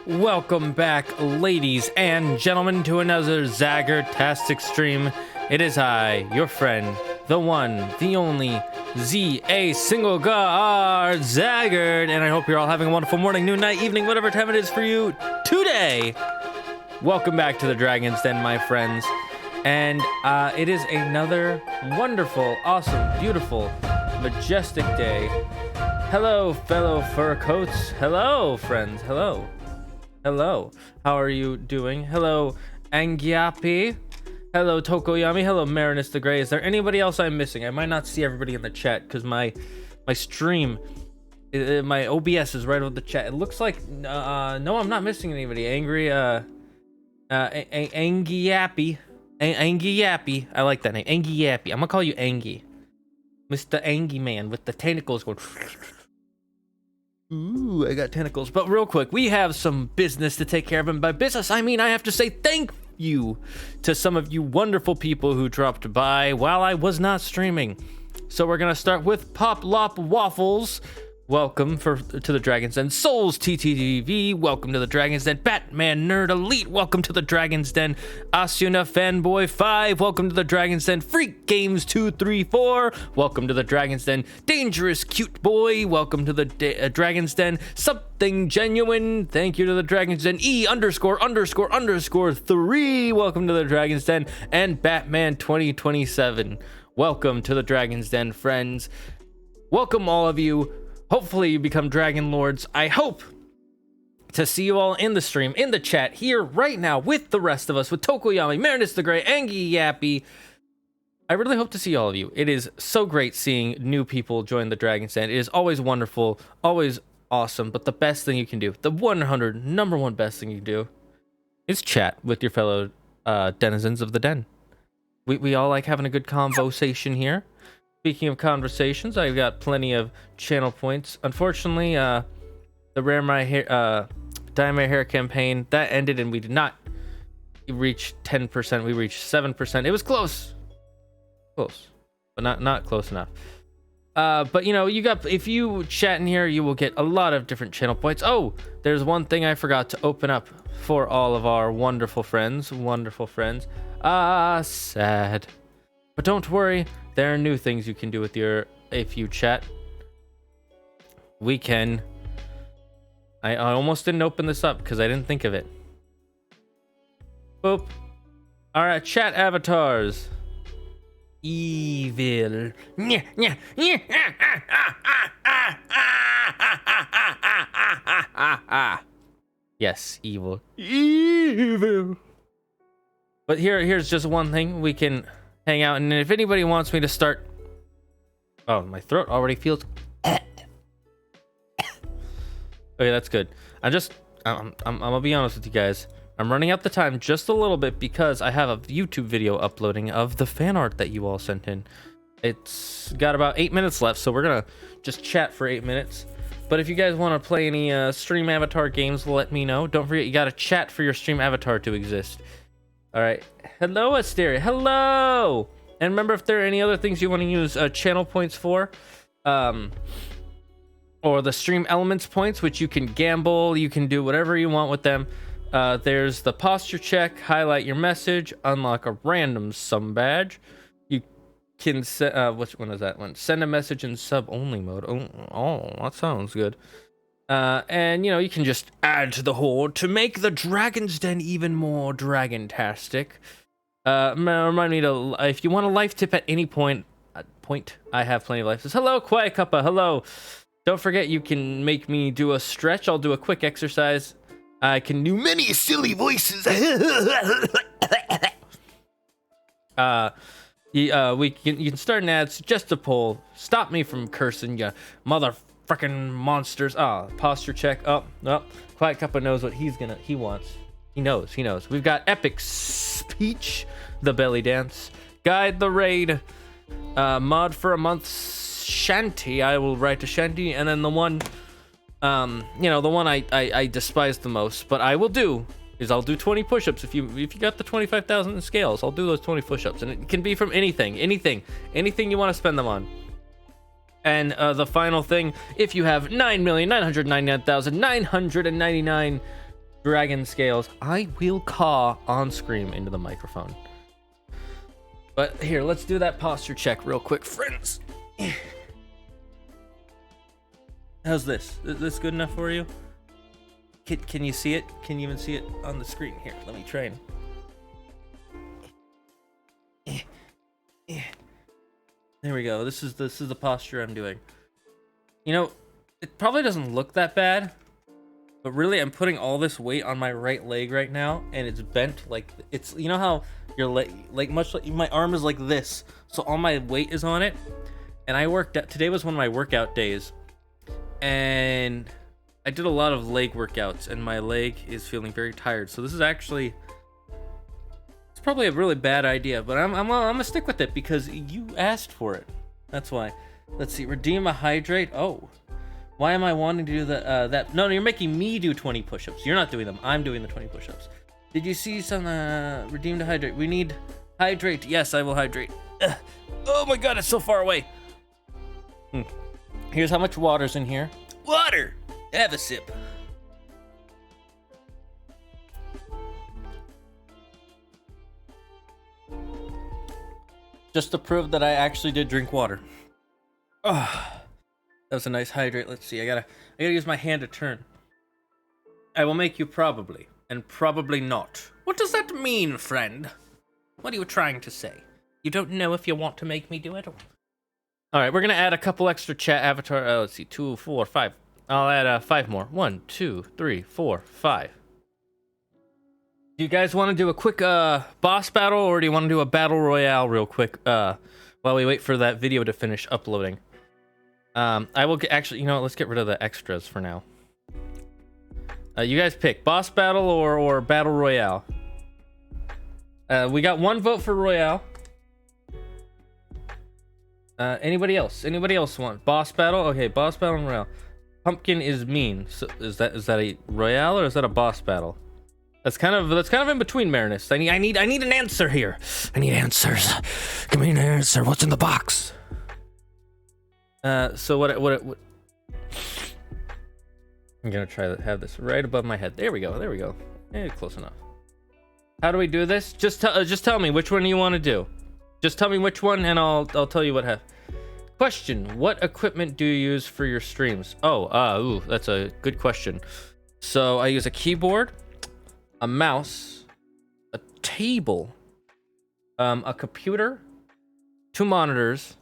Welcome back, ladies and gentlemen, to another Zagger-tastic stream. It is I, your friend, the one, the only, Z-A single guard, Zaggard, and I hope you're all having a wonderful morning, noon, night, evening, whatever time it is for you today. Welcome back to the Dragon's Den, my friends, and it is another wonderful, awesome, beautiful, majestic day. Hello, fellow fur coats. Hello, friends. Hello. Hello, how are you doing? Hello, Angyapi. Hello, Tokoyami. Hello, Marinus the Grey. Is there anybody else I'm missing? I might not see everybody in the chat because my stream, my OBS is right over the chat. It looks like, no, I'm not missing anybody. Angry, Angyapi. Angyapi. I like that name. Angyapi. I'm gonna call you Angie. Mr. Angie Man with the tentacles going. Ooh, I got tentacles. But real quick, we have some business to take care of, and by business I mean I have to say thank you to some of you wonderful people who dropped by while I was not streaming. So we're gonna start with Pop Lop Waffles. Welcome to the Dragon's Den. Souls TTV, welcome to the Dragon's Den. Batman Nerd Elite, welcome to the Dragon's Den. Asuna Fanboy 5, welcome to the Dragon's Den. Freak Games 234, welcome to the Dragon's Den. Dangerous Cute Boy, welcome to the Dragon's Den. Something Genuine, thank you to the Dragon's Den. E____3, welcome to the Dragon's Den. And Batman 2027, welcome to the Dragon's Den, friends. Welcome all of you. Hopefully you become Dragon Lords. I hope to see you all in the stream, in the chat, here, right now, with the rest of us, with Tokoyami, Marinus the Grey, Angie Yappy. I really hope to see all of you. It is so great seeing new people join the Dragon's Den. It is always wonderful, always awesome, but the best thing you can do, the number one best thing you can do, is chat with your fellow denizens of the den. We all like having a good conversation here. Speaking of conversations, I've got plenty of channel points. Unfortunately, the Rare My Hair, Dye My Hair campaign, that ended and we did not reach 10%. We reached 7%. It was close. Close. But not close enough. But you know, if you chat in here, you will get a lot of different channel points. Oh, there's one thing I forgot to open up for all of our wonderful friends. Sad. But don't worry. There are new things you can do with if you chat. We can. I almost didn't open this up because I didn't think of it. Boop. All right, chat avatars. Evil. Yes, evil. Evil. But here's just one thing we can hang out, and if anybody wants me to start, oh, my throat already feels okay, that's good. I'm gonna be honest with you guys, I'm running out the time just a little bit because I have a YouTube video uploading of the fan art that you all sent in. It's got about 8 minutes left, so we're gonna just chat for 8 minutes. But if you guys want to play any stream avatar games, let me know. Don't forget, you gotta chat for your stream avatar to exist. All right. Hello, Asteria. Hello. And remember, if there are any other things you want to use channel points for, or the stream elements points, which you can gamble, you can do whatever you want with them. There's the posture check, highlight your message, unlock a random sum badge. You can which one is that one? Send a message in sub only mode. Oh, that sounds good. And you can just add to the horde to make the Dragon's Den even more dragon-tastic. Remind me to, if you want a life tip at any point, I have plenty of life tips. Hello, Quiet Cuppa. Hello. Don't forget, you can make me do a stretch. I'll do a quick exercise. I can do many silly voices. You can start an ad, suggest a poll. Stop me from cursing, you motherfucking monsters. Posture check. Quiet Cuppa knows what he wants. He knows. We've got epic speech, the belly dance, guide the raid, mod for a month, shanty. I will write a shanty, and then the one, the one I despise the most, but I will do is I'll do 20 push-ups. If you got the 25,000 scales, I'll do those 20 push-ups, and it can be from anything you want to spend them on. And the final thing, if you have 9,999,999 dragon scales, I will caw on scream into the microphone. But here, let's do that posture check real quick, friends. How's this? Is this good enough for you? Can you see it? Can you even see it on the screen? Here, let me try and... There we go. This is the posture I'm doing. It probably doesn't look that bad, but really I'm putting all this weight on my right leg right now, and it's bent like it's, how your leg, like much like my arm is like this, so all my weight is on it. And I worked out, today was one of my workout days, and I did a lot of leg workouts, and my leg is feeling very tired. So this is actually, it's probably a really bad idea, but I'm gonna stick with it because you asked for it. That's why. Let's see, redeem a hydrate. Oh, why am I wanting to do that? No, you're making me do 20 push-ups. You're not doing them. I'm doing the 20 push-ups. Did you see some redeem to hydrate? We need hydrate. Yes, I will hydrate. Oh my god, it's so far away. Here's how much water's in here. Water! Have a sip. Just to prove that I actually did drink water. Oh, that was a nice hydrate. Let's see. I gotta use my hand to turn. I will make you probably and probably not. What does that mean, friend? What are you trying to say? You don't know if you want to make me do it? All right, we're gonna add a couple extra chat avatar. Let's see, 2, 4, 5. I'll add 5 more. 1, 2, 3, 4, 5. Do you guys want to do a quick boss battle, or do you want to do a battle royale real quick while we wait for that video to finish uploading? I will actually, let's get rid of the extras for now. You guys pick boss battle or battle royale. We got 1 vote for royale. Anybody else? Anybody else want boss battle? Okay, boss battle and royale. Pumpkin is mean. So is that a royale or is that a boss battle? That's kind of in between, Marinus. I need an answer here. I need answers. Give me an answer. What's in the box? So what I'm gonna try to have this right above my head. There we go. Close enough. How do we do this? Just tell me which one you want to do. Just tell me which one, and I'll tell you what have. Question: what equipment do you use for your streams? Ooh, that's a good question. So I use a keyboard, a mouse, a table, a computer, 2 monitors,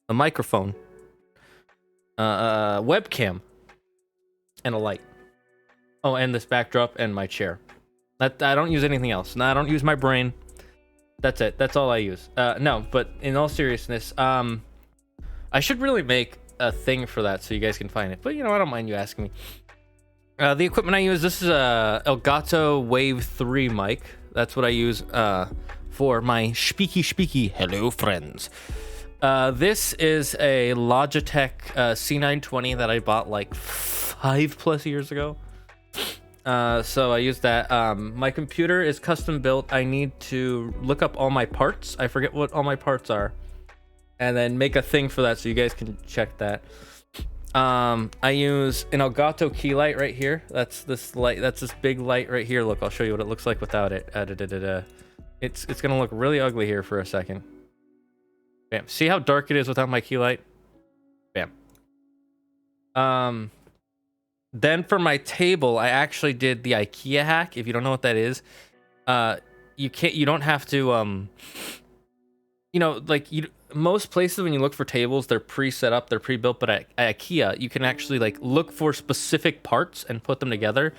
a microphone, a webcam, and a light. Oh, and this backdrop and my chair. I don't use anything else. No, I don't use my brain. That's it. That's all I use. No, but in all seriousness, I should really make a thing for that so you guys can find it. But I don't mind you asking me. The equipment I use, this is a Elgato Wave 3 mic. That's what I use for my speaky. Hello, friends. This is a Logitech C920 that I bought like 5+ years ago. So I use that. My computer is custom built. I need to look up all my parts. I forget what all my parts are, and then make a thing for that so you guys can check that. I use an Elgato key light right here. That's this light. That's this big light right here. Look, I'll show you what it looks like without it. It's gonna look really ugly here for a second. Bam. See how dark it is without my key light? Bam. Then for my table, I actually did the IKEA hack. If you don't know what that is, you don't have to, like most places when you look for tables, they're pre-set up, they're pre-built, but at IKEA, you can actually like look for specific parts and put them together.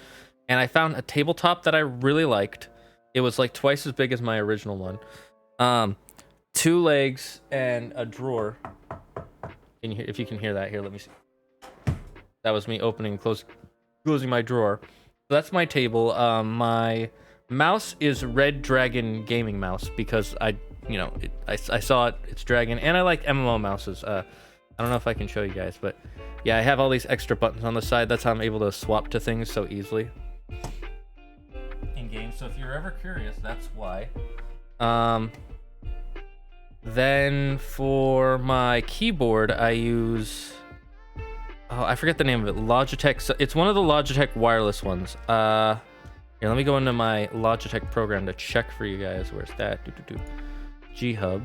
And I found a tabletop that I really liked. It was like twice as big as my original one. 2 legs and a drawer. If you can hear that, here, let me see. That was me opening and closing my drawer. So that's my table. My mouse is Red Dragon gaming mouse because I saw it. It's Dragon, and I like MMO mouses. I don't know if I can show you guys, but yeah, I have all these extra buttons on the side. That's how I'm able to swap to things so easily in game. So if you're ever curious, that's why. Then for my keyboard, I use, oh, I forget the name of it. Logitech. It's one of the Logitech wireless ones. Here, let me go into my Logitech program to check for you guys. Where's that? G-Hub.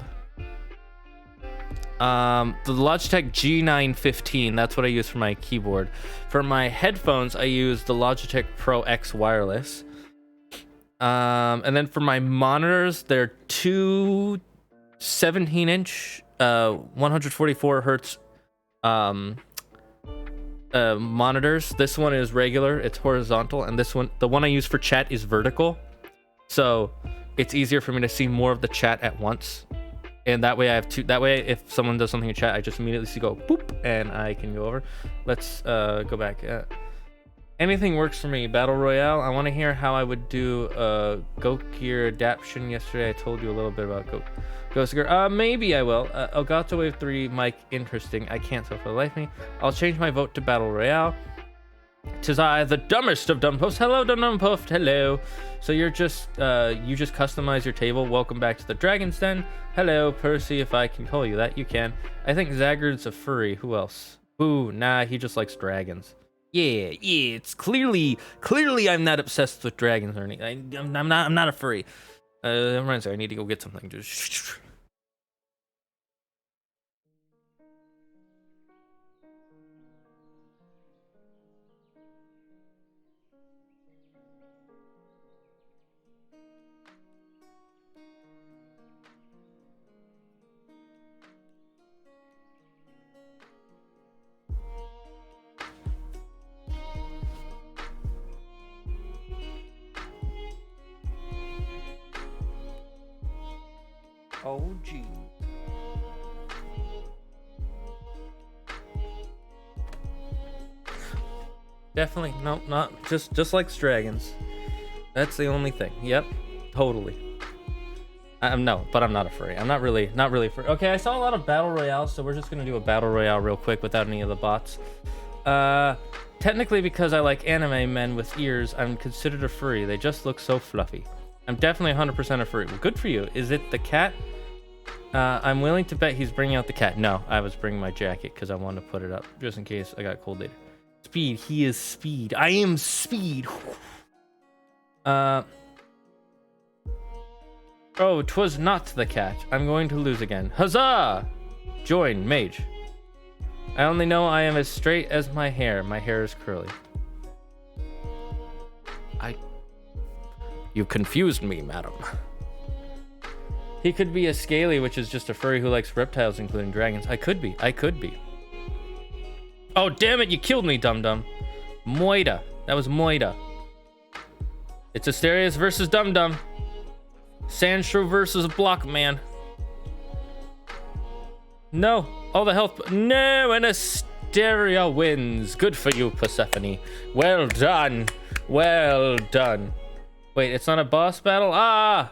The Logitech G915. That's what I use for my keyboard. For my headphones, I use the Logitech Pro X wireless. And then for my monitors, they're 2 17-inch 144 hertz monitors. This one is regular, it's horizontal, and this one, the one I use for chat, is vertical, so it's easier for me to see more of the chat at once. And that way I have two, that way if someone does something in chat, I just immediately see go boop and I can go over. Let's go back. Anything works for me. Battle Royale. I want to hear how I would do Goat Gear adaptation. Yesterday I told you a little bit about Ghost Gear. Maybe I will. Elgato Wave 3 mic, interesting. I can't so for the life of me. I'll change my vote to Battle Royale. 'Tis I, the dumbest of dumb posts. Hello, dumb post. Hello. So you're just you just customize your table. Welcome back to the Dragon's Den. Hello, Percy. If I can call you that, you can. I think Zagard's a furry. Who else? Ooh, nah, he just likes dragons. Yeah, it's clearly I'm not obsessed with dragons or anything. I'm not a furry. I'm running, sorry, I need to go get something. Just oh gee. Definitely, no, not just likes dragons. That's the only thing. Yep, totally. No, but I'm not a furry. I'm not really furry. Okay, I saw a lot of battle royale, so we're just gonna do a battle royale real quick without any of the bots. Technically, because I like anime men with ears, I'm considered a furry. They just look so fluffy. I'm definitely 100% a furry. Well, good for you. Is it the cat? I'm willing to bet he's bringing out the cat. No, I was bringing my jacket because I wanted to put it up just in case I got cold later. Speed. He is speed. I am speed. Oh, 'twas not the cat. I'm going to lose again. Huzzah! Join, mage. I only know I am as straight as my hair. My hair is curly. You confused me, madam. He could be a scaly, which is just a furry who likes reptiles, including dragons. I could be. Oh, damn it, you killed me, dum-dum. Moida. That was Moida. It's Asterius versus Dum-Dum. Sandshrew versus Blockman. No. All the health. No, and Asteria wins. Good for you, Persephone. Well done. Well done. Wait, it's not a boss battle? Ah!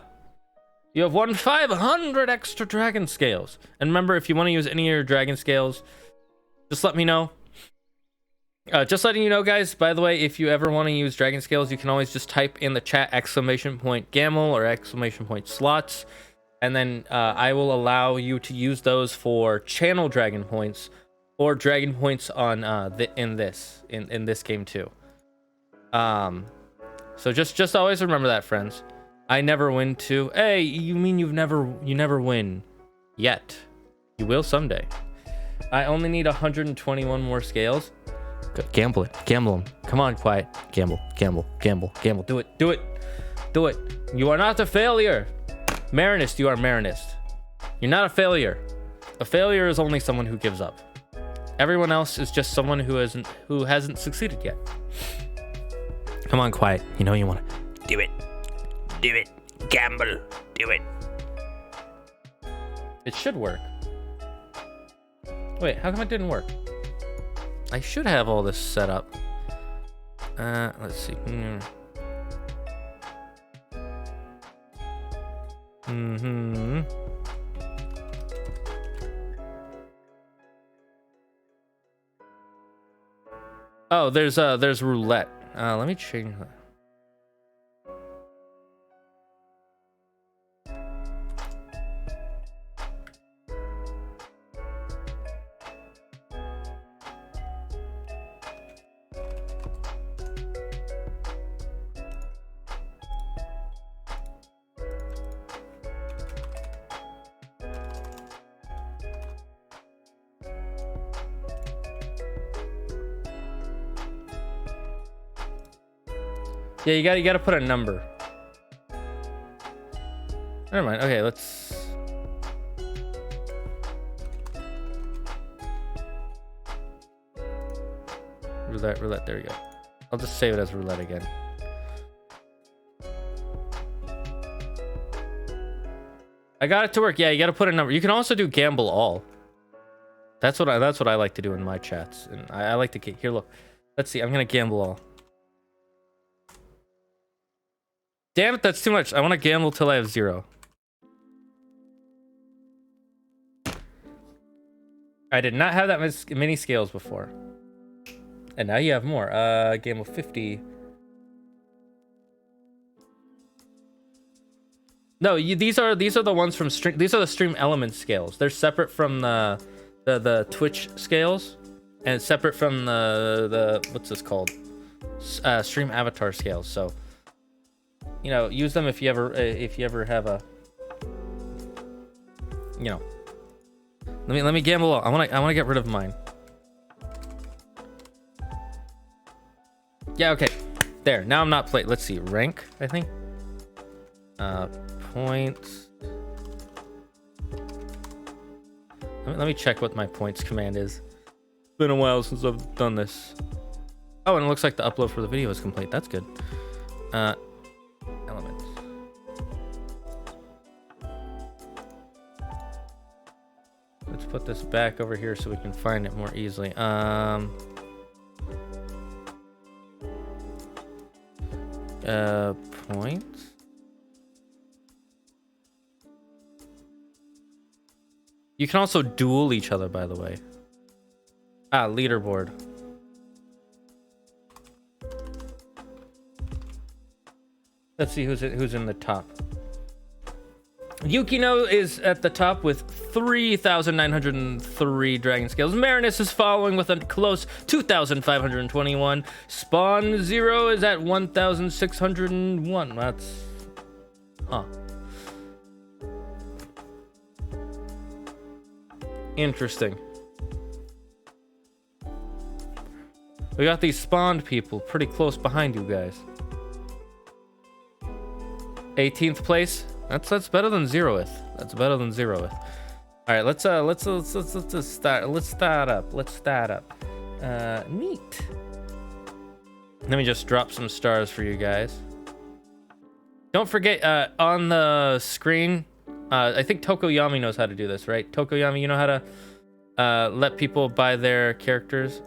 You have won 500 extra dragon scales. And remember, if you want to use any of your dragon scales, just let me know. Just letting you know, guys, by the way, if you ever want to use dragon scales, you can always just type in the chat !gamble or !slots. And then I will allow you to use those for channel dragon points or dragon points on in this game too. So just always remember that, friends. I never win too. Hey, you mean you never win yet? You will someday. I only need 121 more scales. Gamble them. Come on, quiet. Gamble. Do it. You are not a failure. Marinist, you are Marinist. You're not a failure. A failure is only someone who gives up. Everyone else is just someone who hasn't succeeded yet. Come on, quiet. You know you want to do it. Gamble. Do it. It should work. Wait, how come it didn't work? I should have all this set up. Let's see. Oh, there's roulette. Let me change that. Yeah, you gotta put a number. Never mind. Okay, let's. Roulette. There we go. I'll just save it as roulette again. I got it to work. Yeah, you gotta put a number. You can also do gamble all. That's what I like to do in my chats, and I like to here. Look, let's see. I'm gonna gamble all. Damn it, that's too much. I want to gamble till I have 0. I did not have that many scales before. And now you have more. Gamble 50. No, these are the ones from stream. These are the stream element scales. They're separate from the Twitch scales, and it's separate from the what's this called? Stream avatar scales. So, you know, use them if you ever have a, you know. Let me gamble. I want to get rid of mine. Yeah, okay. There. Now I'm not playing. Let's see. Rank, I think. Points. Let me check what my points command is. It's been a while since I've done this. Oh, and it looks like the upload for the video is complete. That's good. Elements. Let's put this back over here so we can find it more easily. Points. You can also duel each other, by the way. Leaderboard. Let's see who's in the top. Yukino is at the top with 3,903 dragon scales. Marinus is following with a close 2,521. Spawn Zero is at 1,601. That's... Huh. Interesting. We got these spawned people pretty close behind you guys. 18th place. That's better than 0th. That's better than 0th. All right, let's start up. Neat. Let me just drop some stars for you guys. Don't forget, on the screen, I think Tokoyami knows how to do this, right? Tokoyami, you know how to let people buy their characters?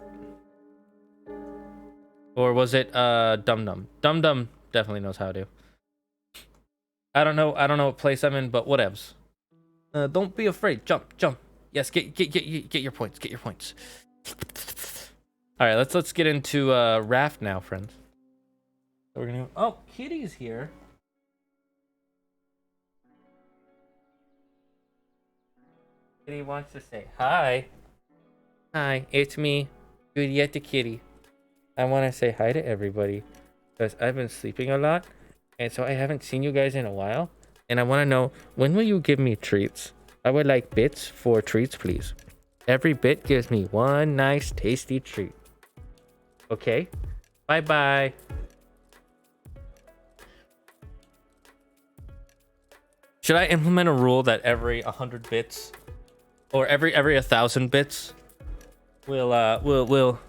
Or was it Dum Dum? Dum Dum definitely knows how to. I don't know what place I'm in, but whatevs. Don't be afraid. Jump, jump. Yes, get your points. Get your points. All right, let's get into Raft now, friends. So we're gonna. Oh, Kitty's here. Kitty wants to say hi. Hi, it's me, Juliet the Kitty. I want to say hi to everybody because I've been sleeping a lot, and so I haven't seen you guys in a while. And I want to know, when will you give me treats? I would like bits for treats, please. Every bit gives me one nice, tasty treat. Okay? Bye-bye. Should I implement a rule that every 100 bits or every 1,000 bits will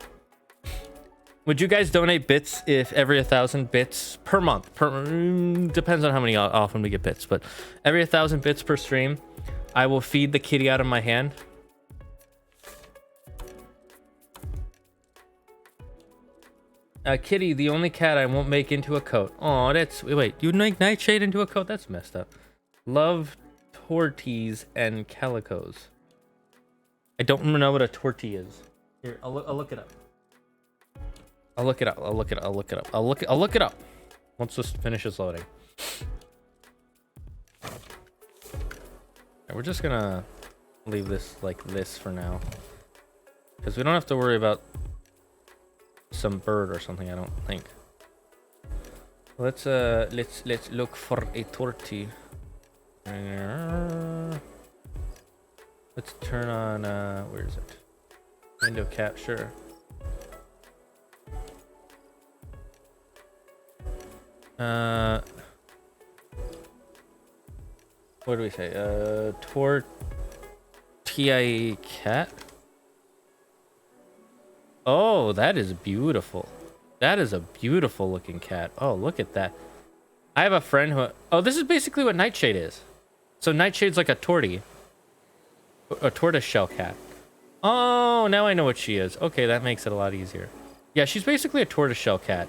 would you guys donate bits if every 1,000 bits per month depends on how many often we get bits, but every 1,000 bits per stream I will feed the kitty out of my hand? Kitty, the only cat I won't make into a coat. Oh, that's... Wait, you make Nightshade into a coat? That's messed up. Love torties and calicos. I don't know what a tortie is. Here, I'll look it up. I'll look it up. Once this finishes loading. We're just gonna leave this like this for now. Because we don't have to worry about some bird or something, I don't think. Let's look for a tortie. Let's turn on where is it? Window capture. What do we say? Tortilla cat. Oh, that is beautiful. That is a beautiful looking cat. Oh, look at that. I have a friend who... Oh, this is basically what Nightshade is. So Nightshade's like a tortie. A tortoiseshell cat. Oh, now I know what she is. Okay, that makes it a lot easier. Yeah, she's basically a tortoiseshell cat.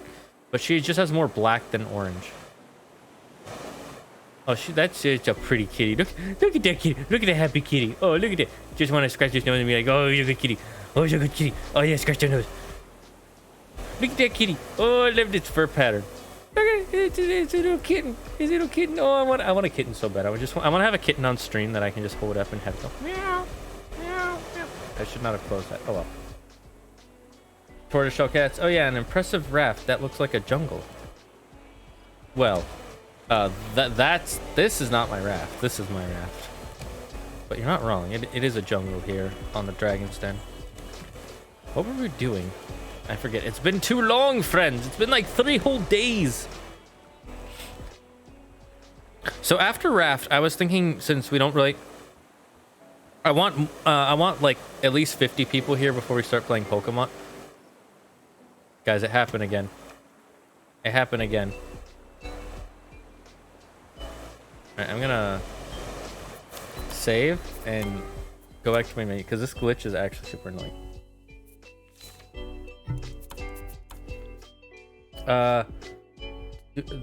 But she just has more black than orange. Oh, that's a pretty kitty. Look at that kitty. Look at that happy kitty. Oh, look at that. Just want to scratch his nose and be like, oh, you're a good kitty. Oh, you're a good kitty. Oh, yeah, scratch your nose. Look at that kitty. Oh, I love its fur pattern. Look at it. It's a little kitten. It's a little kitten. Oh, I want a kitten so bad. I want to have a kitten on stream that I can just hold up and have it go meow, meow, meow. I should not have closed that. Oh, well. Tortoiseshell cats. Oh, yeah, an impressive raft. That looks like a jungle. Well, this is not my raft. This is my raft. But you're not wrong. It is a jungle here on the Dragon's Den. What were we doing? I forget. It's been too long, friends. It's been like 3 whole days. So after Raft, I was thinking, since we don't really... I want like at least 50 people here before we start playing Pokemon. Guys, it happened again. It happened again. Alright, I'm gonna save and go back to my menu because this glitch is actually super annoying.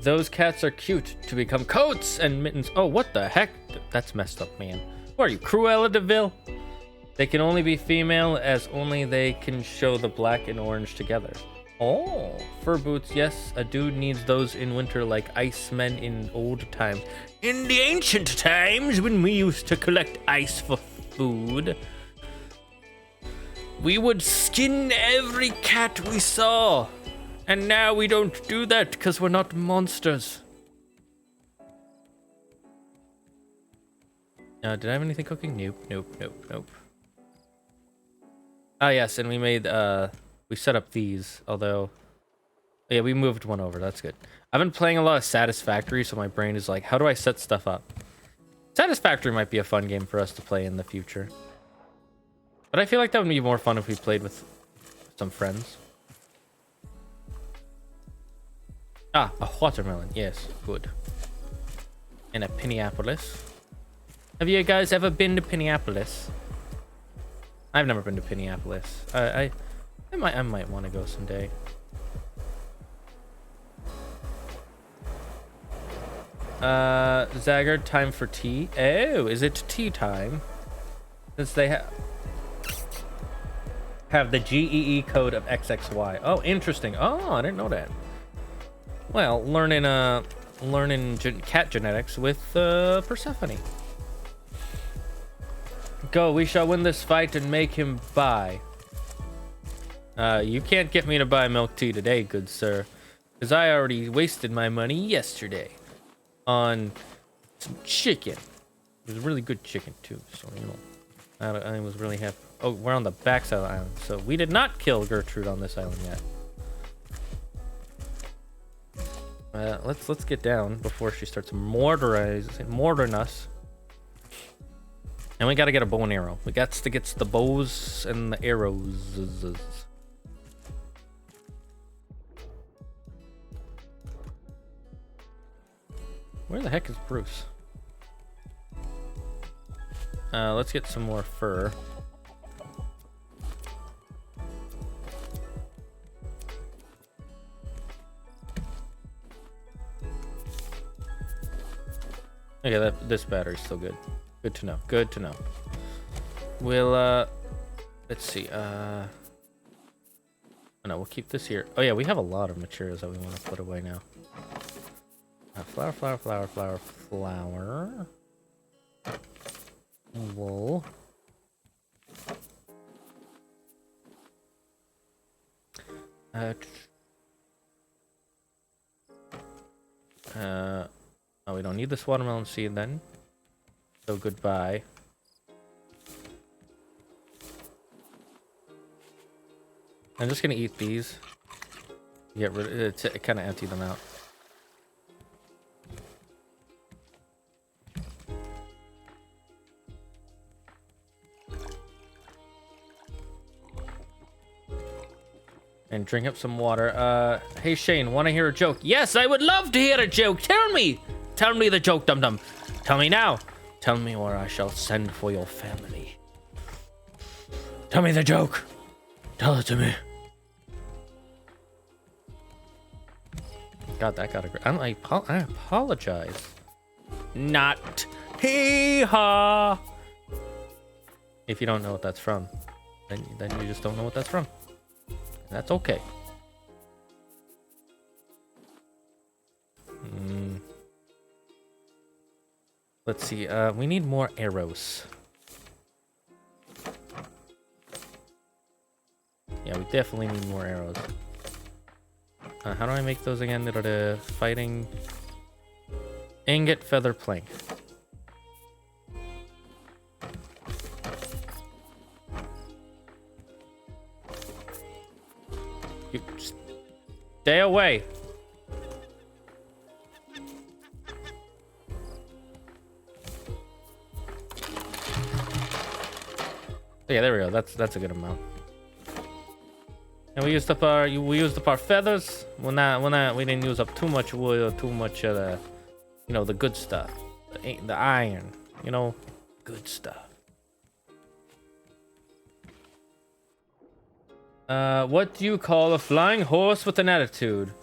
Those cats are cute to become coats and mittens. Oh, what the heck? That's messed up, man. What are you, Cruella de Vil? They can only be female as only they can show the black and orange together. Oh, fur boots. Yes, a dude needs those in winter like ice men in old times. In the ancient times when we used to collect ice for food, we would skin every cat we saw. And now we don't do that because we're not monsters. Did I have anything cooking? Nope. Ah, yes, and we made, we set up these, although... Yeah, we moved one over, that's good. I've been playing a lot of Satisfactory, so my brain is like, how do I set stuff up? Satisfactory might be a fun game for us to play in the future. But I feel like that would be more fun if we played with some friends. Ah, a watermelon. Yes, good. And a Pinneapolis. Have you guys ever been to Pinneapolis? I've never been to Pinneapolis. I might want to go someday. Zaggard, time for tea. Oh, is it tea time? Since they have the GEE code of XXY. Oh, interesting. Oh, I didn't know that. Well, learning cat genetics with Persephone. Go, we shall win this fight and make him buy. You can't get me to buy milk tea today, good sir, because I already wasted my money yesterday on some chicken. It was really good chicken too, so you know, I was really happy. Oh, we're on the backside of the island, so we did not kill Gertrude on this island yet. Let's get down before she starts mortaring us. And we gotta get a bow and arrow. We got to get the bows and the arrows. Where the heck is Bruce? Let's get some more fur. Okay, this battery's still good. Good to know. Good to know. We'll let's see. Oh no, we'll keep this here. Oh yeah, we have a lot of materials that we want to put away now. Flour. Wool. Oh, we don't need this watermelon seed then. So goodbye. I'm just gonna eat these. Get rid of it, to kind of empty them out. And drink up some water. Hey Shane, want to hear a joke? Yes, I would love to hear a joke. Tell me the joke, dum dum. Tell me now. Tell me where I shall send for your family. Tell me the joke. Tell it to me. God, that got a. I apologize. Not hee-haw. If you don't know what that's from, then you just don't know what that's from. That's okay. Let's see. We need more arrows. Yeah, we definitely need more arrows. How do I make those again? Fighting ingot, feather, plank. You stay away. Yeah, there we go. That's a good amount. And we used up our feathers. When we didn't use up too much wood or too much of the, you know, the good stuff, the iron, you know, good stuff. What do you call a flying horse with an attitude?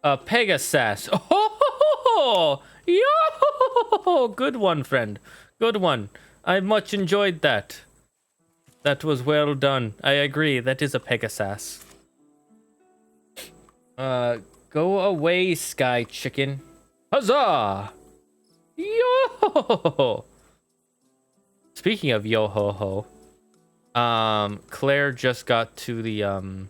A Pegasus. Oh, yo! Good one, friend. Good one. I much enjoyed that. That was well done. I agree. That is a Pegasus. Go away, sky chicken. Huzzah! Yo! Speaking of yo ho ho, Claire just got to the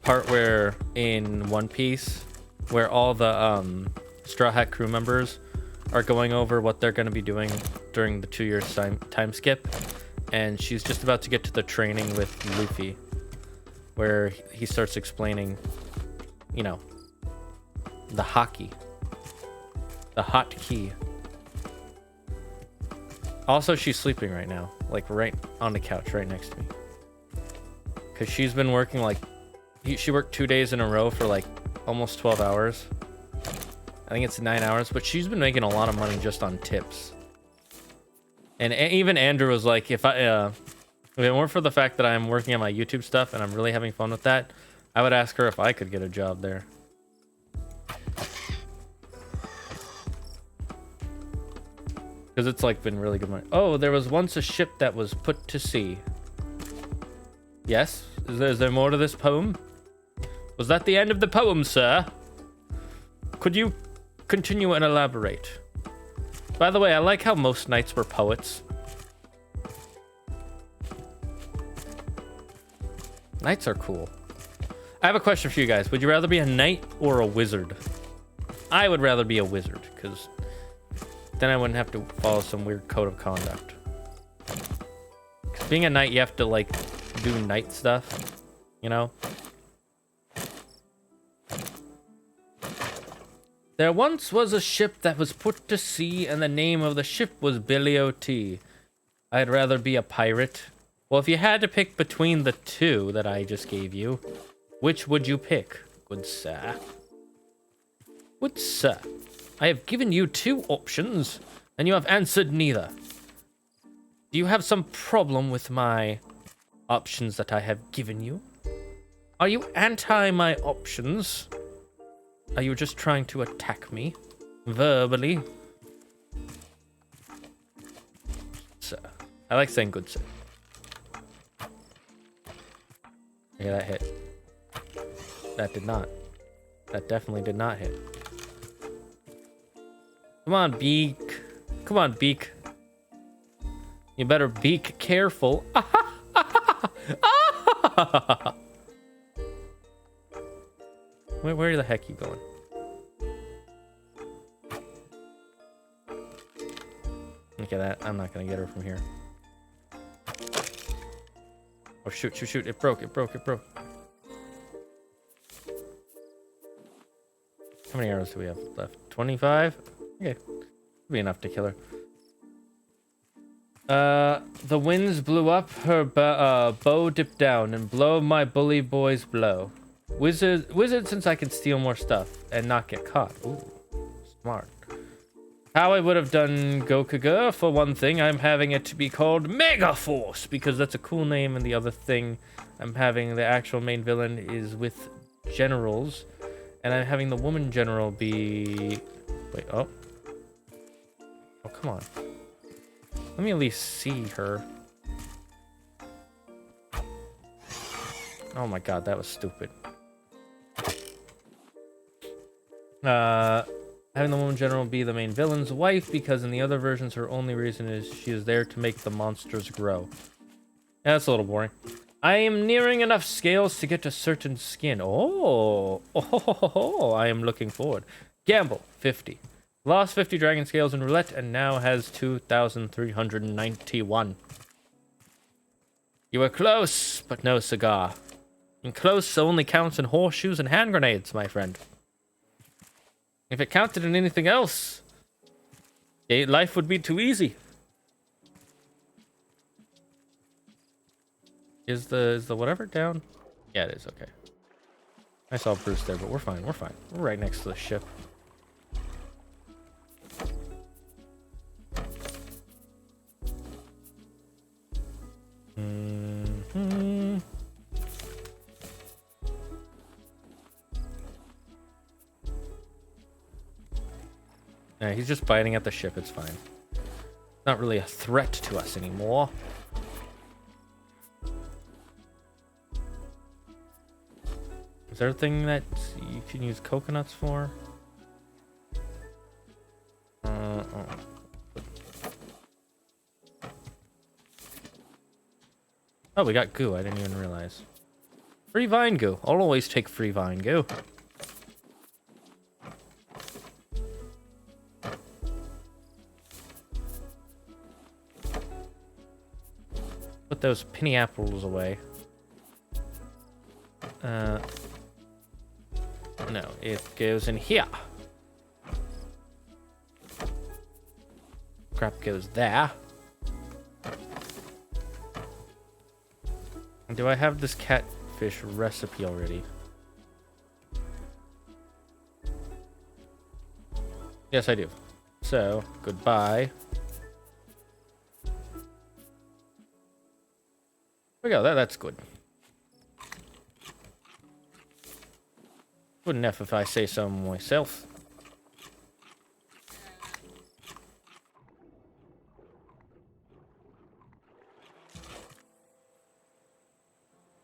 part where in One Piece, where all the Straw Hat crew members are going over what they're going to be doing during the 2-year time skip, and she's just about to get to the training with Luffy, where he starts explaining, you know, the hotkey, the hotkey. Also, she's sleeping right now, like right on the couch right next to me, because she's been working like she worked 2 days in a row for like almost 12 hours. I think it's 9 hours, but she's been making a lot of money just on tips. And even Andrew was like, if it weren't for the fact that I'm working on my YouTube stuff and I'm really having fun with that, I would ask her if I could get a job there. Because it's like been really good money. Oh, there was once a ship that was put to sea. Yes? Is there more to this poem? Was that the end of the poem, sir? Could you continue and elaborate? By the way, I like how most knights were poets. Knights are cool. I have a question for you guys. Would you rather be a knight or a wizard? I would rather be a wizard, because then I wouldn't have to follow some weird code of conduct. 'Cause being a knight, you have to, like, do knight stuff, you know? There once was a ship that was put to sea, and the name of the ship was Billy O.T. I'd rather be a pirate. Well, if you had to pick between the two that I just gave you, which would you pick, good sir? Good sir, I have given you two options, and you have answered neither. Do you have some problem with my options that I have given you? Are you anti my options? Are you just trying to attack me? Verbally? Sir. I like saying good sir. Yeah, that hit. That did not. That definitely did not hit. Come on, Beak. Come on, Beak. You better be careful. Where the heck are you going? Look at that. I'm not gonna get her from here. Oh, shoot, shoot, shoot. It broke, it broke, it broke. How many arrows do we have left? 25? Okay. Should be enough to kill her. The winds blew up, her bow dipped down, and blow my bully boys blow. Wizard since I can steal more stuff and not get caught. Ooh, smart. How I would have done Gokuga, for one thing, I'm having it to be called Mega Force, because that's a cool name, and the other thing, I'm having the actual main villain is with generals, and I'm having the woman general be... Wait, oh. Oh, come on. Let me at least see her. Oh my god, that was stupid. Having the woman general be the main villain's wife, because in the other versions her only reason is she is there to make the monsters grow. Yeah, that's a little boring. I am nearing enough scales to get a certain skin. I am looking forward. Gamble, 50. Lost 50 dragon scales in roulette and now has 2,391. You were close, but no cigar. And close only counts in horseshoes and hand grenades, my friend. If it counted in anything else, life would be too easy. Is the whatever down? Yeah, it is. Okay. I saw Bruce there, but we're fine. We're fine. We're right next to the ship. Mm-hmm. Yeah, he's just biting at the ship. It's fine. Not really a threat to us anymore. Is there a thing that you can use coconuts for? Oh, we got goo. I didn't even realize. Free vine goo. I'll always take free vine goo. Put those penny apples away. No, it goes in here. Crap goes there. Do I have this catfish recipe already? Yes, I do. So, goodbye. There we go. That's good. Good enough if I say so myself.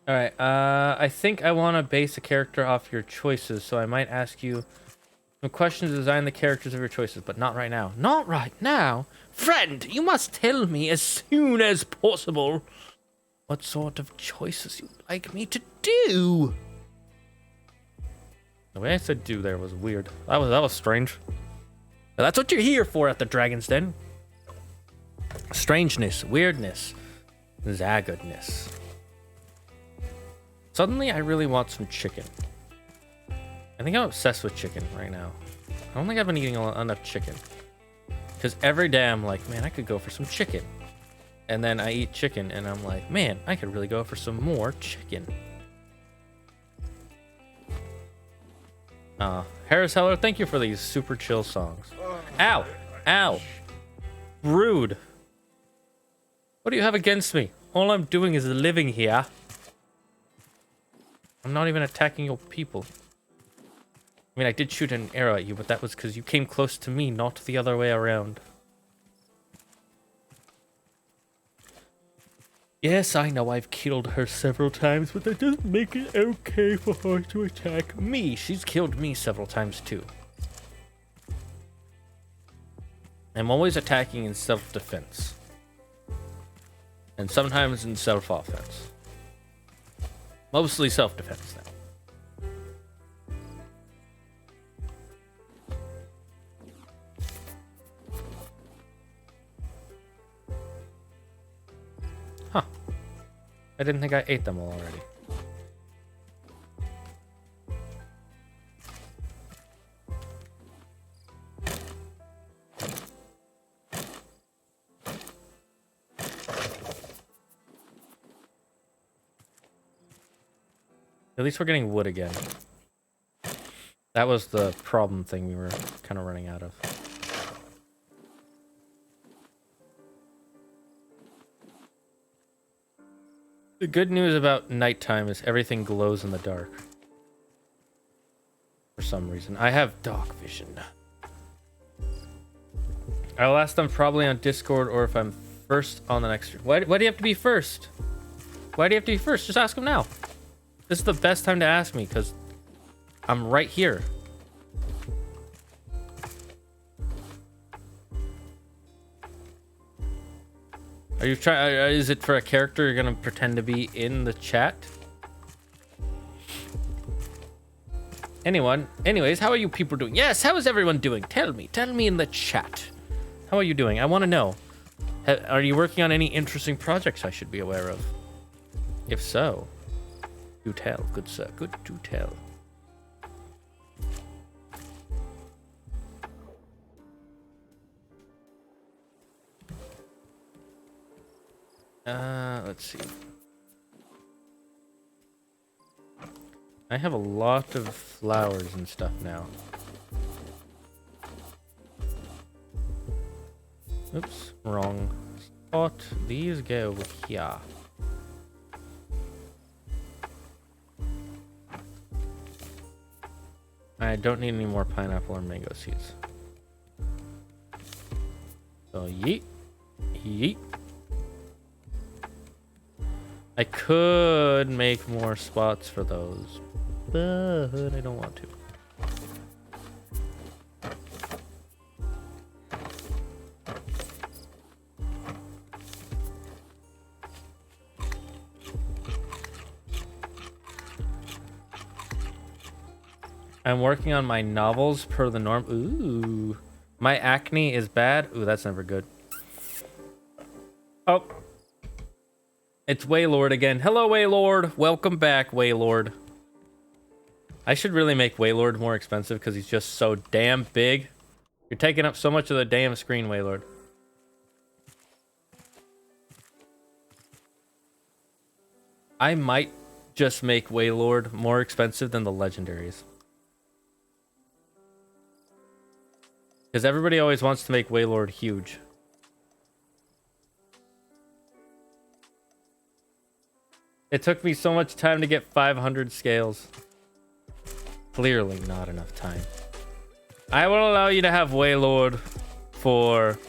Alright, I think I want to base a character off your choices, so I might ask you some questions to design the characters of your choices, but not right now. Not right now? Friend, you must tell me as soon as possible what sort of choices you'd like me to do. The way I said do there was weird. That was strange. But that's what you're here for at the Dragon's Den. Strangeness, weirdness, zaggedness. Suddenly, I really want some chicken. I think I'm obsessed with chicken right now. I don't think I've been eating enough chicken. Because every day I'm like, man, I could go for some chicken. And then I eat chicken and I'm like, man, I could really go for some more chicken. Harris Heller, thank you for these super chill songs. Ow! Ow! Rude. What do you have against me? All I'm doing is living here. I'm not even attacking your people. I mean, I did shoot an arrow at you, but that was because you came close to me, not the other way around. Yes, I know I've killed her several times, but that doesn't make it okay for her to attack me. She's killed me several times, too. I'm always attacking in self-defense. And sometimes in self-offense. Mostly self-defense now. Huh. I didn't think I ate them all already. At least we're getting wood again. That was the problem thing we were kind of running out of. The good news about nighttime is everything glows in the dark. For some reason. I have dark vision. I'll ask them probably on Discord or if I'm first on the next stream. Why do you have to be first? Why do you have to be first? Just ask them now. This is the best time to ask me because I'm right here. Are you trying? Is it for a character you're gonna pretend to be in the chat? Anyways, how are you people doing? Yes, how is everyone doing? Tell me in the chat. How are you doing? I want to know. Are you working on any interesting projects I should be aware of? If so, do tell, good sir. Good to tell. Let's see. I have a lot of flowers and stuff now. Oops, wrong spot. These go here. I don't need any more pineapple or mango seeds. So yeet. Yeet. I could make more spots for those, but I don't want to. I'm working on my novels per the norm. Ooh. My acne is bad. Ooh, that's never good. Oh. It's Waylord again. Hello, Waylord. Welcome back, Waylord. I should really make Waylord more expensive because he's just so damn big. You're taking up so much of the damn screen, Waylord. I might just make Waylord more expensive than the legendaries. Because everybody always wants to make Waylord huge. It took me so much time to get 500 scales. Clearly not enough time. I will allow you to have Waylord for...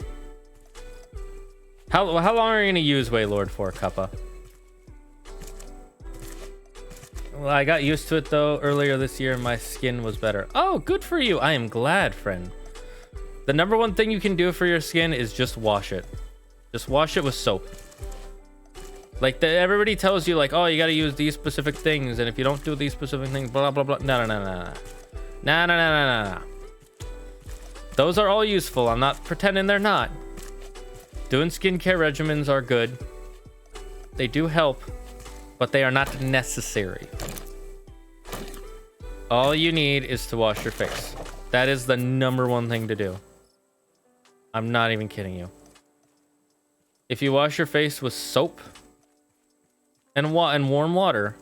How long are you going to use Waylord for, Kappa? Well, I got used to it, though. Earlier this year, my skin was better. Oh, good for you. I am glad, friend. The number one thing you can do for your skin is just wash it. Just wash it with soap. Like, everybody tells you, like, oh, you got to use these specific things, and if you don't do these specific things, blah, blah, blah. No. No. Those are all useful. I'm not pretending they're not. Doing skincare regimens are good. They do help, but they are not necessary. All you need is to wash your face. That is the number one thing to do. I'm not even kidding you. If you wash your face with soap and warm water,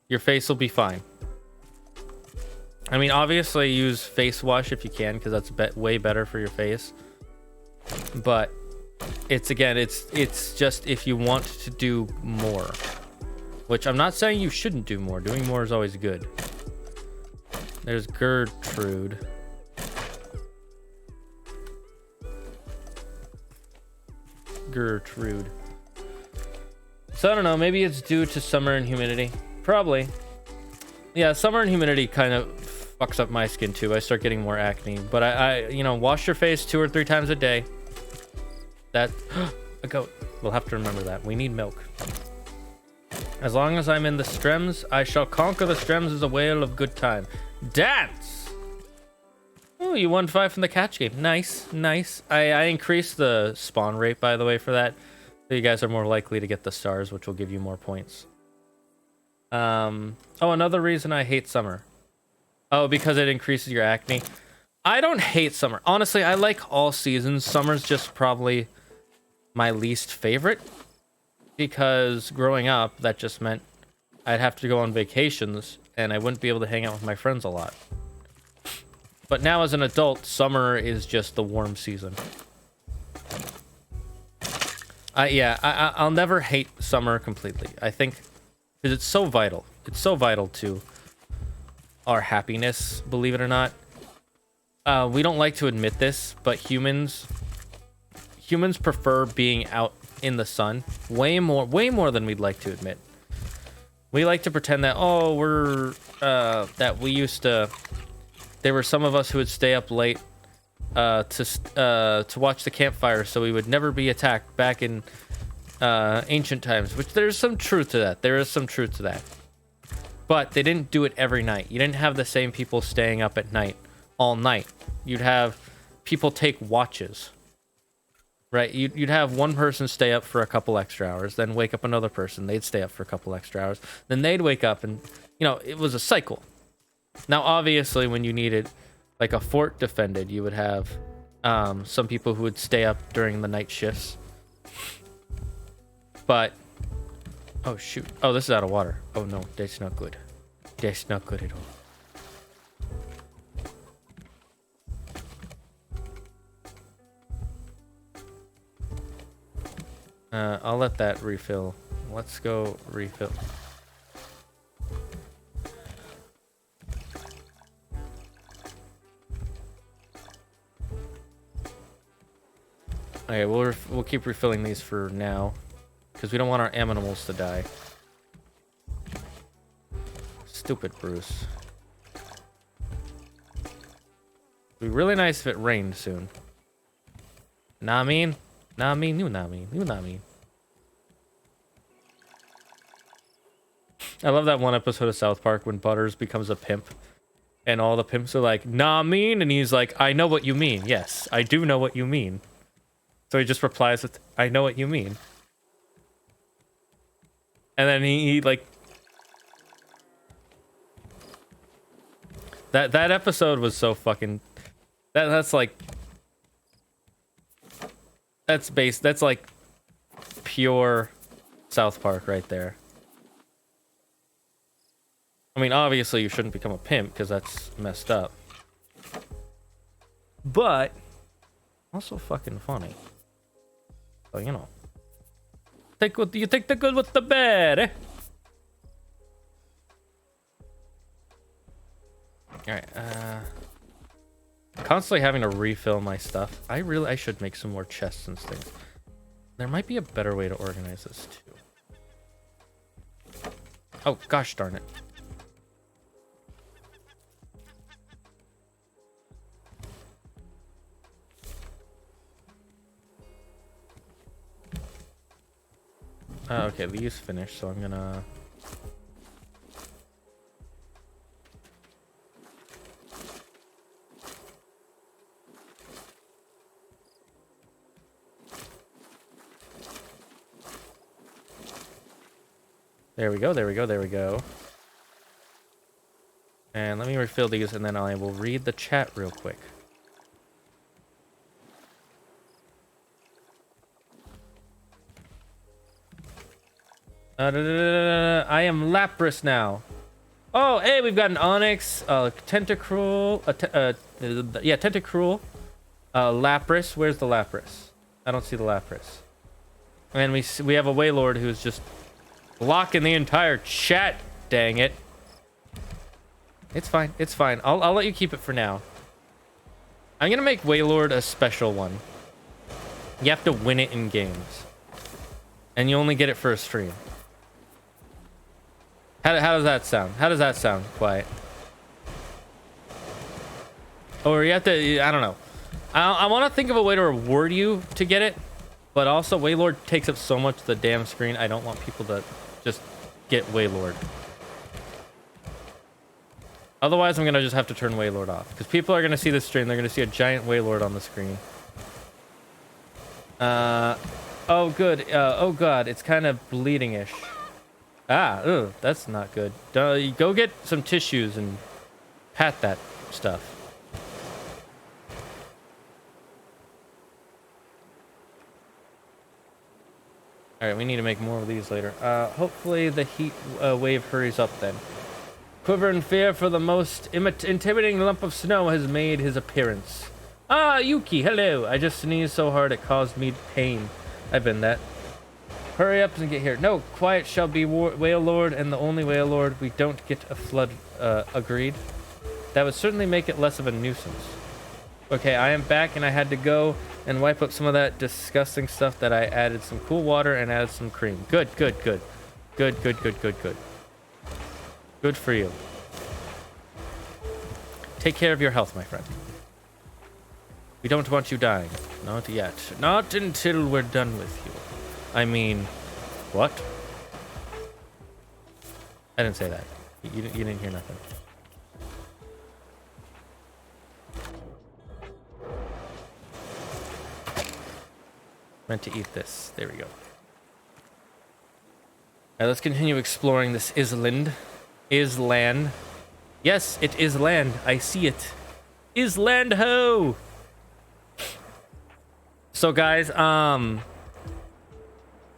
your face will be fine. I mean, obviously use face wash if you can, because that's way better for your face. But it's just if you want to do more, which I'm not saying you shouldn't do more. Doing more is always good. There's Gertrude. So I don't know, maybe it's due to summer and humidity. Probably. Yeah, summer and humidity kind of fucks up my skin too. I start getting more acne. But I you know, wash your face 2 or 3 times a day. That a goat. We'll have to remember that. We need milk. As long as I'm in the streams, I shall conquer the streams as a whale of good time. Dance! Oh, you won 5 from the catch game. Nice. I increased the spawn rate, by the way, for that. So you guys are more likely to get the stars, which will give you more points. Oh, another reason I hate summer. Oh, because it increases your acne. I don't hate summer. Honestly, I like all seasons. Summer's just probably my least favorite. Because growing up, that just meant I'd have to go on vacations and I wouldn't be able to hang out with my friends a lot. But now as an adult, summer is just the warm season. I'll never hate summer completely. I think because it's so vital. It's so vital to our happiness, believe it or not. We don't like to admit this, but humans prefer being out in the sun way more than we'd like to admit. We like to pretend that, oh, that we used to... There were some of us who would stay up late to watch the campfire so we would never be attacked back in ancient times, which there's some truth to that. There is some truth to that. But they didn't do it every night. You didn't have the same people staying up at night all night. You'd have people take watches. Right, you'd have one person stay up for a couple extra hours, then wake up another person. They'd stay up for a couple extra hours. Then they'd wake up and, you know, it was a cycle. Now, obviously, when you needed, like, a fort defended, you would have some people who would stay up during the night shifts. But, oh, shoot. Oh, this is out of water. Oh, no, that's not good. That's not good at all. I'll let that refill. Let's go refill. Okay, we'll keep refilling these for now, because we don't want our animals to die. Stupid Bruce. It'd be really nice if it rained soon. Nah, I mean. You know what I mean. I love that one episode of South Park when Butters becomes a pimp. And all the pimps are like, nah, I mean. And he's like, I know what you mean. Yes, I do know what you mean. So he just replies with, I know what you mean. And then he like... That episode was so fucking... That's like... That's like pure South Park right there. I mean, obviously you shouldn't become a pimp because that's messed up. But also fucking funny. So, you know. You take the good with the bad, eh? Constantly having to refill my stuff. I should make some more chests and things. There might be a better way to organize this too. Oh, gosh darn it. Okay, these finished, so I'm gonna... There we go, there we go, there we go. And let me refill these, and then I will read the chat real quick. I am Lapras now. Oh, hey, we've got an Onyx, Tentacruel, yeah, Tentacruel, Lapras. Where's the Lapras? I don't see the Lapras. And we have a Waylord who's just blocking the entire chat. Dang it. It's fine. It's fine. I'll let you keep it for now. I'm gonna make Waylord a special one. You have to win it in games, and you only get it for a stream. How does that sound? How does that sound, Quiet? Or you have to, I don't know. I want to think of a way to reward you to get it, but also Waylord takes up so much of the damn screen. I don't want people to just get Waylord. Otherwise, I'm going to just have to turn Waylord off, because people are going to see this stream. They're going to see a giant Waylord on the screen. Oh, good. Oh, God. It's kind of bleeding-ish. Ah, ugh, that's not good. Go get some tissues and pat that stuff. Alright, we need to make more of these later. Hopefully the heat wave hurries up then. Quiver in fear for the most intimidating lump of snow has made his appearance. Ah, Yuki, hello. I just sneezed so hard it caused me pain. I've been that. Hurry up and get here. No, Quiet shall be Waylord, and the only Waylord. We don't get a flood. Agreed. That would certainly make it less of a nuisance. Okay, I am back, and I had to go and wipe up some of that disgusting stuff that I added some cool water and added some cream. Good, good, good. Good, good, good, good, good. Good for you. Take care of your health, my friend. We don't want you dying. Not yet. Not until we're done with you. I mean, what? I didn't say that. You didn't hear nothing. Meant to eat this. There we go. Alright, let's continue exploring this island. Island. Yes, it is land. I see it. Island ho! So guys,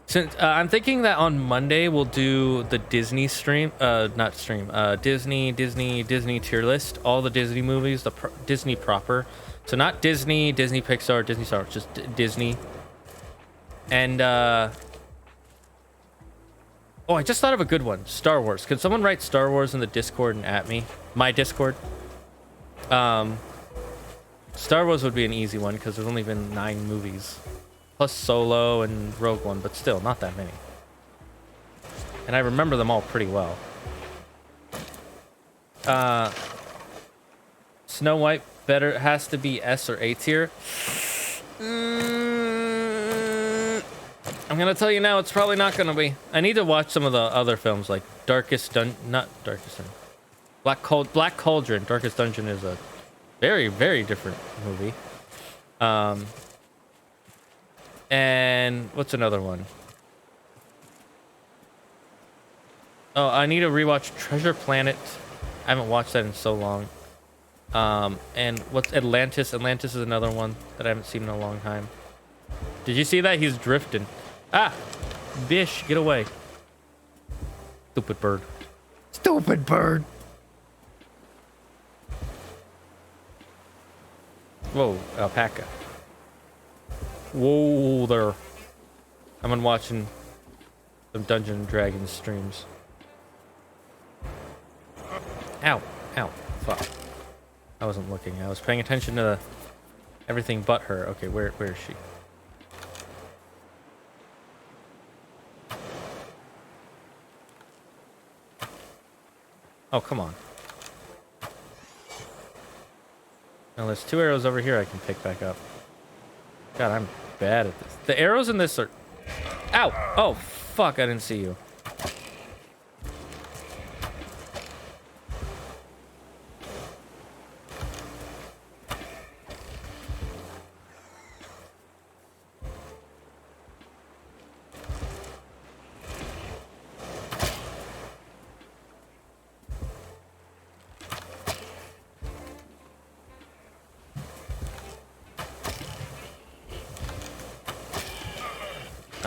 since I'm thinking that on Monday we'll do the Disney stream, Disney tier list, all the Disney movies, the Disney proper. So not Disney, Disney Pixar, Disney Star Wars, just Disney. And oh, I just thought of a good one. Star Wars. Could someone write Star Wars in the Discord and at me? My Discord. Star Wars would be an easy one because there's only been 9 movies. Plus Solo and Rogue One, but still, not that many. And I remember them all pretty well. Snow White has to be S or A tier. I'm gonna tell you now, it's probably not gonna be. I need to watch some of the other films like Black Cauldron. Darkest Dungeon is a very, very different movie. And what's another one? Oh, I need to rewatch Treasure Planet. I haven't watched that in so long. And what's Atlantis? Atlantis is another one that I haven't seen in a long time. Did you see that? He's drifting. Ah! Bish, get away. Stupid bird. Stupid bird! Whoa, alpaca. Whoa there. I've been watching some Dungeons and Dragons streams. Ow. Ow. Fuck. I wasn't looking. I was paying attention to everything but her. Okay, where is she? Oh, come on. Now there's 2 arrows over here I can pick back up. God, I'm bad at this. The arrows in this are... Ow! Oh, fuck, I didn't see you.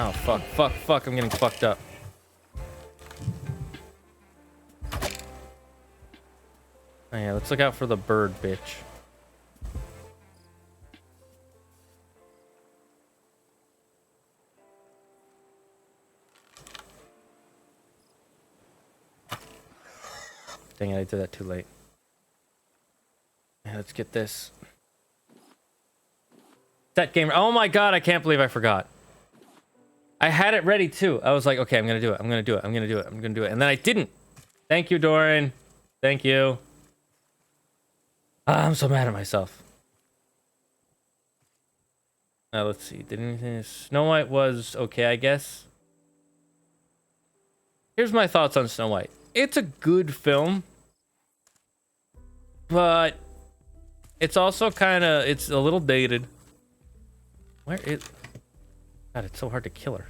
Oh, fuck, I'm getting fucked up. Oh yeah, let's look out for the bird, bitch. Dang it, I did that too late. Yeah, let's get this. Set gamer. Oh my god, I can't believe I forgot. I had it ready too. I was like, okay, I'm gonna do it. I'm gonna do it. I'm gonna do it. I'm gonna do it. And then I didn't. Thank you, Doran. Thank you. I'm so mad at myself. Let's see. Did anything? Snow White was okay, I guess. Here's my thoughts on Snow White. It's a good film, but it's also kind of, it's a little dated. Where is... God, it's so hard to kill her.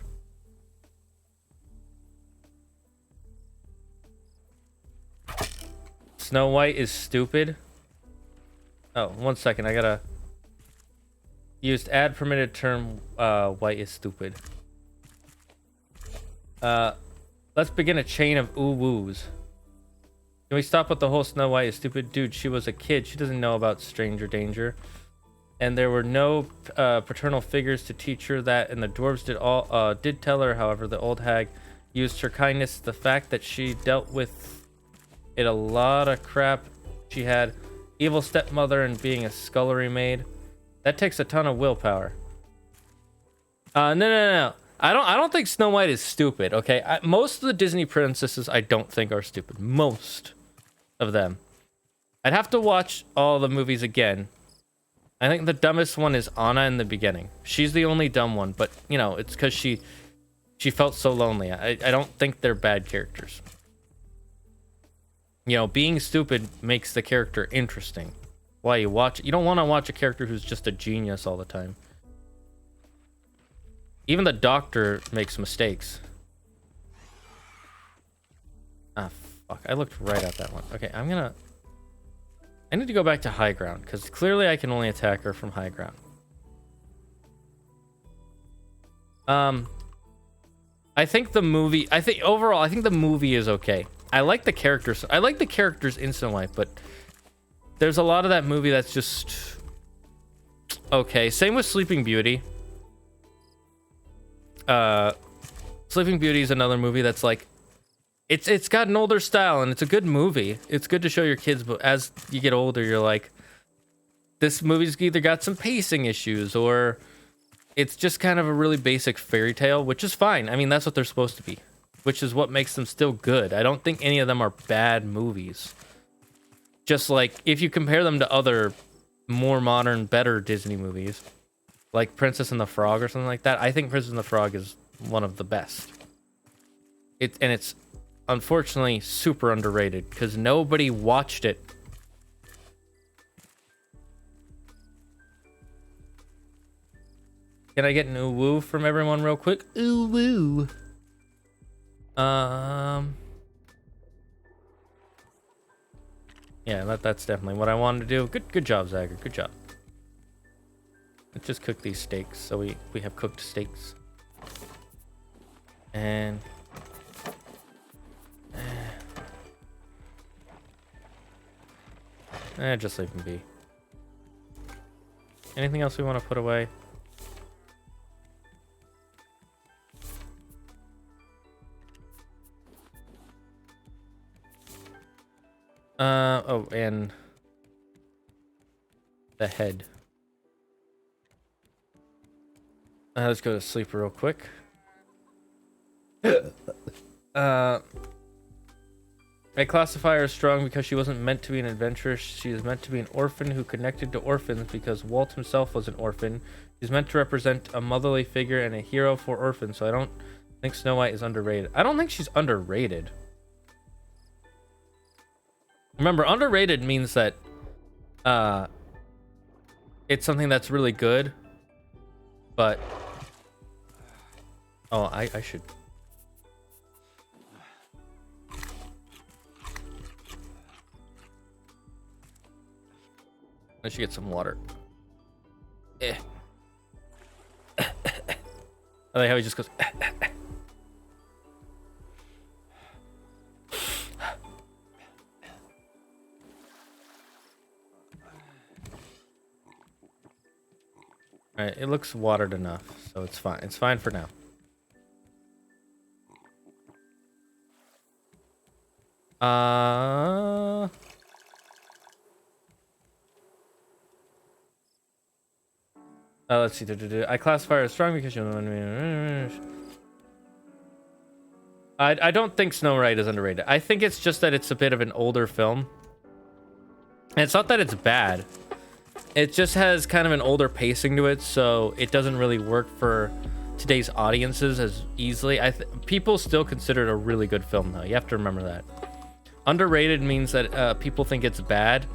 Snow White is stupid. Oh, 1 second. I gotta... Used add permitted term, white is stupid. Let's begin a chain of ooh-woos. Can we stop with the whole Snow White is stupid? Dude, she was a kid. She doesn't know about stranger danger. And there were no paternal figures to teach her that, and the dwarves did tell her. However, the old hag used her kindness. The fact that she dealt with it a lot of crap. She had evil stepmother and being a scullery maid. That takes a ton of willpower. No. I don't think Snow White is stupid. Okay, most of the Disney princesses I don't think are stupid. Most of them. I'd have to watch all the movies again. I think the dumbest one is Anna in the beginning. She's the only dumb one, but you know, it's because she felt so lonely. I don't think they're bad characters. You know, being stupid makes the character interesting. Why you watch? You don't want to watch a character who's just a genius all the time. Even the doctor makes mistakes. Ah, fuck. I looked right at that one. Okay, I need to go back to high ground, because clearly I can only attack her from high ground. I think the movie... overall, I think the movie is okay. I like the characters. I like the characters in Snow White, but there's a lot of that movie that's just... okay. Same with Sleeping Beauty. Sleeping Beauty is another movie that's like... It's got an older style, and it's a good movie. It's good to show your kids, but as you get older, you're like... this movie's either got some pacing issues, or... it's just kind of a really basic fairy tale, which is fine. I mean, that's what they're supposed to be. Which is what makes them still good. I don't think any of them are bad movies. Just like, if you compare them to other more modern, better Disney movies, like Princess and the Frog or something like that, I think Princess and the Frog is one of the best. It's unfortunately super underrated because nobody watched it. Can I get an ooh woo from everyone real quick? Ooh woo. Yeah, that's definitely what I wanted to do. Good job, Zagger. Good job. Let's just cook these steaks. So we have cooked steaks. And just leave them be. Anything else we want to put away? Oh, and the head. Let's go to sleep real quick. I classify her as strong because she wasn't meant to be an adventuress. She is meant to be an orphan who connected to orphans because Walt himself was an orphan. She's meant to represent a motherly figure and a hero for orphans, so I don't think Snow White is underrated. I don't think she's underrated. Remember, underrated means that it's something that's really good, but... Oh, I should... I should get some water. I like how he just goes. Alright, it looks watered enough, so it's fine. It's fine for now. Let's see. I classify her as strong because you. I don't think Snow White is underrated. I think it's just that it's a bit of an older film. And it's not that it's bad. It just has kind of an older pacing to it, so it doesn't really work for today's audiences as easily. People still consider it a really good film, though. You have to remember that. Underrated means that people think it's bad,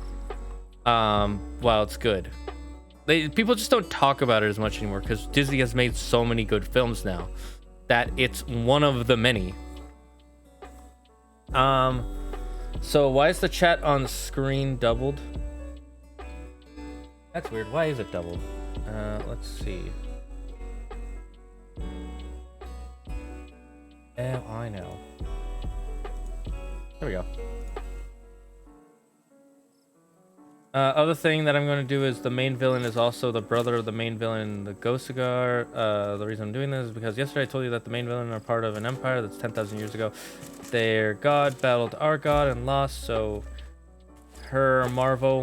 while it's good. People just don't talk about it as much anymore because Disney has made so many good films now that it's one of the many. So why is the chat on screen doubled? That's weird. Why is it doubled? Let's see. Oh, I know. There we go. Other thing that I'm going to do is the main villain is also the brother of the main villain, the Ghost Cigar. The reason I'm doing this is because yesterday I told you that the main villain are part of an empire that's 10,000 years ago. Their god battled our god and lost, so Marvo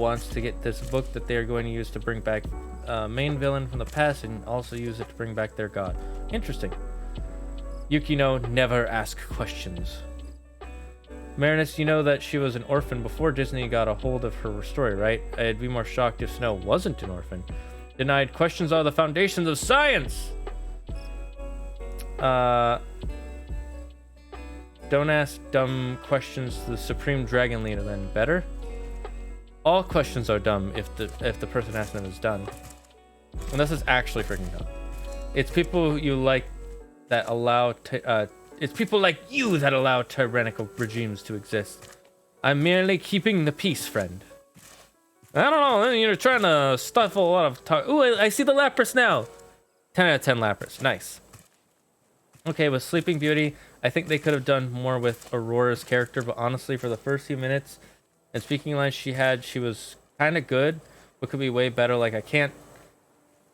wants to get this book that they're going to use to bring back main villain from the past and also use it to bring back their god. Interesting. Yukino, never ask questions. Marinus, you know that she was an orphan before Disney got a hold of her story, right? I'd be more shocked if Snow wasn't an orphan. Denied. Questions are the foundations of science! Don't ask dumb questions to the Supreme Dragon Leader, then. Better? All questions are dumb if the person asking them is dumb. Unless it's actually freaking dumb. It's people you like that allow... It's people like you that allow tyrannical regimes to exist. I'm merely keeping the peace, friend. I don't know, you're trying to stifle a lot of talk. Ooh, I see the Lapras now. 10 out of 10 Lapras, nice. Okay, with Sleeping Beauty, I think they could have done more with Aurora's character, but honestly, for the first few minutes and speaking lines she had, she was kind of good, but could be way better. Like, I can't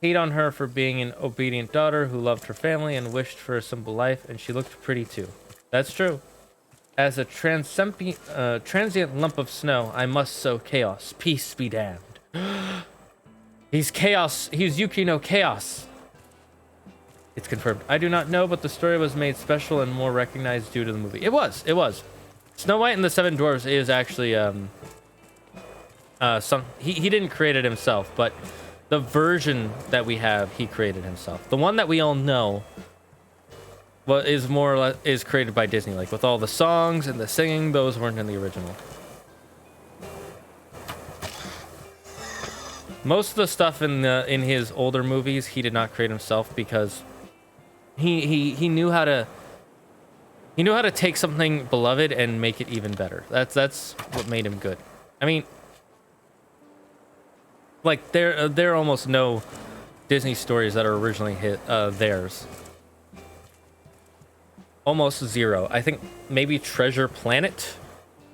hate on her for being an obedient daughter who loved her family and wished for a simple life, and she looked pretty too. That's true. As a transient lump of snow, I must sow chaos. Peace be damned. He's chaos. He's Yukino Chaos. It's confirmed. I do not know, but the story was made special and more recognized due to the movie. It was. Snow White and the Seven Dwarfs is actually he didn't create it himself, but the version that we have, he created himself. The one that we all know, is more or less created by Disney. Like with all the songs and the singing, those weren't in the original. Most of the stuff in his older movies, he did not create himself because he knew how to take something beloved and make it even better. That's what made him good. I mean, like there are almost no Disney stories that are originally theirs. Almost zero. I think maybe Treasure Planet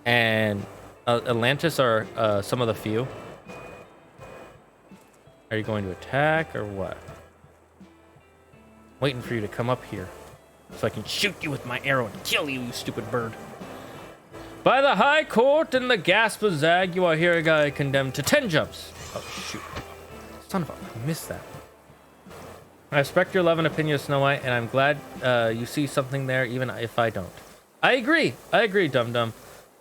and Atlantis are some of the few. Are you going to attack or what? Waiting for you to come up here so I can shoot you with my arrow and kill you, you stupid bird. By the High Court and the Gasper Zag, you are hereby condemned to 10 jumps. Oh, shoot. Son of a... I missed that. I respect your love and opinion of Snow White, and I'm glad you see something there, even if I don't. I agree, Dum Dum.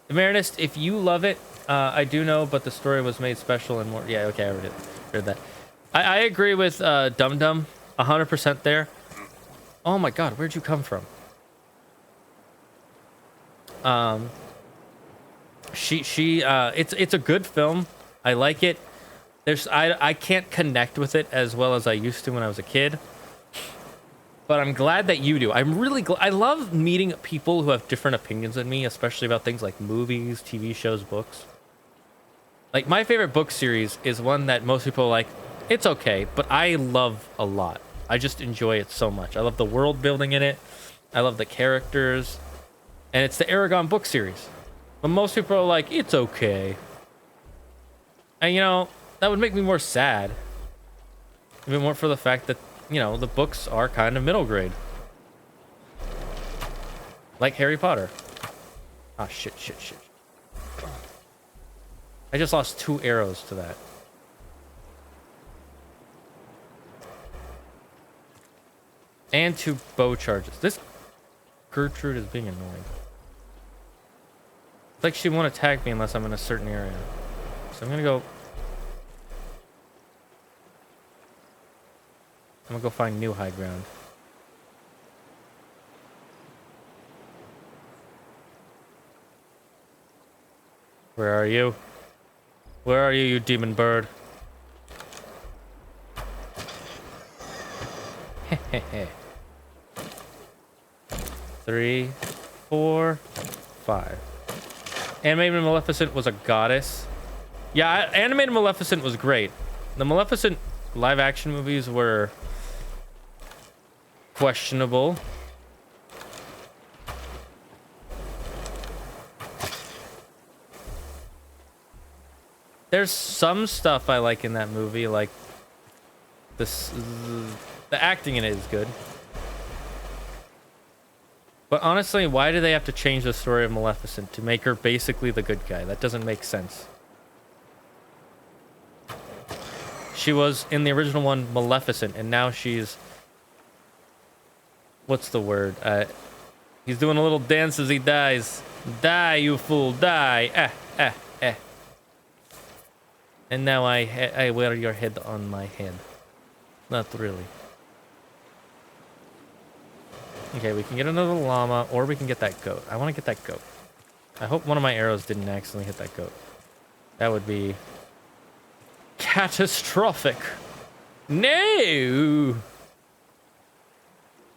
Marinist, if you love it, I do know, but the story was made special and more... Yeah, okay, I heard that. I agree with Dum Dum, 100% there. Oh my god, where'd you come from? It's a good film. I like it. I can't connect with it as well as I used to when I was a kid. But I'm glad that you do. I'm really glad. I love meeting people who have different opinions than me, especially about things like movies, TV shows, books. Like, my favorite book series is one that most people are like, it's okay, but I love a lot. I just enjoy it so much. I love the world building in it. I love the characters. And it's the Aragon book series. But most people are like, it's okay. And, you know, that would make me more sad. If it weren't for the fact that, you know, the books are kind of middle grade. Like Harry Potter. Ah, shit. I just lost 2 arrows to that. And 2 bow charges. This Gertrude is being annoying. It's like she won't attack me unless I'm in a certain area. So I'm gonna go find new high ground. Where are you? Where are you, you demon bird? Hehehe. 3, 4, 5. Animated Maleficent was a goddess. Yeah, Animated Maleficent was great. The Maleficent live action movies were questionable. There's some stuff I like in that movie, like the acting in it is good. But honestly, why do they have to change the story of Maleficent to make her basically the good guy? That doesn't make sense. She was, in the original one, Maleficent, and now she's... What's the word? He's doing a little dance as he dies. Die, you fool, die! And now I wear your head on my head. Not really. Okay, we can get another llama, or we can get that goat. I want to get that goat. I hope one of my arrows didn't accidentally hit that goat. That would be... catastrophic. No!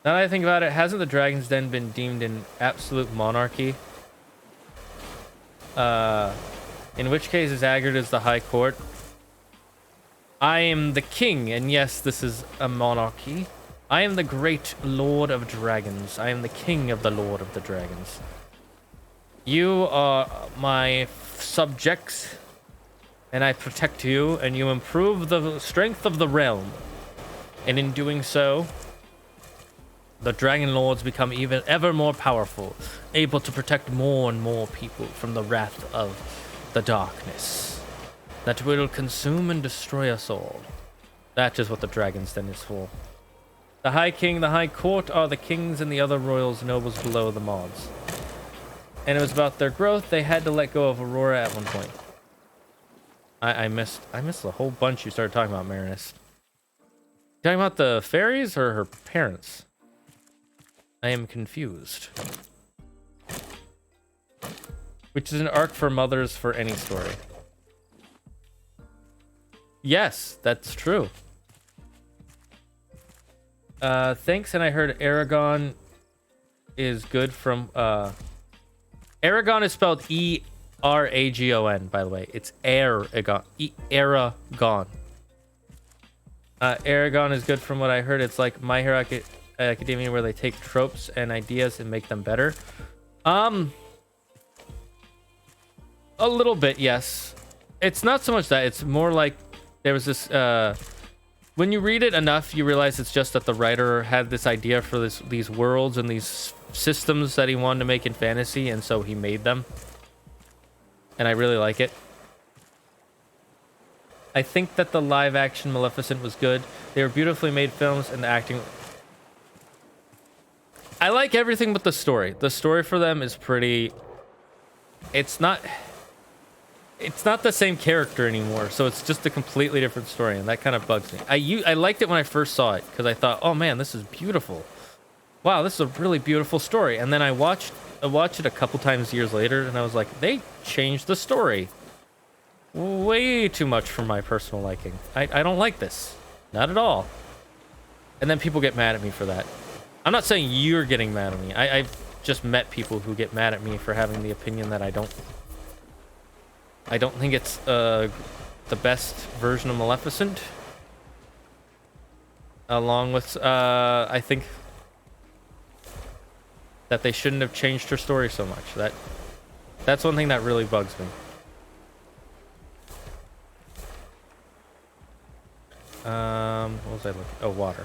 Now that I think about it, hasn't the Dragon's Den been deemed an absolute monarchy? In which case is Agard as the High Court. I am the king, and yes, this is a monarchy. I am the great Lord of Dragons. I am the king of the Lord of the Dragons. You are my subjects, and I protect you, and you improve the strength of the realm. And in doing so, the Dragon Lords become ever more powerful, able to protect more and more people from the wrath of the darkness that will consume and destroy us all. That is what the Dragon's Den is for. The High King, the High Court are the kings and the other royals, nobles below the mods. And it was about their growth. They had to let go of Aurora at one point. I missed a whole bunch you started talking about, Marinus. Talking about the fairies or her parents? I am confused. Which is an arc for mothers for any story. Yes, that's true. Thanks, and I heard Aragon is good from... Aragon is spelled E-R-A-G-O-N, by the way. It's Aragon. Aragon. Aragon is good from what I heard. It's like My Hero Academia, where they take tropes and ideas and make them better. A little bit, yes. It's not so much that. It's more like there was this... when you read it enough, you realize it's just that the writer had this idea for these worlds and these systems that he wanted to make in fantasy, and so he made them. and I really like it. I think that the live-action Maleficent was good. They were beautifully made films, and the acting... I like everything but the story. The story for them is pretty... It's not the same character anymore, so it's just a completely different story, and that kind of bugs me. I liked it when I first saw it, because I thought, oh man, this is beautiful. Wow, this is a really beautiful story. And then I watched it a couple times years later, and I was like, they changed the story. Way too much for my personal liking. I don't like this. Not at all. And then people get mad at me for that. I'm not saying you're getting mad at me. I've just met people who get mad at me for having the opinion that I don't think it's the best version of Maleficent. Along with, I think that they shouldn't have changed her story so much. That's one thing that really bugs me. What was I looking? Oh, water.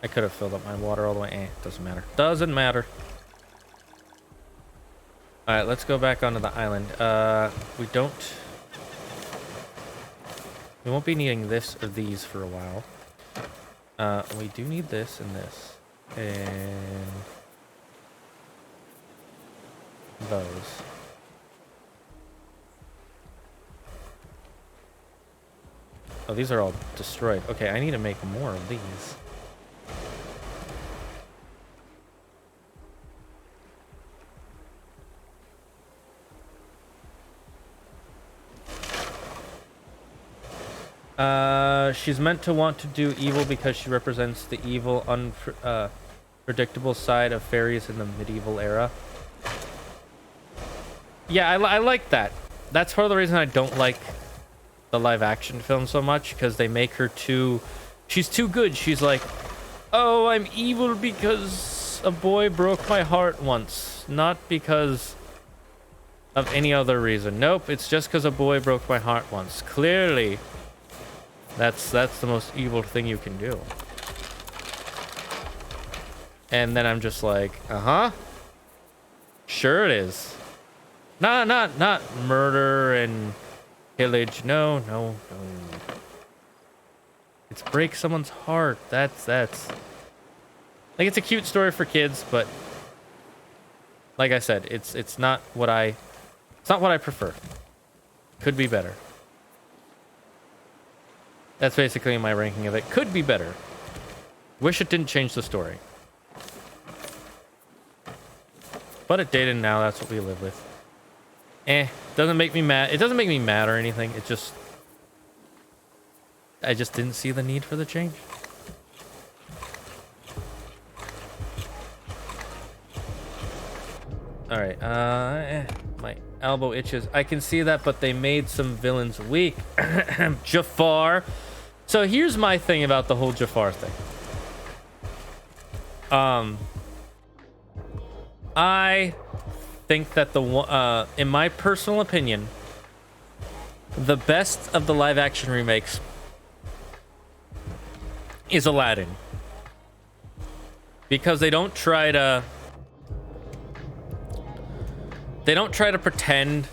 I could have filled up my water all the way. Doesn't matter. Doesn't matter. All right, let's go back onto the island. We won't be needing this or these for a while. We do need this and this. And those. Oh, these are all destroyed. Okay, I need to make more of these. She's meant to want to do evil because she represents the evil, unpredictable side of fairies in the medieval era. Yeah, I like that. That's part of the reason I don't like the live-action film so much, because they make her too... She's too good. She's like, oh, I'm evil because a boy broke my heart once. Not because of any other reason. Nope, it's just because a boy broke my heart once. Clearly... That's the most evil thing you can do. And then I'm just like, uh-huh. Sure it is. Not murder and pillage. No. It's break someone's heart. That's like, it's a cute story for kids, but like I said, it's not what I prefer. Could be better. That's basically my ranking of it. Could be better. Wish it didn't change the story. But it did, and now that's what we live with. Doesn't make me mad. It doesn't make me mad or anything. It just... I just didn't see the need for the change. Alright, my elbow itches. I can see that, but they made some villains weak. Jafar. So here's my thing about the whole Jafar thing. I think that in my personal opinion, the best of the live-action remakes is Aladdin. Because they don't try to pretend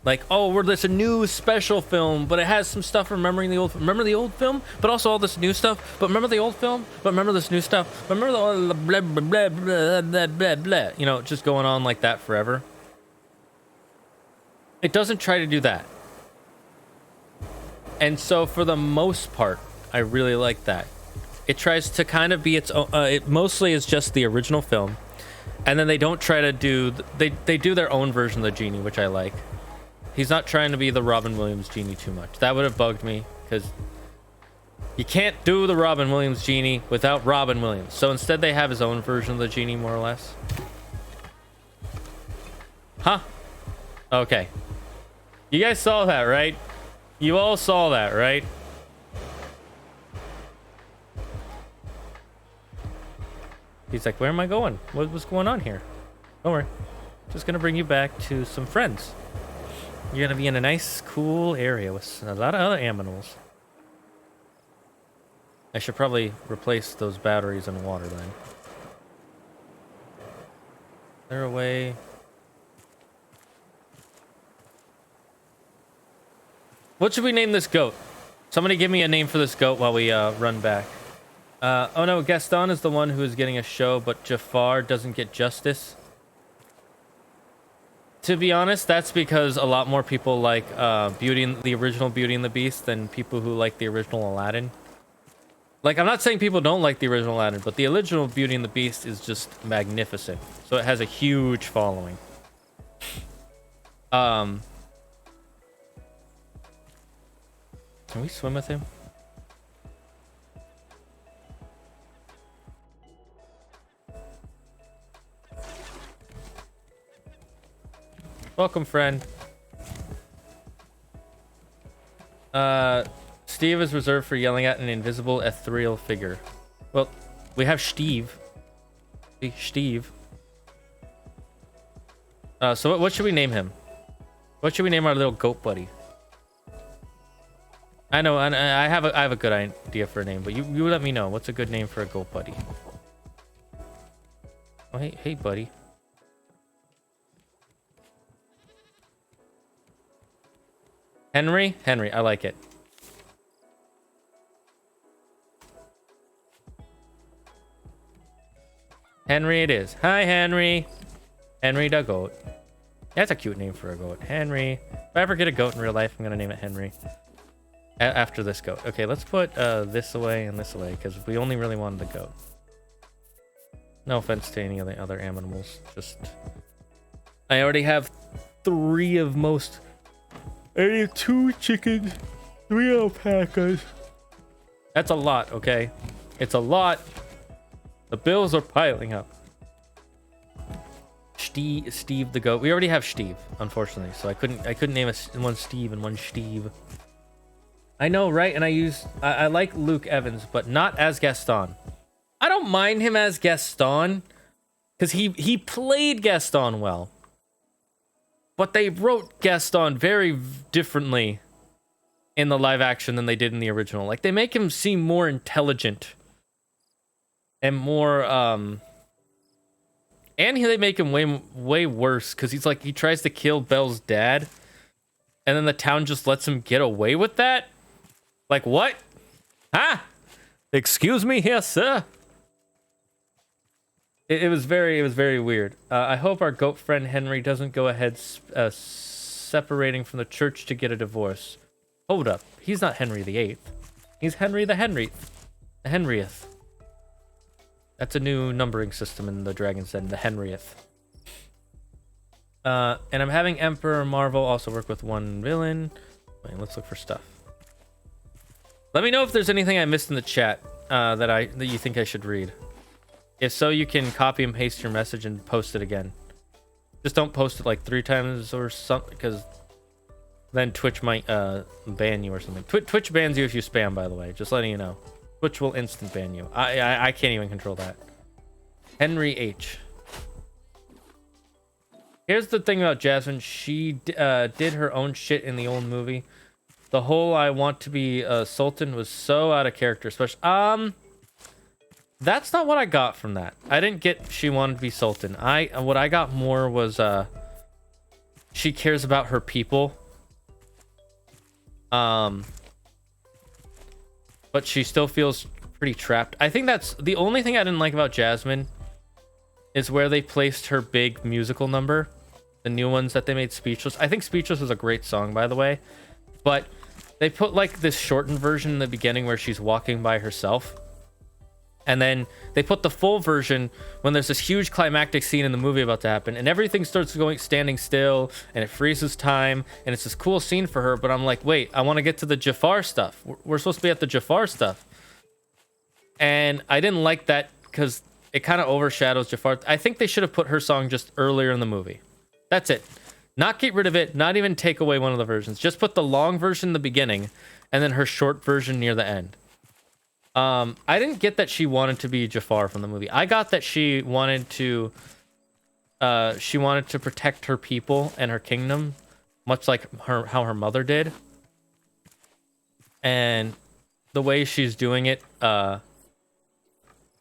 like, oh, we're this new special film, but it has some stuff remembering the old. Remember the old film, but also all this new stuff. But remember the old film, but remember this new stuff. But remember the blah blah blah blah blah blah blah. You know, just going on like that forever. It doesn't try to do that. And so, for the most part, I really like that. It tries to kind of be its own. It mostly is just the original film. And then they don't try to do... They do their own version of the genie, which I like. He's not trying to be the Robin Williams genie too much. That would have bugged me, because you can't do the Robin Williams genie without Robin Williams. So instead they have his own version of the genie, more or less. Huh? Okay. You guys saw that, right? You all saw that, right? He's like, where am I going? What's going on here? Don't worry. Just gonna bring you back to some friends. You're gonna be in a nice, cool area with a lot of other animals. I should probably replace those batteries in water then. Is there a way? What should we name this goat? Somebody give me a name for this goat while we run back. Oh no, Gaston is the one who is getting a show, but Jafar doesn't get justice. To be honest, that's because a lot more people like the original Beauty and the Beast than people who like the original Aladdin. Like, I'm not saying people don't like the original Aladdin, but the original Beauty and the Beast is just magnificent. So it has a huge following. Can we swim with him? Welcome, friend. Steve is reserved for yelling at an invisible ethereal figure. Well, we have Steve. Steve. So what should we name him? What should we name our little goat buddy? I know, I have a good idea for a name, but you let me know. What's a good name for a goat buddy? Oh, hey, buddy. Henry? Henry, I like it. Henry it is. Hi, Henry. Henry the goat. That's a cute name for a goat. Henry. If I ever get a goat in real life, I'm going to name it Henry. After this goat. Okay, let's put this away and this away, because we only really wanted the goat. No offense to any of the other animals. Just... I already have 3 of most... I need 2 chickens, 3 alpacas. That's a lot, okay? It's a lot. The bills are piling up. Steve the goat. We already have Steve, unfortunately, so I couldn't name one Steve and one Steve. I know, right? And I like Luke Evans, but not as Gaston. I don't mind him as Gaston, because he played Gaston well. But they wrote Gaston very differently in the live action than they did in the original. Like, they make him seem more intelligent and more and they make him way worse, because he's like, he tries to kill Belle's dad and then the town just lets him get away with that. Like, what? Huh? Excuse me here, sir. It was very weird. I hope our goat friend Henry doesn't go ahead separating from the church to get a divorce. Hold up. He's not Henry VIII. He's Henry the Henrieth. That's a new numbering system in the Dragon's Den, the Henrieth. And I'm having Emperor Marvel also work with one villain. Wait, let's look for stuff. Let me know if there's anything I missed in the chat that you think I should read. If so, you can copy and paste your message and post it again. Just don't post it like 3 times or something, because then Twitch might ban you or something. Twitch bans you if you spam, by the way. Just letting you know. Twitch will instant ban you. I can't even control that. Henry H. Here's the thing about Jasmine. She did her own shit in the old movie. The whole I want to be Sultan was so out of character. Especially, that's not what I got from that. I didn't get she wanted to be Sultan. What I got more was she cares about her people. But she still feels pretty trapped. I think that's the only thing I didn't like about Jasmine is where they placed her big musical number. The new ones that they made, Speechless. I think Speechless was a great song, by the way. But they put like this shortened version in the beginning where she's walking by herself. And then they put the full version when there's this huge climactic scene in the movie about to happen, and everything starts standing still, and it freezes time, and it's this cool scene for her. But I'm like, wait, I want to get to the Jafar stuff. We're supposed to be at the Jafar stuff, and I didn't like that because it kind of overshadows Jafar. I think they should have put her song just earlier in the movie. That's it. Not get rid of it. Not even take away one of the versions. Just put the long version in the beginning, and then her short version near the end. I didn't get that she wanted to be Jafar from the movie. I got that she wanted to protect her people and her kingdom, much like how her mother did. And the way she's doing it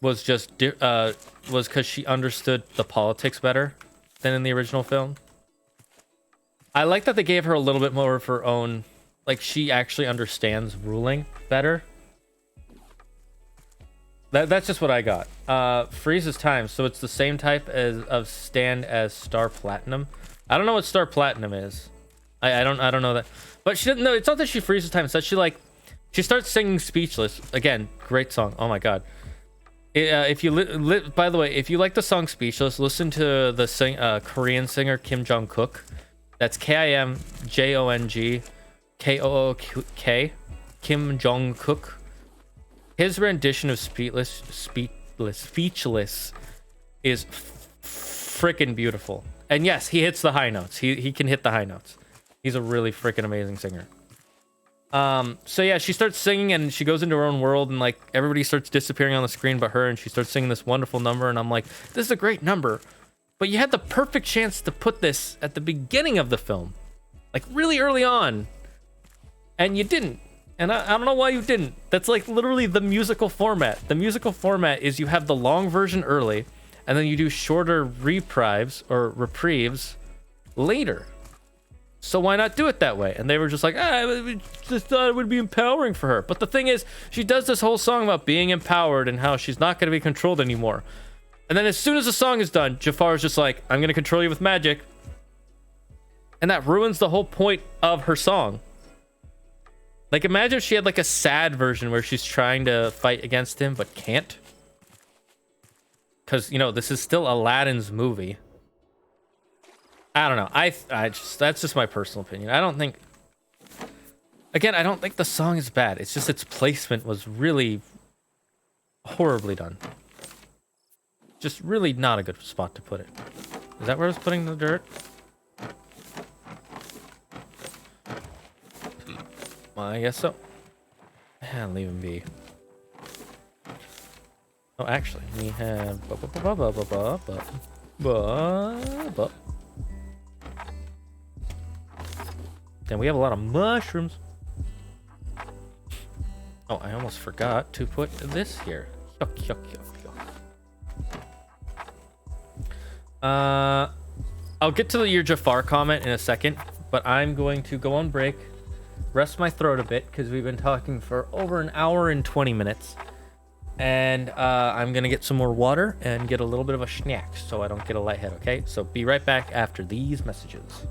was just was because she understood the politics better than in the original film. I like that they gave her a little bit more of her own, like she actually understands ruling better. That's just what I got. Freezes time, so it's the same type of stand as Star Platinum. I don't know what Star Platinum is. I don't know that. But she doesn't know. It's not that she freezes time. It's that she starts singing Speechless. Again, great song. Oh my god. If you by the way, if you like the song Speechless, listen to the Korean singer Kim Jong-kook. That's Kimjongkook. Kim Jong-kook. His rendition of Speechless is freaking beautiful. And yes, he hits the high notes. He can hit the high notes. He's a really freaking amazing singer. So yeah, she starts singing and she goes into her own world, and like everybody starts disappearing on the screen but her, and she starts singing this wonderful number, and I'm like, this is a great number. But you had the perfect chance to put this at the beginning of the film. Like really early on. And you didn't. And I don't know why you didn't. That's like literally the musical format. The musical format is you have the long version early, and then you do shorter reprieves later. So why not do it that way? And they were just like, we just thought it would be empowering for her. But the thing is, she does this whole song about being empowered and how she's not going to be controlled anymore. And then as soon as the song is done, Jafar's just like, I'm going to control you with magic. And that ruins the whole point of her song. Like, imagine if she had like a sad version where she's trying to fight against him but can't. Because, you know, this is still Aladdin's movie. I don't know. That's just my personal opinion. I don't think the song is bad. It's just its placement was really horribly done. Just really not a good spot to put it. Is that where I was putting the dirt? I guess so. And leave him be. Oh, actually, we have. Then we have a lot of mushrooms. Oh, I almost forgot to put this here. Yuck, yuck, yuck, yuck. I'll get to your Jafar comment in a second, but I'm going to go on break, rest my throat a bit, because we've been talking for over an hour and 20 minutes. And I'm going to get some more water and get a little bit of a snack so I don't get a light head, okay? So be right back after these messages.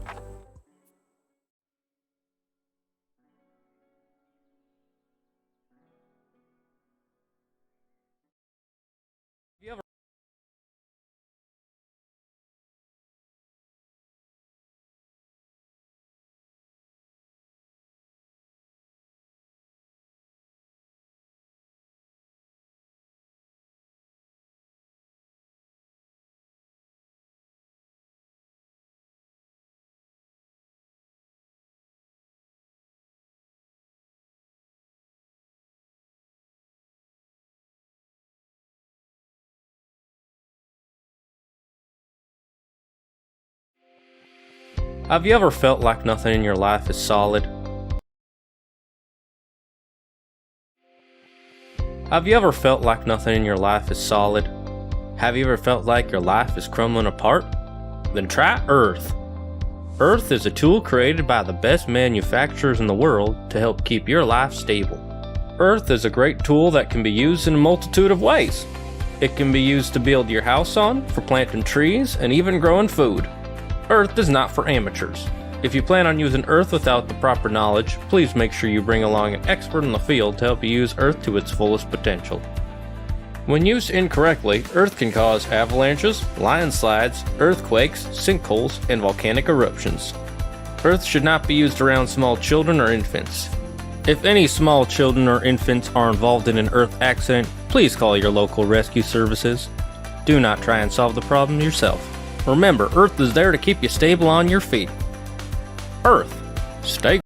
Have you ever felt like nothing in your life is solid? Have you ever felt like nothing in your life is solid? Have you ever felt like your life is crumbling apart? Then try Earth. Earth is a tool created by the best manufacturers in the world to help keep your life stable. Earth is a great tool that can be used in a multitude of ways. It can be used to build your house on, for planting trees, and even growing food. Earth is not for amateurs. If you plan on using Earth without the proper knowledge, please make sure you bring along an expert in the field to help you use Earth to its fullest potential. When used incorrectly, Earth can cause avalanches, landslides, earthquakes, sinkholes, and volcanic eruptions. Earth should not be used around small children or infants. If any small children or infants are involved in an Earth accident, please call your local rescue services. Do not try and solve the problem yourself. Remember, Earth is there to keep you stable on your feet. Earth, stay.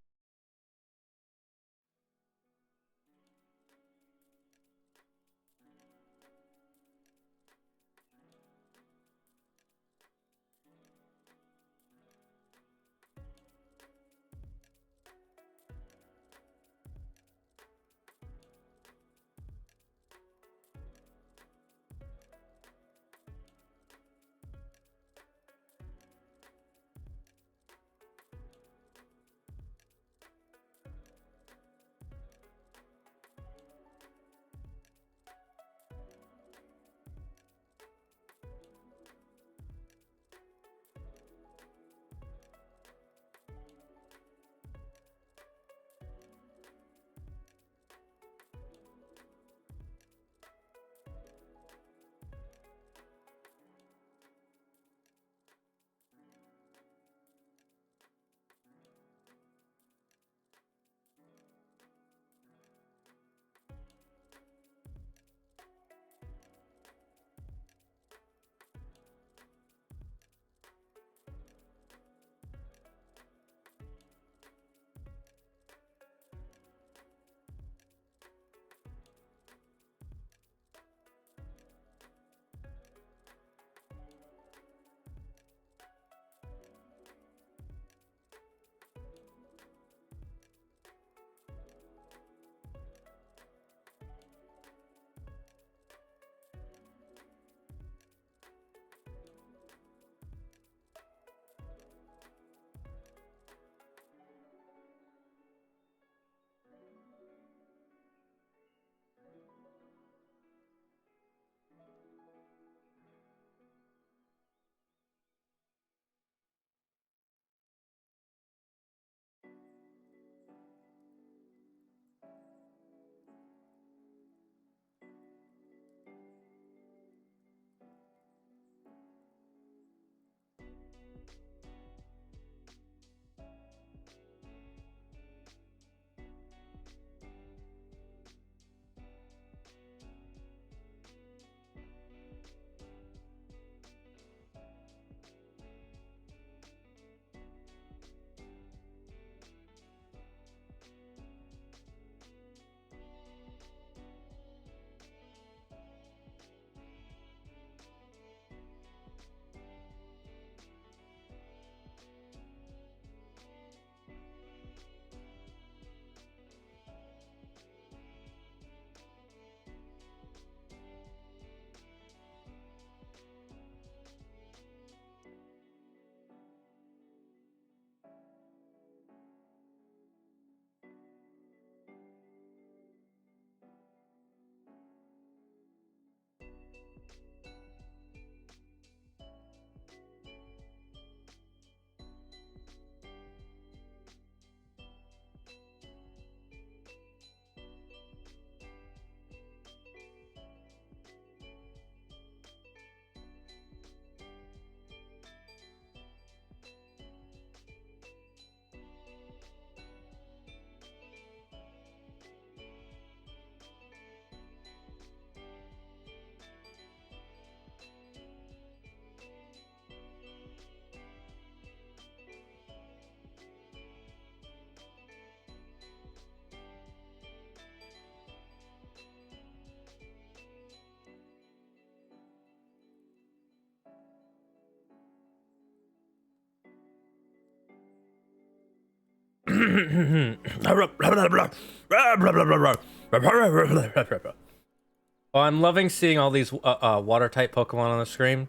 Oh, I'm loving seeing all these water type Pokemon on the screen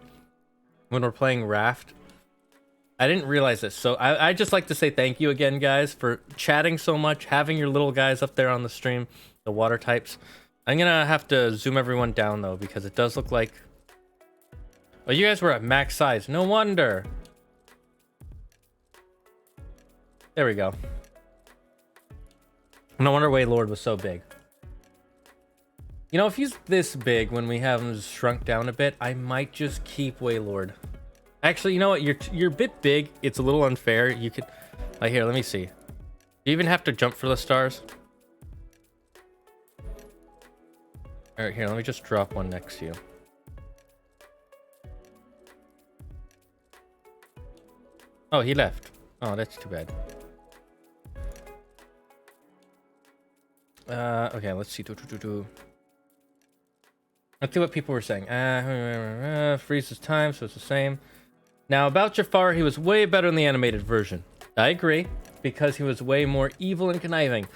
when we're playing Raft. I didn't realize this, so I just like to say thank you again, guys, for chatting so much, having your little guys up there on the stream, the water types. I'm gonna have to zoom everyone down though, because it does look like... Oh, you guys were at max size. No wonder. There we go. No wonder Waylord was so big. You know, if he's this big when we have him shrunk down a bit, I might just keep Waylord. Actually, you know what? You're a bit big. It's a little unfair. You could... here, let me see. Do you even have to jump for the stars? All right, here, let me just drop one next to you. Oh, he left. Oh, that's too bad. Okay, let's see. Let's see what people were saying. Freezes time, so it's the same. Now, about Jafar, he was way better in the animated version. I agree, because he was way more evil and conniving.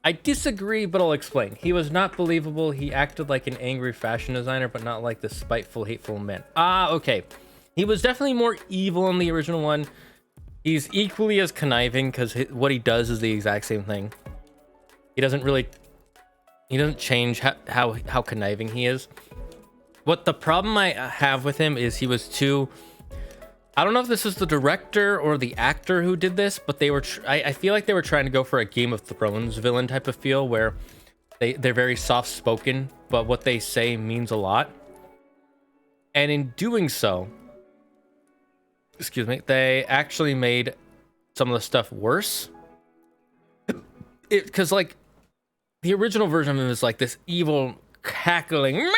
I disagree, but I'll explain. He was not believable. He acted like an angry fashion designer, but not like the spiteful, hateful man. Okay. He was definitely more evil in the original one. He's equally as conniving, because what he does is the exact same thing. He doesn't change how conniving he is. What the problem I have with him is he was too... I don't know if this is the director or the actor who did this, but they were... I feel like they were trying to go for a Game of Thrones villain type of feel, where they're very soft-spoken, but what they say means a lot. And in doing so... Excuse me. They actually made some of the stuff worse. Because, like, the original version of him is like this evil, cackling...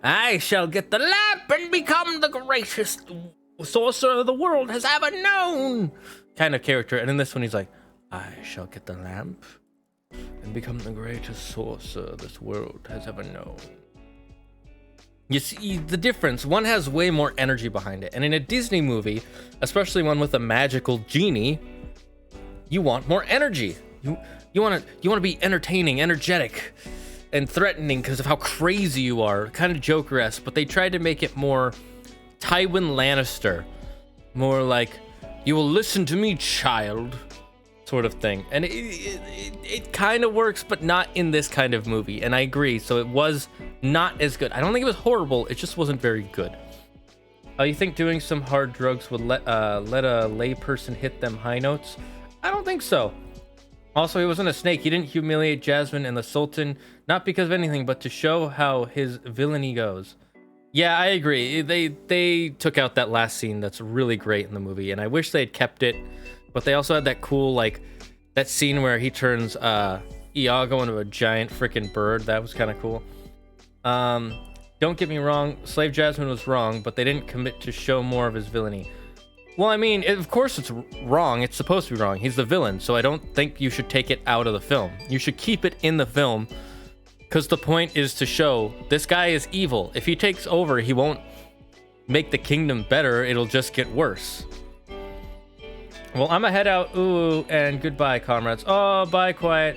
I shall get the lamp and become the greatest sorcerer the world has ever known kind of character. And in this one, he's like, I shall get the lamp and become the greatest sorcerer this world has ever known. You see the difference. One has way more energy behind it. And in a Disney movie, especially one with a magical genie, you want more energy. You want to be entertaining, energetic, and threatening because of how crazy you are, kind of Joker-esque, but they tried to make it more Tywin Lannister, more like, you will listen to me, child, sort of thing. And it kind of works, but not in this kind of movie, and I agree, so it was not as good. I don't think it was horrible, it just wasn't very good. You think doing some hard drugs would let a layperson hit them high notes? I don't think so. Also, he wasn't a snake. He didn't humiliate Jasmine and the Sultan, not because of anything, but to show how his villainy goes. Yeah, I agree. They took out that last scene that's really great in the movie, and I wish they had kept it. But they also had that cool, like, that scene where he turns Iago into a giant freaking bird. That was kind of cool. Don't get me wrong, Slave Jasmine was wrong, but they didn't commit to show more of his villainy. Well, I mean, of course it's wrong. It's supposed to be wrong. He's the villain, so I don't think you should take it out of the film. You should keep it in the film, because the point is to show this guy is evil. If he takes over, he won't make the kingdom better. It'll just get worse. Well, I'm gonna head out. Ooh, and goodbye, comrades. Oh, bye, quiet.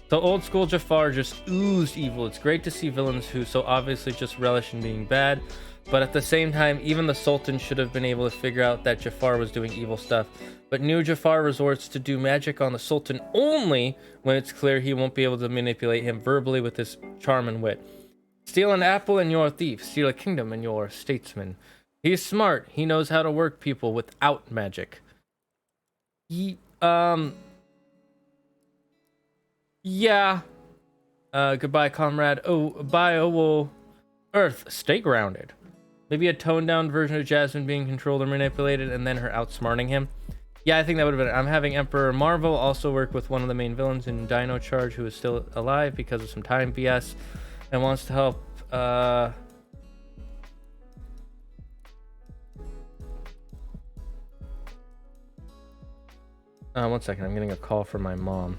The old school Jafar just oozed evil. It's great to see villains who so obviously just relish in being bad. But at the same time, even the Sultan should have been able to figure out that Jafar was doing evil stuff. But new Jafar resorts to do magic on the Sultan only when it's clear he won't be able to manipulate him verbally with his charm and wit. Steal an apple and you're a thief. Steal a kingdom and you're a statesman. He's smart. He knows how to work people without magic. Yeah. Goodbye, comrade. Oh, bye, oh, Earth, stay grounded. Maybe a toned-down version of Jasmine being controlled or manipulated, and then her outsmarting him. Yeah, I think that would have been it. I'm having Emperor Marvel also work with one of the main villains in Dino Charge, who is still alive because of some time BS, and wants to help. One second. I'm getting a call from my mom.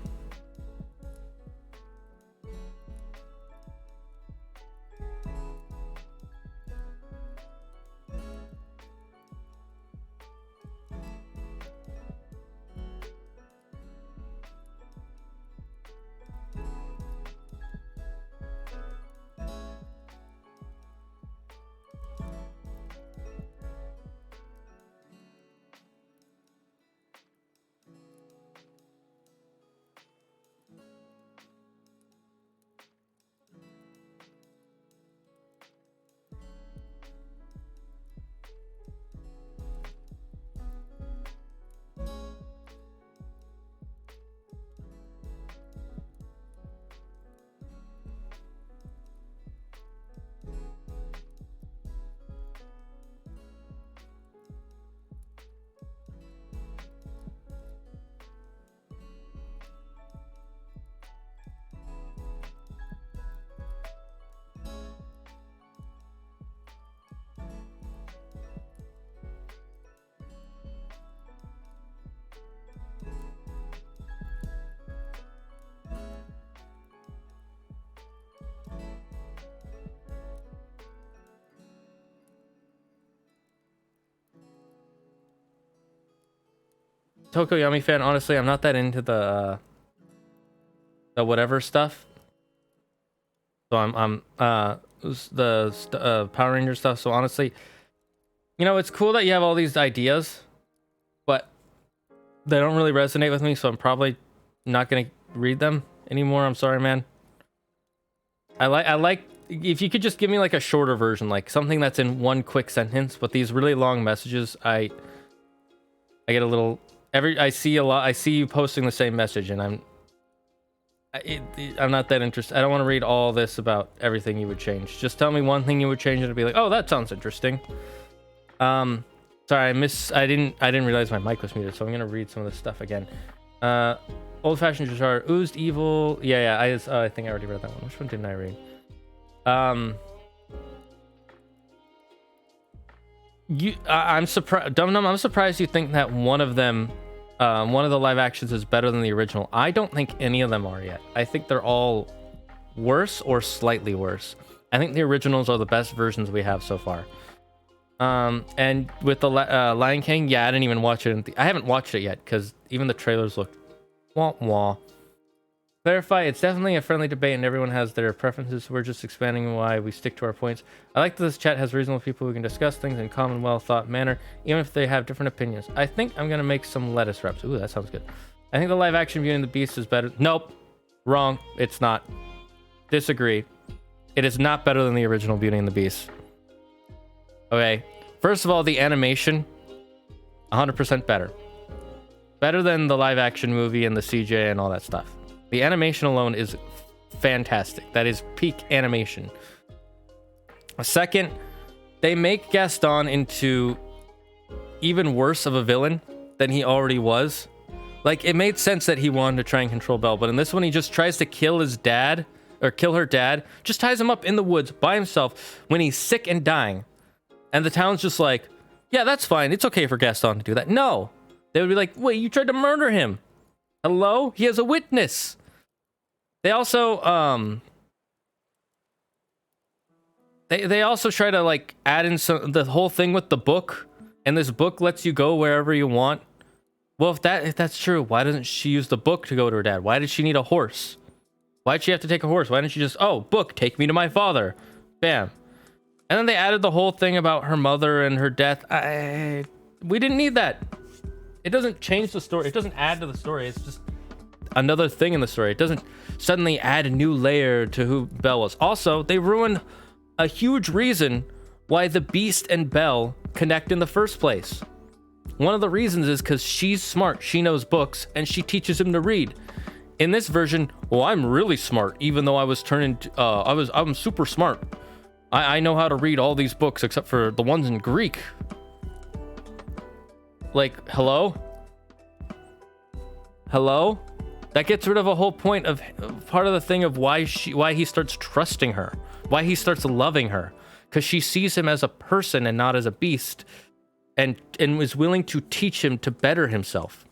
Tokoyami fan. Honestly, I'm not that into the whatever stuff. So I'm the Power Ranger stuff. So honestly, you know, it's cool that you have all these ideas, but they don't really resonate with me. So I'm probably not gonna read them anymore. I'm sorry, man. I like if you could just give me like a shorter version, like something that's in one quick sentence. But these really long messages, I get a little I see you posting the same message, and I'm not that interested. I don't want to read all this about everything you would change. Just tell me one thing you would change, and it'd be like, oh, that sounds interesting. Sorry, I didn't realize my mic was muted, so I'm gonna read some of this stuff again. Old-fashioned Jazar, oozed evil. Yeah, I think I already read that one. Which one didn't I read? I'm surprised, Dum Dum. I'm surprised you think that one of them, one of the live actions is better than the original. I don't think any of them are yet. I think they're all worse or slightly worse. I think the originals are the best versions we have so far. And with the Lion King, yeah, I didn't even watch it. I haven't watched it yet because even the trailers look wah wah. Clarify, it's definitely a friendly debate and everyone has their preferences. We're just expanding why we stick to our points. I like that this chat has reasonable people who can discuss things in common, well-thought manner, even if they have different opinions. I think I'm going to make some lettuce wraps. Ooh, that sounds good. I think the live-action Beauty and the Beast is better. Nope. Wrong. It's not. Disagree. It is not better than the original Beauty and the Beast. Okay. First of all, the animation, 100% better. Better than the live-action movie and the CJ and all that stuff. The animation alone is fantastic. That is peak animation. Second, they make Gaston into even worse of a villain than he already was. Like, it made sense that he wanted to try and control Belle, but in this one, he just tries to kill his dad, or kill her dad, just ties him up in the woods by himself when he's sick and dying. And the town's just like, yeah, that's fine. It's okay for Gaston to do that. No. They would be like, wait, you tried to murder him. Hello? He has a witness. They also, they also try to, like, add in the whole thing with the book. And this book lets you go wherever you want. Well, if that's true, why doesn't she use the book to go to her dad? Why did she need a horse? Why'd she have to take a horse? Why didn't she just, oh, book, take me to my father. Bam. And then they added the whole thing about her mother and her death. We didn't need that. It doesn't change the story. It doesn't add to the story. It's just another thing in the story. It doesn't suddenly add a new layer to who Belle was. Also, they ruined a huge reason why the Beast and Belle connect in the first place. One of the reasons is because she's smart. She knows books, and she teaches him to read. In this version, well, I'm really smart, even though I was I'm super smart. I know how to read all these books except for the ones in Greek. Like, hello? Hello? That gets rid of a whole point of part of the thing of why he starts trusting her, why he starts loving her, because she sees him as a person and not as a beast, and is willing to teach him to better himself.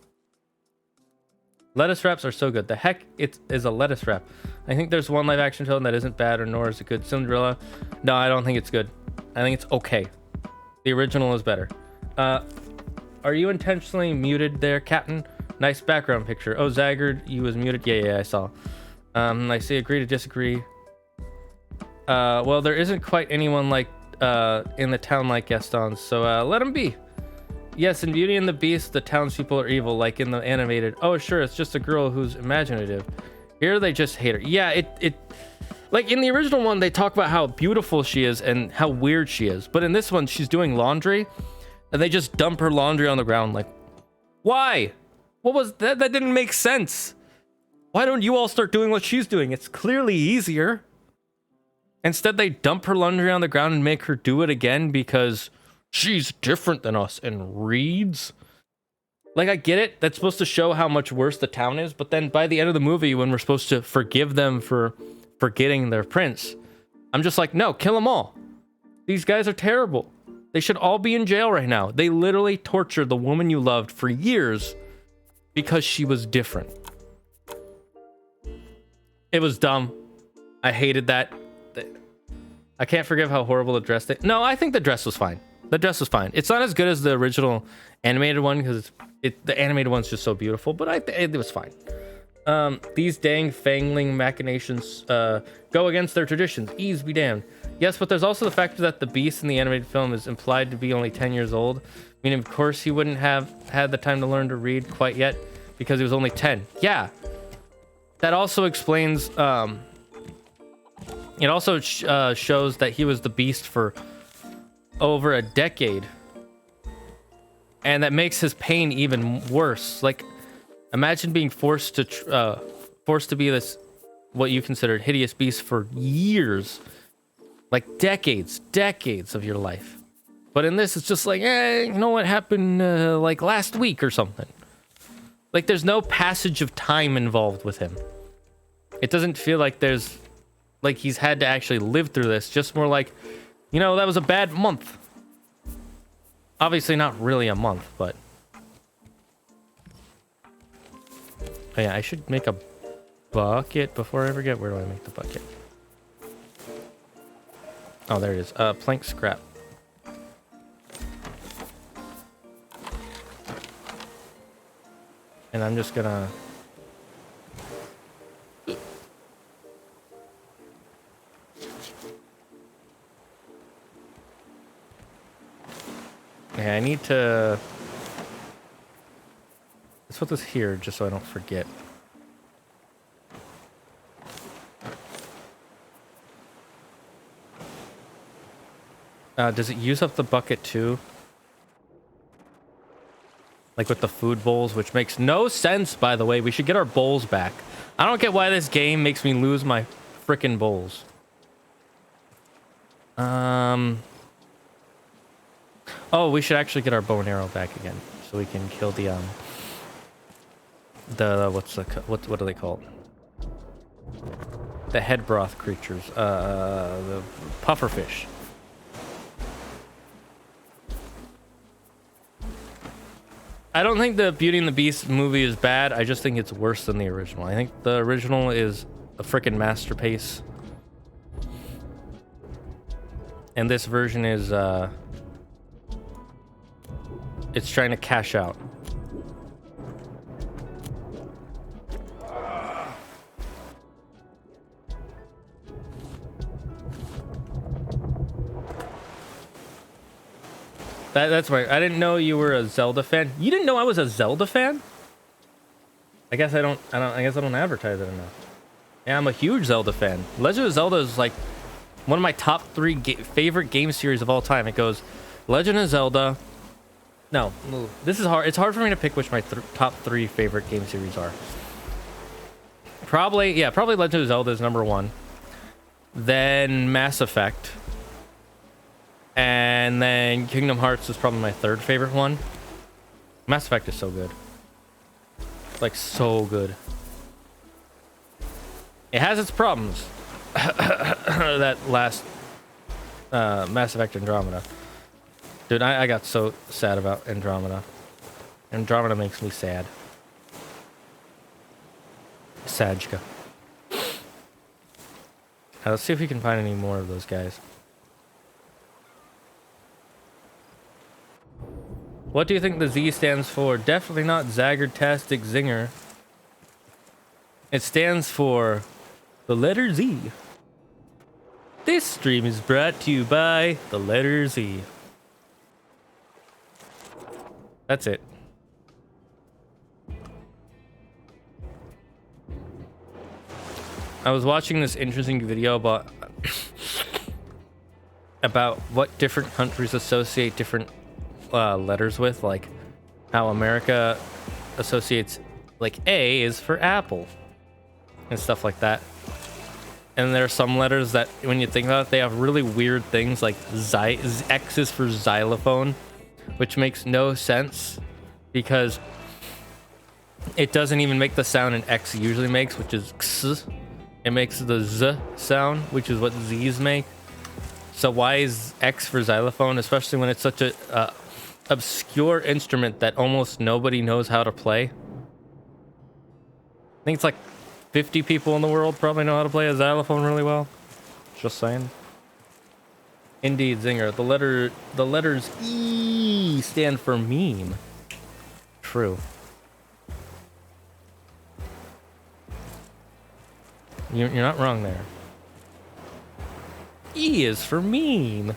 Lettuce wraps are so good. The heck it is a lettuce wrap. I think there's one live action film that isn't bad, or nor is it good. Cinderella. No, I don't think it's good. I think it's okay. The original is better. Are you intentionally muted there, Captain? Nice background picture. Oh, Zaggard, you was muted. Yeah, I saw. I say agree to disagree. Well, there isn't quite anyone like in the town like Gaston, so let him be. Yes, in Beauty and the Beast, the townspeople are evil, like in the animated. Oh, sure, it's just a girl who's imaginative. Here, they just hate her. Yeah, it like in the original one, they talk about how beautiful she is and how weird she is. But in this one, she's doing laundry, and they just dump her laundry on the ground. Like, why? What was that? That didn't make sense. Why don't you all start doing what she's doing? It's clearly easier. Instead, they dump her laundry on the ground and make her do it again because she's different than us and reads. Like, I get it. That's supposed to show how much worse the town is. But then by the end of the movie, when we're supposed to forgive them for forgetting their prince, I'm just like, no, kill them all. These guys are terrible. They should all be in jail right now. They literally tortured the woman you loved for years because she was different. It was dumb. I hated that. I can't forgive how horrible the dress. No, I think the dress was fine. The dress was fine. It's not as good as the original animated one because the animated one's just so beautiful, but it was fine. These dang fangling machinations go against their traditions. Ease be damned. Yes, but there's also the factor that the beast in the animated film is implied to be only 10 years old. Meaning, of course, he wouldn't have had the time to learn to read quite yet because he was only 10. Yeah. That also explains... it also shows that he was the beast for over a decade. And that makes his pain even worse. Like, imagine being forced to be this, what you considered hideous beast for years. Like decades of your life. But in this, it's just like, you know what happened like last week or something. Like there's no passage of time involved with him. It doesn't feel like there's, like he's had to actually live through this. Just more like, you know, that was a bad month. Obviously not really a month, but. Oh yeah, I should make a bucket before I forget. Where do I make the bucket? Oh, there it is. Plank scrap. And I'm just gonna... Okay, I need to... Let's put this here just so I don't forget. Does it use up the bucket too? Like with the food bowls, which makes no sense, by the way. We should get our bowls back. I don't get why this game makes me lose my frickin' bowls. Oh, we should actually get our bow and arrow back again, so we can kill the what do they call it? The head broth creatures. The pufferfish. I don't think the Beauty and the Beast movie is bad. I just think it's worse than the original. I think the original is a freaking masterpiece. And this version is, it's trying to cash out. That's right. I didn't know you were a Zelda fan. You didn't know I was a Zelda fan? I guess I don't advertise it enough. Yeah, I'm a huge Zelda fan. Legend of Zelda is like one of my top 3 favorite game series of all time. It goes Legend of Zelda. No, this is hard. It's hard for me to pick which my top 3 favorite game series are. Probably Legend of Zelda is number 1. Then Mass Effect. And then Kingdom Hearts is probably my 3rd favorite one. Mass Effect is so good. Like, so good. It has its problems. That last Mass Effect Andromeda. Dude, I got so sad about Andromeda. Andromeda makes me sad. Sajka. Let's see if we can find any more of those guys. What do you think the Z stands for? Definitely not Zaggertastic Zinger. It stands for the letter Z. This stream is brought to you by the letter Z. That's it. I was watching this interesting video about what different countries associate different letters with, like how America associates, like A is for apple and stuff like that. And there are some letters that, when you think about it, they have really weird things, like X is for xylophone, which makes no sense because it doesn't even make the sound an X usually makes, which is X. It makes the Z sound, which is what Z's make. So why is X for xylophone, especially when it's such a obscure instrument that almost nobody knows how to play? I think it's like 50 people in the world probably know how to play a xylophone really well. Just saying. Indeed, Zinger. The letters E stand for meme. True. You're not wrong there. E is for meme.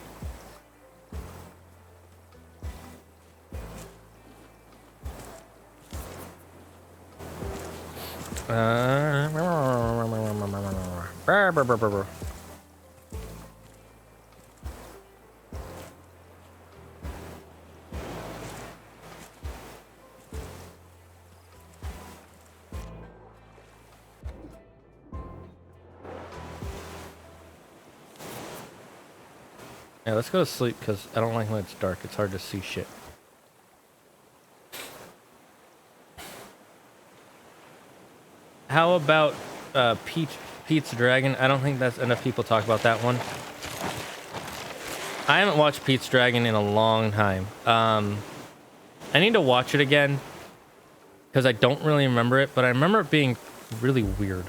Yeah, let's go to sleep because I don't like when it's dark. It's hard to see shit. How about Pete's Dragon? I don't think that's enough people talk about that one. I haven't watched Pete's Dragon in a long time. I need to watch it again because I don't really remember it, but I remember it being really weird.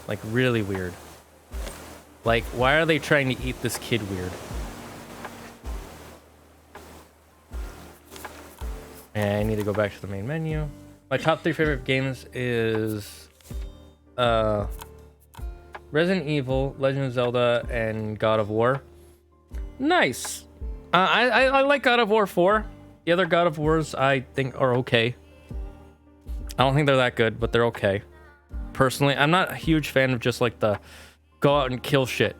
Like, really weird. Like, why are they trying to eat this kid weird? And I need to go back to the main menu. My top 3 favorite games is Resident Evil, Legend of Zelda, and God of War. Nice. I like God of War 4. The other God of Wars I think are okay. I don't think they're that good, but they're okay. Personally, I'm not a huge fan of just like the go out and kill shit.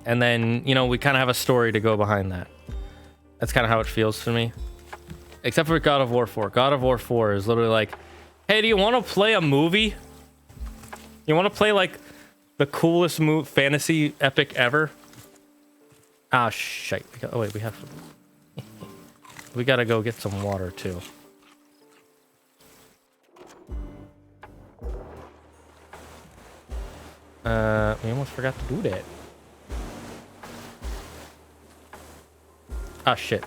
And then, you know, we kind of have a story to go behind that. That's kind of how it feels to me. Except for God of War 4. God of War 4 is literally like, hey, do you want to play a movie? You want to play like the coolest fantasy epic ever? Ah, shit. Oh, wait, we have... we gotta go get some water, too. We almost forgot to do that. Ah, shit.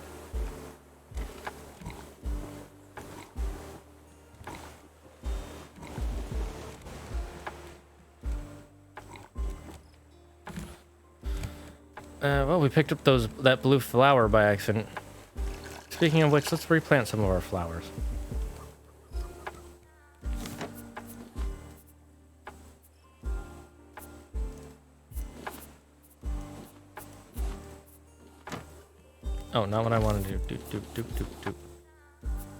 Well, we picked up that blue flower by accident. Speaking of which, let's replant some of our flowers. Oh, not what I want to do. Doop.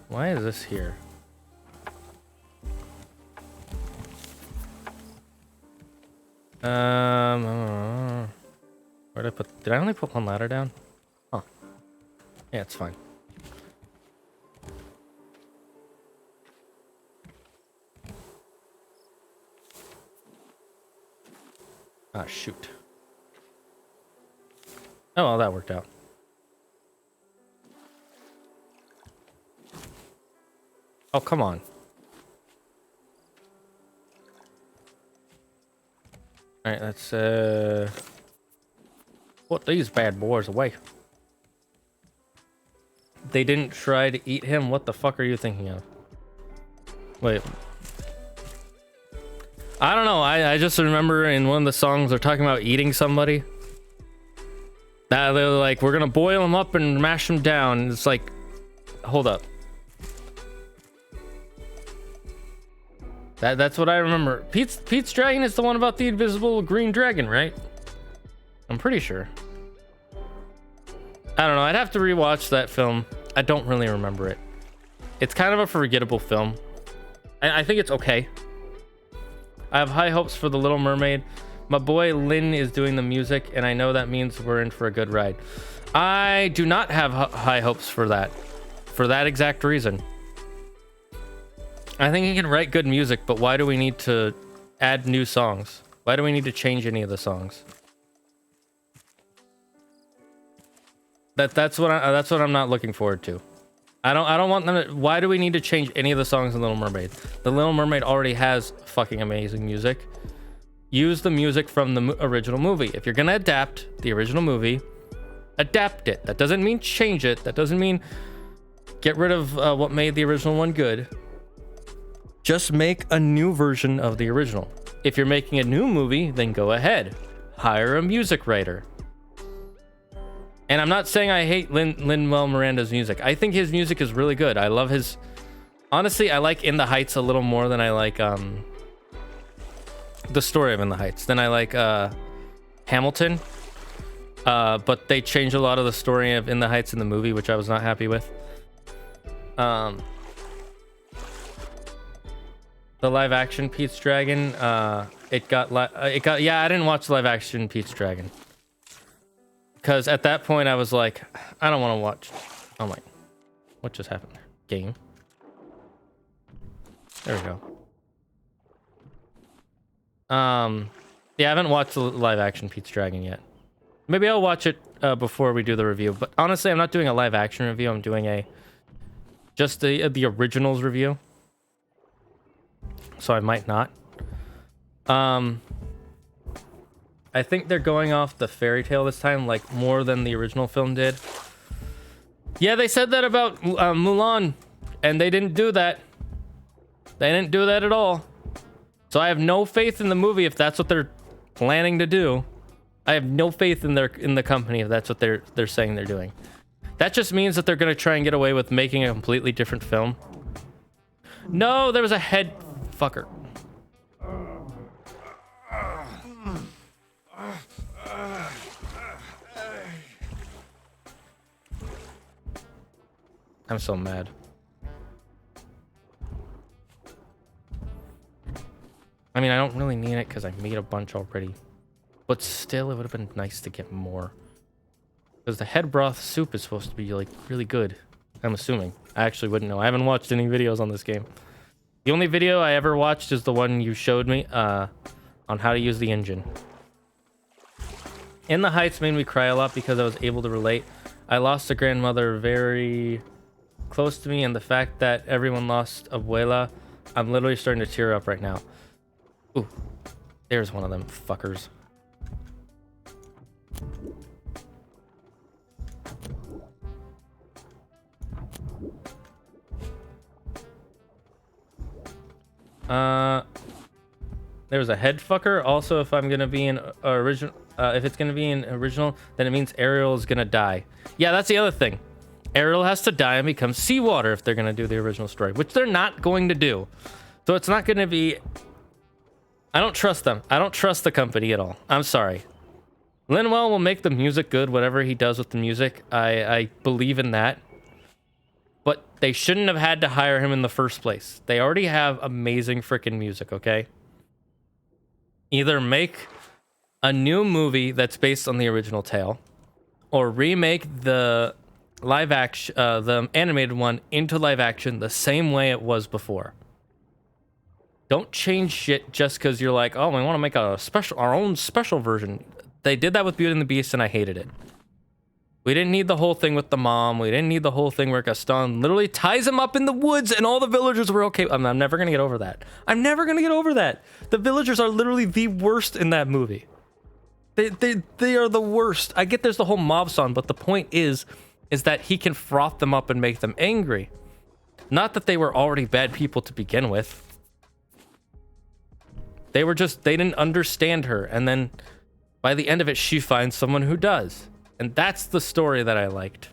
Why is this here? Where did I put... Did I only put one ladder down? Huh. Yeah, it's fine. Ah, shoot. Oh, well, that worked out. Oh, come on. Alright, let's, put these bad boys away. They didn't try to eat him? What the fuck are you thinking of? Wait. I don't know. I just remember in one of the songs they're talking about eating somebody. That they're like, we're gonna boil them up and mash them down. It's like, hold up. That's what I remember. Pete's Dragon is the one about the invisible green dragon, right? I'm pretty sure. I don't know. I'd have to rewatch that film. I don't really remember it. It's kind of a forgettable film. I think it's okay. I have high hopes for The Little Mermaid. My boy Lynn is doing the music, and I know that means we're in for a good ride. I do not have high hopes for that exact reason. I think he can write good music, but why do we need to add new songs? Why do we need to change any of the songs? That's what I'm not looking forward to. I don't want them to, why do we need to change any of the songs in Little Mermaid? The Little Mermaid already has fucking amazing music. Use the music from the original movie. If you're gonna adapt the original movie, adapt it. That doesn't mean change it. That doesn't mean get rid of what made the original one good. Just make a new version of the original. If you're making a new movie, then go ahead. hire a music writer. And I'm not saying I hate Lin-Manuel Miranda's music. I think his music is really good. I love his... Honestly, I like In the Heights a little more than I like the story of In the Heights. Then I like Hamilton. But they changed a lot of the story of In the Heights in the movie, which I was not happy with. The live action Pete's Dragon, it got yeah, I didn't watch the live action Pete's Dragon. Because at that point I was like, I don't want to watch. Oh my, what just happened there? Game. There we go. Yeah, I haven't watched the live action Pete's Dragon yet. Maybe I'll watch it before we do the review. But honestly, I'm not doing a live action review. I'm doing just the originals review. So I might not. I think they're going off the fairy tale this time, like more than the original film did. Yeah, they said that about Mulan, and they didn't do that. They didn't do that at all. So I have no faith in the movie if that's what they're planning to do. I have no faith in the company if that's what they're saying they're doing. That just means that they're gonna try and get away with making a completely different film. No, there was a head fucker. I'm so mad. I mean, I don't really need it because I made a bunch already. But still, it would have been nice to get more. Because the head broth soup is supposed to be, like, really good. I'm assuming. I actually wouldn't know. I haven't watched any videos on this game. The only video I ever watched is the one you showed me on how to use the engine. In the Heights made me cry a lot because I was able to relate. I lost a grandmother very close to me, and the fact that everyone lost Abuela, I'm literally starting to tear up right now. Ooh, there's one of them fuckers. There's a head fucker. Also, if I'm gonna be in original, if it's gonna be in original, then it means Ariel is gonna die. Yeah, that's the other thing. Ariel has to die and become seawater if they're gonna do the original story, which they're not going to do. So it's not gonna be. I don't trust them. I don't trust the company at all. I'm sorry. Lin-Manuel will make the music good, whatever he does with the music. I believe in that. But they shouldn't have had to hire him in the first place. They already have amazing freaking music, okay? Either make a new movie that's based on the original tale, or remake the live action, the animated one into live action the same way it was before. Don't change shit just because you're like, oh, we want to make our own special version. They did that with Beauty and the Beast, and I hated it. We didn't need the whole thing with the mom. We didn't need the whole thing where Gaston literally ties him up in the woods and all the villagers were okay. I'm never going to get over that. I'm never going to get over that. The villagers are literally the worst in that movie. They are the worst. I get there's the whole mob song, but the point is that he can froth them up and make them angry. Not that they were already bad people to begin with. They didn't understand her. And then by the end of it, she finds someone who does. And that's the story that I liked.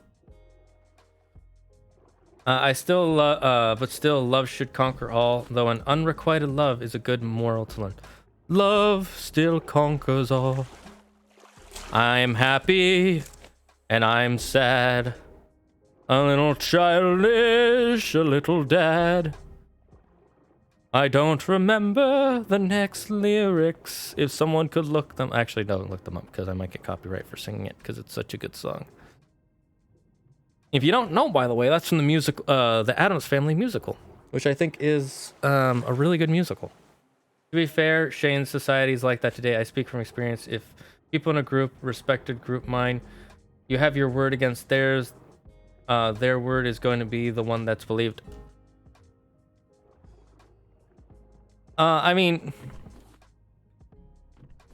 But still, love should conquer all, though an unrequited love is a good moral to learn. Love still conquers all. I'm happy and I'm sad. A little childish, a little dad. I don't remember the next lyrics. If someone could look them... Actually, don't look them up because I might get copyright for singing it because it's such a good song. If you don't know, by the way, that's from the music, the Addams Family musical, which I think is a really good musical. To be fair, Shane's society is like that today. I speak from experience. If people in a group, respected group mind, you have your word against theirs, their word is going to be the one that's believed. I mean,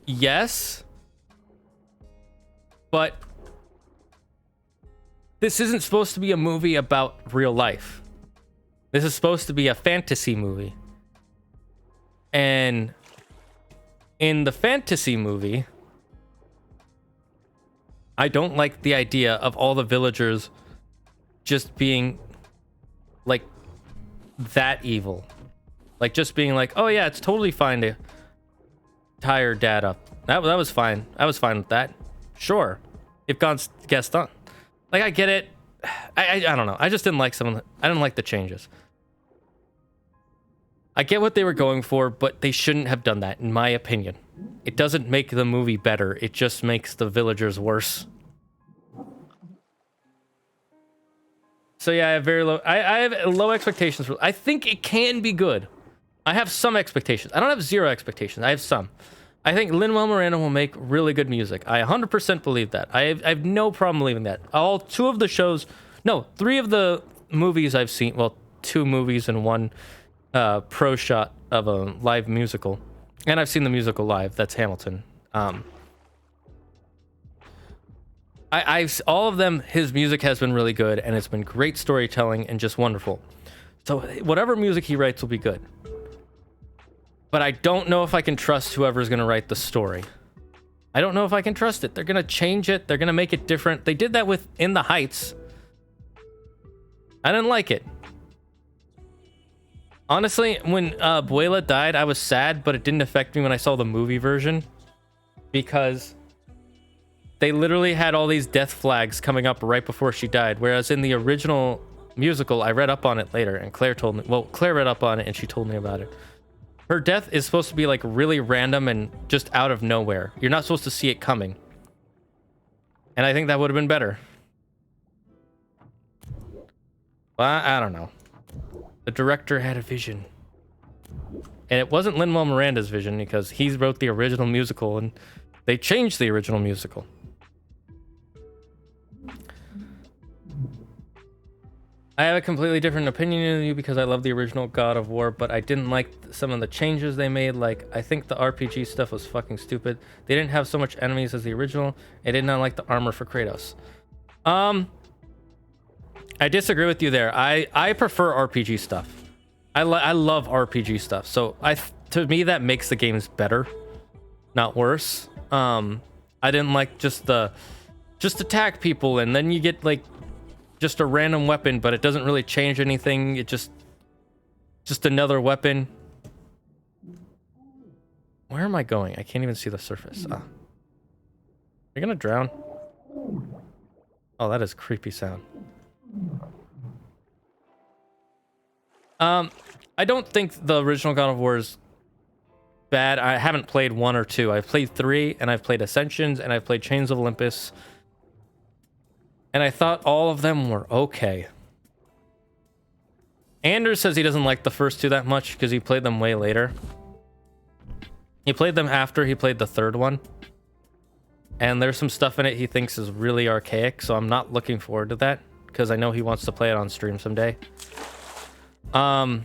yes, but this isn't supposed to be a movie about real life. This is supposed to be a fantasy movie. And in the fantasy movie, I don't like the idea of all the villagers just being like that evil. Like just being like, oh yeah, it's totally fine to tie your dad up. That was fine. I was fine with that. Sure. If God's guest on. Like I get it. I don't know. I just didn't like I didn't like the changes. I get what they were going for, but they shouldn't have done that, in my opinion. It doesn't make the movie better. It just makes the villagers worse. So yeah, I have very low. I have low expectations for. I think it can be good. I have some expectations. I don't have zero expectations. I have some. I think Lin-Manuel Miranda will make really good music. I 100% believe that. I have no problem believing that. Three of the movies I've seen. Well, 2 movies and 1 pro shot of a live musical, and I've seen the musical live. That's Hamilton. I've all of them. His music has been really good, and it's been great storytelling and just wonderful. So whatever music he writes will be good. But I don't know if I can trust whoever's going to write the story. I don't know if I can trust it. They're going to change it. They're going to make it different. They did that with In the Heights. I didn't like it. Honestly, when Abuela died, I was sad, but it didn't affect me when I saw the movie version. Because they literally had all these death flags coming up right before she died. Whereas in the original musical, I read up on it later, and Claire told me. Well, Claire read up on it, and she told me about it. Her death is supposed to be like really random and just out of nowhere. You're not supposed to see it coming. And I think that would have been better. Well, I don't know. The director had a vision. And it wasn't Lin-Manuel Miranda's vision because he wrote the original musical and they changed the original musical. I have a completely different opinion than you because I love the original God of War, but I didn't like some of the changes they made. Like, I think the RPG stuff was fucking stupid. They didn't have so much enemies as the original. I did not like the armor for Kratos. I disagree with you there. I prefer RPG stuff. I love RPG stuff. So to me that makes the games better, not worse. I didn't like just attack people and then you get like just a random weapon, but it doesn't really change anything. It just another weapon. Where am I going? I can't even see the surface. Ah. You're gonna drown. Oh, that is creepy sound. I don't think the original God of War is bad. I haven't played 1 or 2. I've played 3, and I've played Ascensions, and I've played Chains of Olympus. And I thought all of them were okay. Anders says he doesn't like the first 2 that much because he played them way later. He played them after he played the 3rd one. And there's some stuff in it he thinks is really archaic, so I'm not looking forward to that because I know he wants to play it on stream someday. I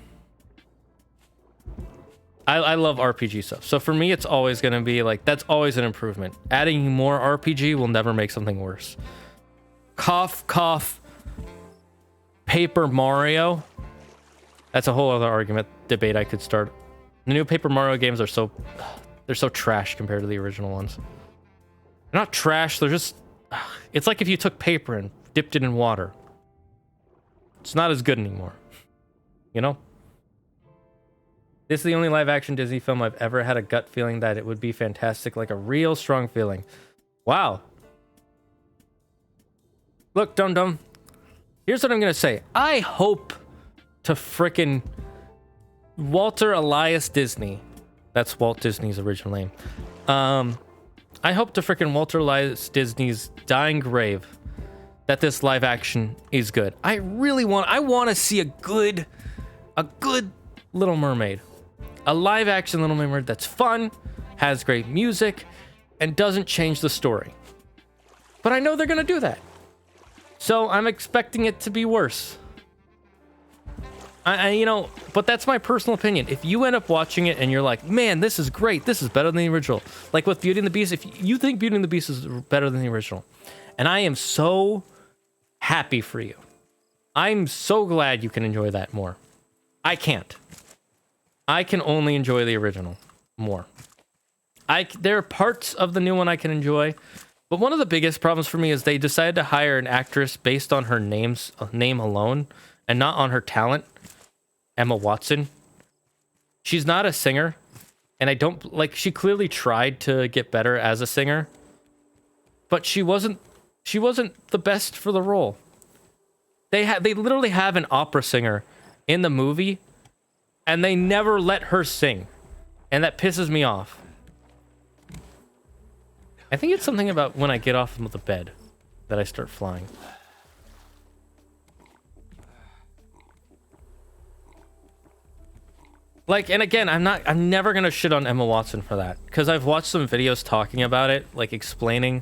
love RPG stuff. So for me, it's always going to be like, that's always an improvement. Adding more RPG will never make something worse. Cough, cough, Paper Mario. That's a whole other debate I could start. The new Paper Mario games are they're so trash compared to the original ones. They're not trash, they're just, it's like if you took paper and dipped it in water. It's not as good anymore. You know? This is the only live action Disney film I've ever had a gut feeling that it would be fantastic, like a real strong feeling. Wow. Look, Dum Dum. Here's what I'm gonna say. I hope to frickin' Walter Elias Disney. That's Walt Disney's original name. I hope to frickin' Walter Elias Disney's dying grave that this live action is good. I want to see a good Little Mermaid. A live action Little Mermaid that's fun, has great music, and doesn't change the story. But I know they're gonna do that. So I'm expecting it to be worse. But that's my personal opinion. If you end up watching it and you're like, man, this is great, this is better than the original. Like with Beauty and the Beast, if you think Beauty and the Beast is better than the original, and I am so happy for you. I'm so glad you can enjoy that more. I can't. I can only enjoy the original more. There are parts of the new one I can enjoy, But one of the biggest problems for me is they decided to hire an actress based on her name alone and not on her talent. Emma Watson. She's not a singer, and I don't like. She clearly tried to get better as a singer, but she wasn't the best for the role. They literally have an opera singer in the movie, and they never let her sing, and that pisses me off. I think it's something about when I get off of the bed that I start flying. Like, and again, I'm never gonna shit on Emma Watson for that, because I've watched some videos talking about it, like explaining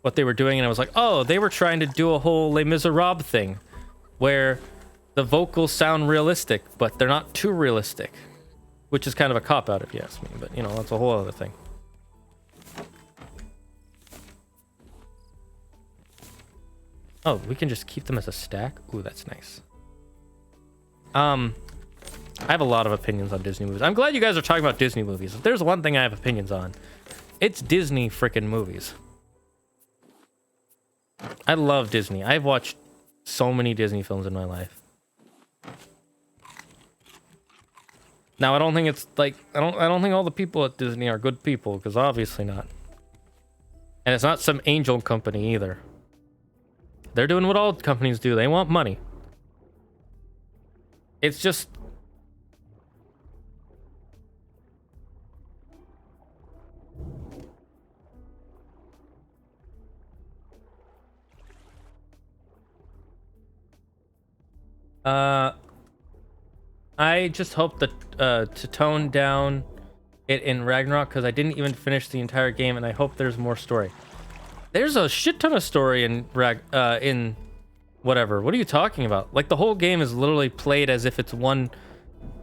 what they were doing, and I was like, oh, they were trying to do a whole Les Miserables thing, where the vocals sound realistic, but they're not too realistic, which is kind of a cop-out if you ask me, but you know, that's a whole other thing. Oh, we can just keep them as a stack? Ooh, that's nice. I have a lot of opinions on Disney movies. I'm glad you guys are talking about Disney movies. If there's one thing I have opinions on, it's Disney frickin' movies. I love Disney. I've watched so many Disney films in my life. Now, I don't think it's like I don't think all the people at Disney are good people, because obviously not. And it's not some angel company either. They're doing what all companies do. They want money. It's just... I just hope that to tone down it in Ragnarok, because I didn't even finish the entire game, and I hope there's more story. There's a shit ton of story in in whatever. What are you talking about? Like, the whole game is literally played as if it's one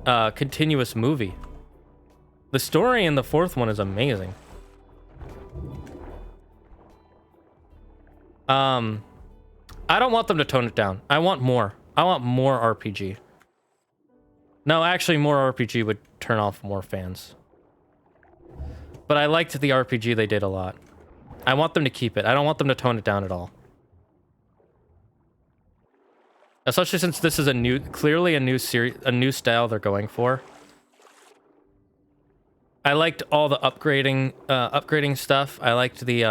continuous movie. The story in the fourth one is amazing. I don't want them to tone it down. I want more. I want more RPG. No, actually, more RPG would turn off more fans. But I liked the RPG they did a lot. I want them to keep it. I don't want them to tone it down at all. Especially since this is clearly a new series, a new style they're going for. I liked all the upgrading stuff. I liked the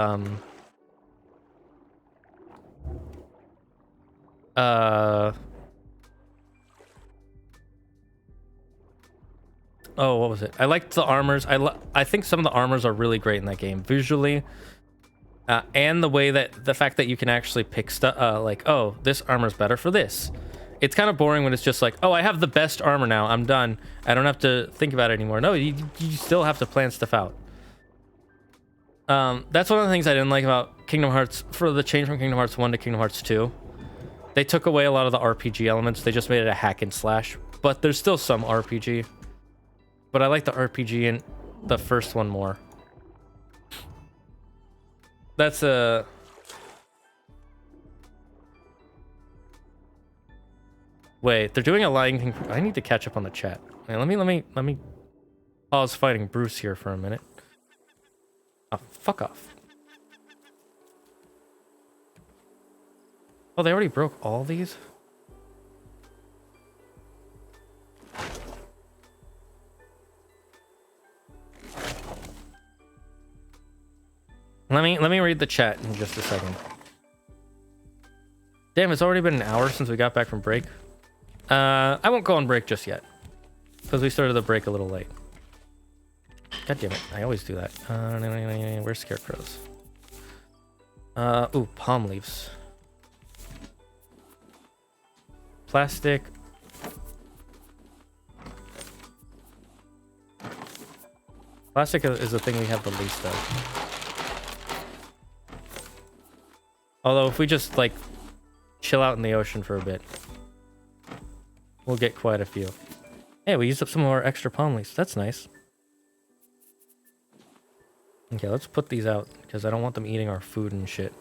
oh, what was it? I liked the armors. I think some of the armors are really great in that game visually, and the way that the fact that you can actually pick stuff. Like, oh, this armor's better for this. It's kind of boring when it's just like, oh, I have the best armor now. I'm done. I don't have to think about it anymore. No, you still have to plan stuff out. That's one of the things I didn't like about Kingdom Hearts, for the change from Kingdom Hearts 1 to Kingdom Hearts 2. They took away a lot of the RPG elements. They just made it a hack and slash, but there's still some RPG. But I like the RPG in the first one more. That's a... Wait, they're doing a Lion King... I need to catch up on the chat. Man, let me pause fighting Bruce here for a minute. Oh, fuck off. Oh, they already broke all these? Let me read the chat in just a second. Damn, it's already been an hour since we got back from break. I won't go on break just yet, because we started the break a little late. God damn it, I always do that. Where's scarecrows? Ooh, palm leaves. Plastic. Plastic is the thing we have the least of. Although, if we just, like, chill out in the ocean for a bit, we'll get quite a few. Hey, we used up some more extra palm leaves. That's nice. Okay, let's put these out, because I don't want them eating our food and shit.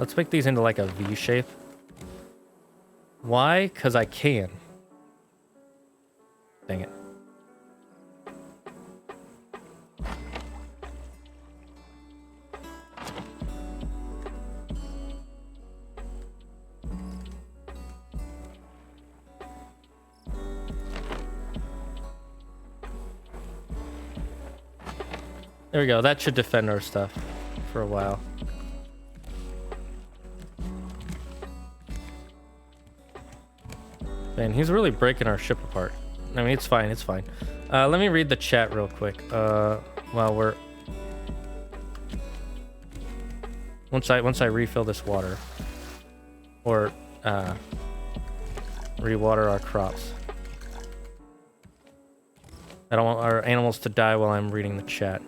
Let's make these into like a V shape. Why? Because I can. Dang it. There we go. That should defend our stuff for a while. Man, he's really breaking our ship apart. I mean, it's fine. It's fine. Let me read the chat real quick. While we're... Once I refill this water. Or, re-water our crops. I don't want our animals to die while I'm reading the chat.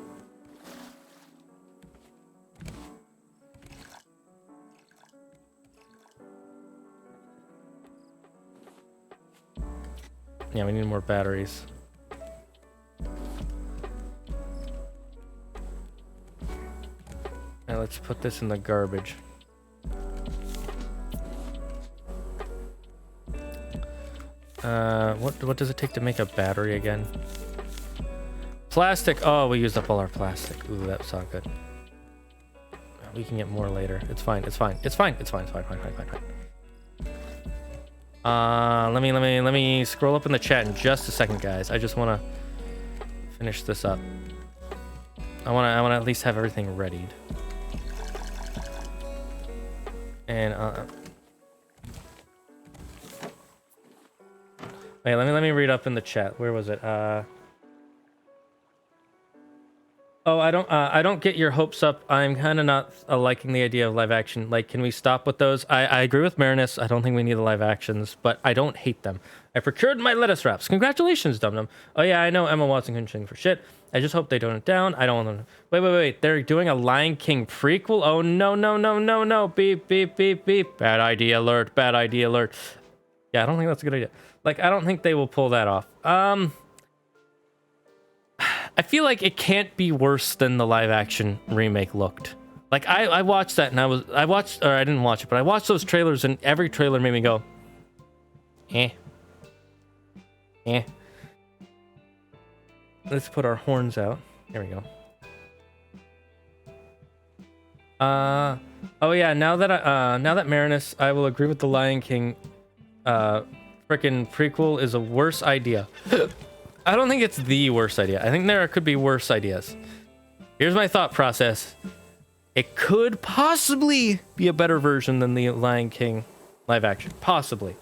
Yeah, we need more batteries. Now let's put this in the garbage. What does it take to make a battery again? Plastic. Oh, we used up all our plastic. Ooh, that's not good. We can get more later. It's fine. It's fine. It's fine. It's fine. It's fine. Fine. Fine. Fine. Fine. Let me scroll up in the chat in just a second, guys. I just want to finish this up. I want to at least have everything readied. And wait, let me read up in the chat. Where was it? Oh, I don't get your hopes up. I'm kind of not liking the idea of live action. Like, can we stop with those? I agree with Marinus. I don't think we need the live actions, but I don't hate them. I procured my lettuce wraps. Congratulations, Dum Dum. Oh yeah, I know Emma Watson couldn't sing for shit. I just hope they tone it down. I don't want them. Wait. They're doing a Lion King prequel? Oh no. Beep. Bad idea alert. Bad idea alert. Yeah, I don't think that's a good idea. Like, I don't think they will pull that off. I feel like it can't be worse than the live action remake looked. Like, I watched that and I didn't watch it, but I watched those trailers and every trailer made me go, eh. Let's put our horns out. There we go. Oh yeah, now that Marinus, I will agree with the Lion King frickin' prequel is a worse idea. I don't think it's the worst idea. I think there could be worse ideas. Here's my thought process. It could possibly be a better version than the Lion King live action. Possibly. All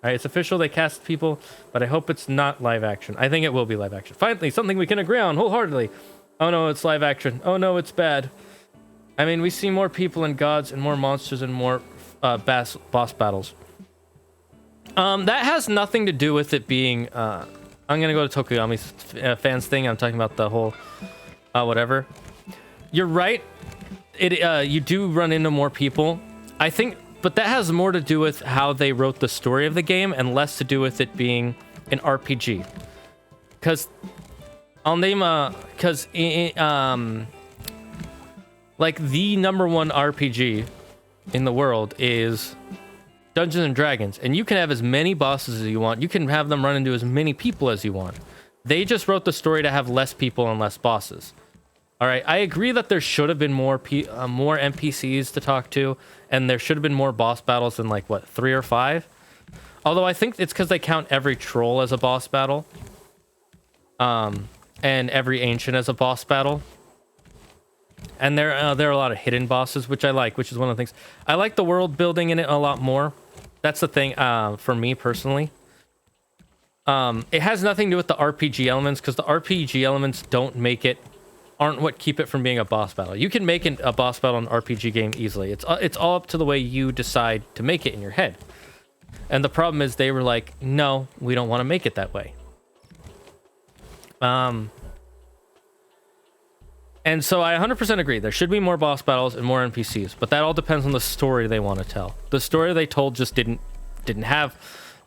right, it's official. They cast people, but I hope it's not live action. I think it will be live action. Finally, something we can agree on wholeheartedly. Oh no, it's live action. Oh no, it's bad. I mean, we see more people and gods and more monsters and more boss battles. That has nothing to do with it being... I'm gonna go to Tokuyami's fans thing. I'm talking about the whole whatever. You're right. You do run into more people. I think, but that has more to do with how they wrote the story of the game and less to do with it being an RPG. Because I'll name like the #1 RPG in the world is Dungeons and Dragons, and you can have as many bosses as you want. You can have them run into as many people as you want. They just wrote the story to have less people and less bosses. All right, I agree that there should have been more NPCs to talk to, and there should have been more boss battles than like what 3 or 5. Although I think it's because they count every troll as a boss battle, and every ancient as a boss battle. And there are a lot of hidden bosses, which I like, which is one of the things. I like the world building in it a lot more. That's the thing for me personally. It has nothing to do with the RPG elements, because the RPG elements aren't what keep it from being a boss battle. You can make a boss battle in an RPG game easily. It's all up to the way you decide to make it in your head. And the problem is they were like, no, we don't want to make it that way. And so I 100% agree. There should be more boss battles and more NPCs, but that all depends on the story they want to tell. The story they told just didn't have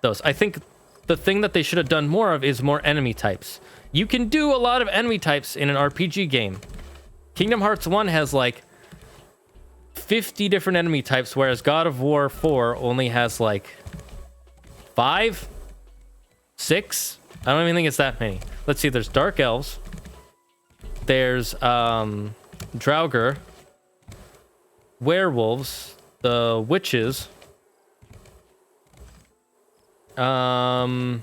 those. I think the thing that they should have done more of is more enemy types. You can do a lot of enemy types in an RPG game. Kingdom Hearts 1 has like 50 different enemy types, whereas God of War 4 only has like 5, 6. I don't even think it's that many. Let's see. There's dark elves. There's Draugr, werewolves, the witches, the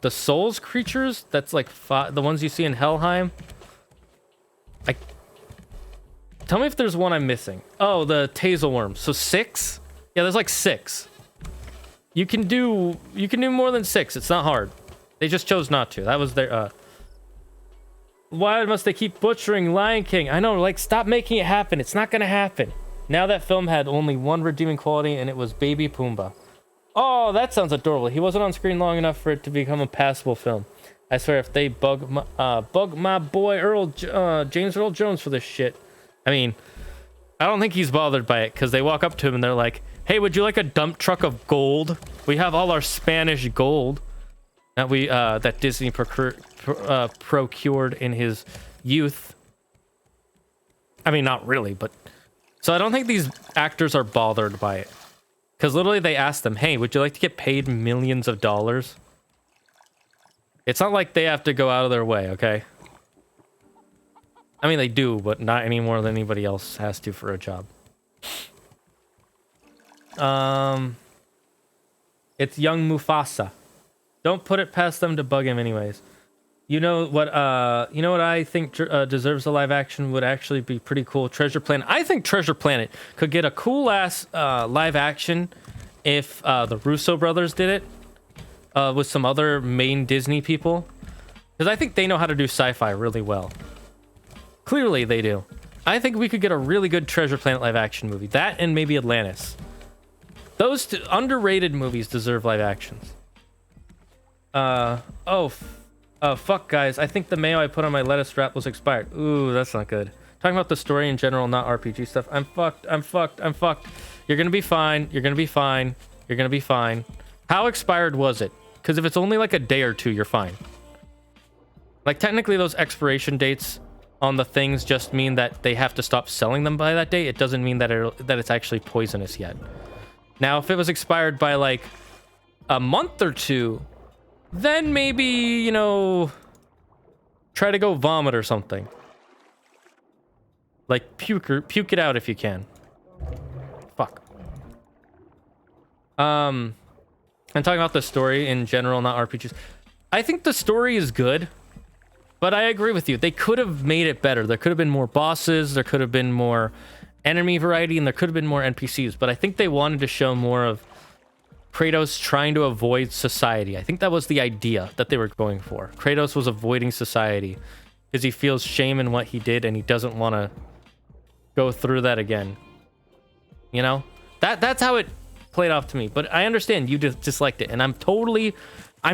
souls creatures. That's like the ones you see in Helheim. Tell me if there's one I'm missing. Oh, the Tazel worms. So 6? Yeah, there's like 6. You can do more than 6. It's not hard. They just chose not to. That was their why must they keep butchering Lion King? I know, like, stop making it happen. It's not gonna happen. Now that film had only one redeeming quality, and it was Baby Pumbaa. Oh, that sounds adorable. He wasn't on screen long enough for it to become a passable film. I swear, if they bug my boy James Earl Jones for this shit. I mean, I don't think he's bothered by it, because they walk up to him and they're like, hey, would you like a dump truck of gold? We have all our Spanish gold that Disney procured in his youth. I mean, not really, but... So I don't think these actors are bothered by it. Because literally they asked them, hey, would you like to get paid millions of dollars? It's not like they have to go out of their way, okay? I mean, they do, but not any more than anybody else has to for a job. It's young Mufasa. Don't put it past them to bug him anyways. You know what I think deserves a live action would actually be pretty cool? Treasure Planet. I think Treasure Planet could get a cool ass live action if the Russo brothers did it with some other main Disney people. Because I think they know how to do sci-fi really well. Clearly they do. I think we could get a really good Treasure Planet live action movie. That and maybe Atlantis. Those two underrated movies deserve live actions. Fuck, guys. I think the mayo I put on my lettuce wrap was expired. Ooh, that's not good. Talking about the story in general, not RPG stuff. I'm fucked. You're gonna be fine. You're gonna be fine. You're gonna be fine. How expired was it? Because if it's only like a day or two, you're fine. Like, technically, those expiration dates on the things just mean that they have to stop selling them by that date. It doesn't mean that it's actually poisonous yet. Now, if it was expired by, like, a month or two... Then maybe, you know, try to go vomit or something. Like, puke it out if you can. Fuck. I'm talking about the story in general, not RPGs. I think the story is good, but I agree with you. They could have made it better. There could have been more bosses, there could have been more enemy variety, and there could have been more NPCs. But I think they wanted to show more of Kratos trying to avoid society. I think that was the idea that they were going for. Kratos was avoiding society because he feels shame in what he did and he doesn't want to go through that again. You know? That's how it played off to me. But I understand you disliked it, and I'm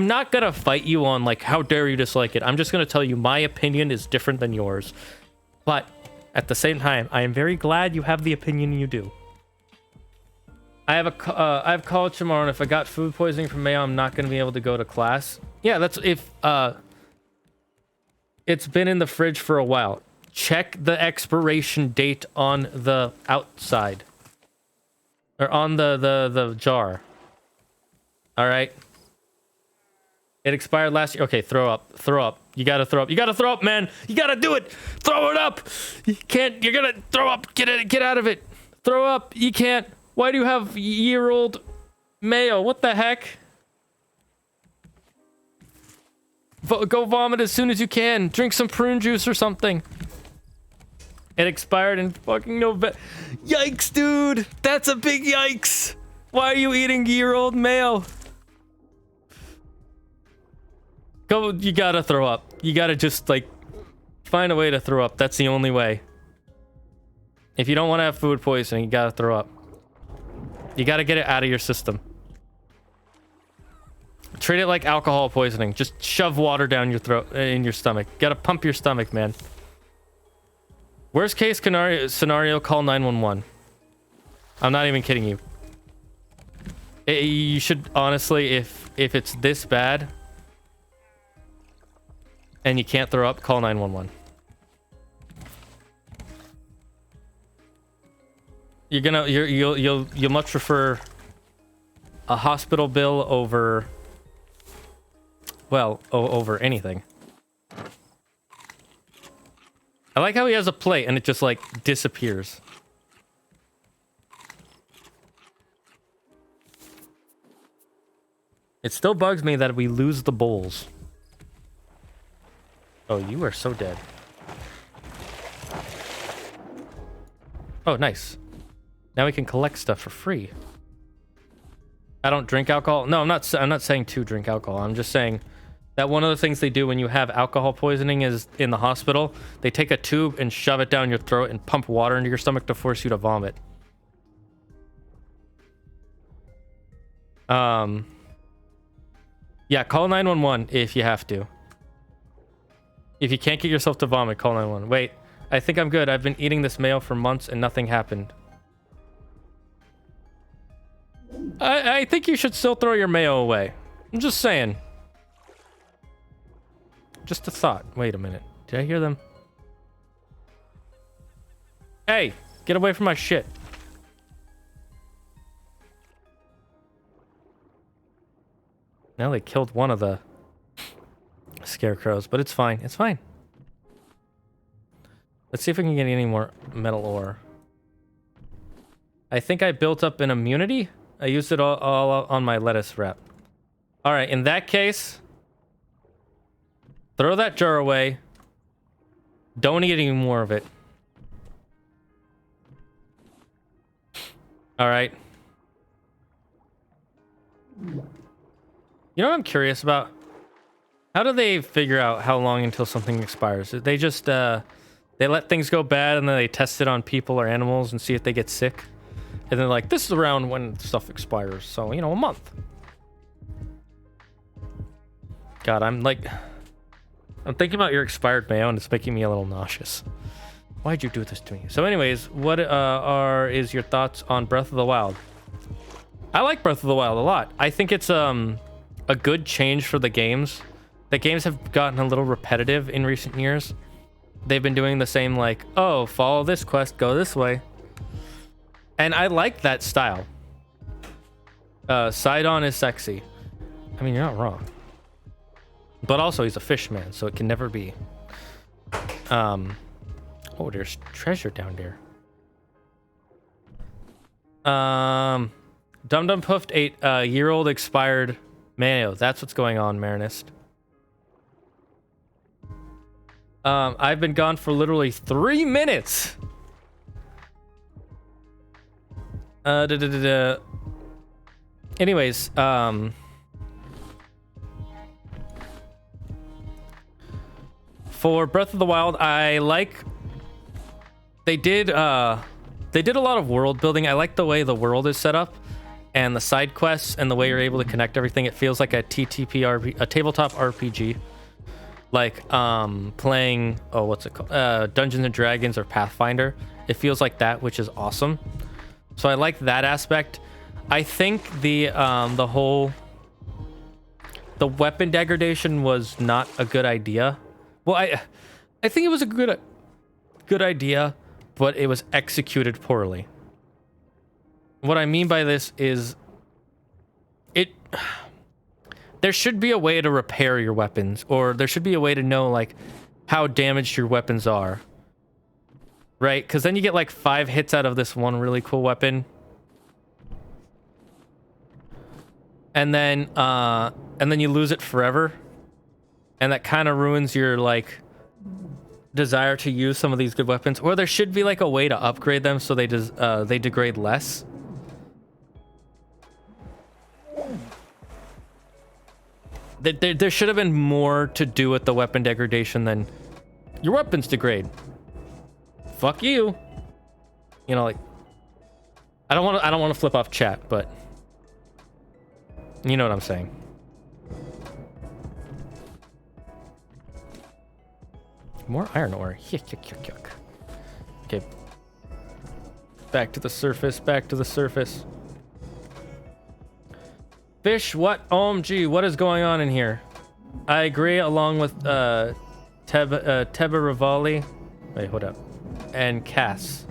not gonna fight you on, like, how dare you dislike it. I'm just gonna tell you my opinion is different than yours. But at the same time, I am very glad you have the opinion you do. I have college tomorrow, and if I got food poisoning from mayo, I'm not going to be able to go to class. Yeah, that's if it's been in the fridge for a while. Check the expiration date on the outside. Or on the jar. All right. It expired last year. Okay, throw up. Throw up. You got to throw up. You got to throw up, man. You got to do it. Throw it up. You can't. You're going to throw up. Get out of it. Throw up. You can't. Why do you have year-old mayo? What the heck? Go vomit as soon as you can. Drink some prune juice or something. It expired in fucking November. Yikes, dude. That's a big yikes. Why are you eating year-old mayo? Go, you gotta throw up. You gotta just, like, find a way to throw up. That's the only way. If you don't want to have food poisoning, you gotta throw up. You gotta get it out of your system. Treat it like alcohol poisoning. Just shove water down your throat, in your stomach. Gotta pump your stomach, man. Worst case scenario, call 911. I'm not even kidding you. You should, honestly, if it's this bad and you can't throw up, call 911. You'll much prefer a hospital bill over, well, over anything. I like how he has a plate and it just like disappears. It still bugs me that we lose the bowls. Oh, you are so dead. Oh, nice. Now we can collect stuff for free. I don't drink alcohol. No, I'm not saying to drink alcohol. I'm just saying that one of the things they do when you have alcohol poisoning is in the hospital, they take a tube and shove it down your throat and pump water into your stomach to force you to vomit. Yeah, call 911 if you have to. If you can't get yourself to vomit, call 911. Wait, I think I'm good. I've been eating this mayo for months and nothing happened. I think you should still throw your mayo away. I'm just saying. Just a thought. Wait a minute. Did I hear them? Hey, get away from my shit. Now they killed one of the scarecrows, but it's fine. It's fine. Let's see if we can get any more metal ore. I think I built up an immunity. I used it all on my lettuce wrap. All right, in that case, throw that jar away. Don't eat any more of it. All right. You know what I'm curious about? How do they figure out how long until something expires? They just, they let things go bad and then they test it on people or animals and see if they get sick. And they're like, this is around when stuff expires. So, you know, a month. God, I'm thinking about your expired mayo and it's making me a little nauseous. Why'd you do this to me? So anyways, what is your thoughts on Breath of the Wild? I like Breath of the Wild a lot. I think it's a good change for the games. The games have gotten a little repetitive in recent years. They've been doing the same, like, oh, follow this quest, go this way. And I like that style. Sidon is sexy. I mean, you're not wrong. But also, he's a fish man, so it can never be. Oh, there's treasure down there. Dum Dum Puffed ate a year-old expired mayo. That's what's going on, Marinist. I've been gone for literally 3 minutes. Anyways, for Breath of the Wild, I like they did a lot of world building. I like the way the world is set up and the side quests and the way you're able to connect everything. It feels like a TTP a tabletop RPG. Like playing what's it called? Dungeons and Dragons or Pathfinder. It feels like that, which is awesome. So I like that aspect. I think the weapon degradation was not a good idea. Well, I think it was a good idea, but it was executed poorly. What I mean by this is there should be a way to repair your weapons, or there should be a way to know like how damaged your weapons are. Right? Because then you get like 5 hits out of this one really cool weapon. And then you lose it forever. And that kind of ruins your like desire to use some of these good weapons. Or there should be like a way to upgrade them so they degrade less. There should have been more to do with the weapon degradation than your weapons degrade. Fuck you. You know, like I don't want to flip off chat, but you know what I'm saying. More iron ore. Yuck. Okay. Back to the surface. Back to the surface. Fish, what? OMG, what is going on in here? I agree, along with Teba Rivali. Wait, hold up. And Cass.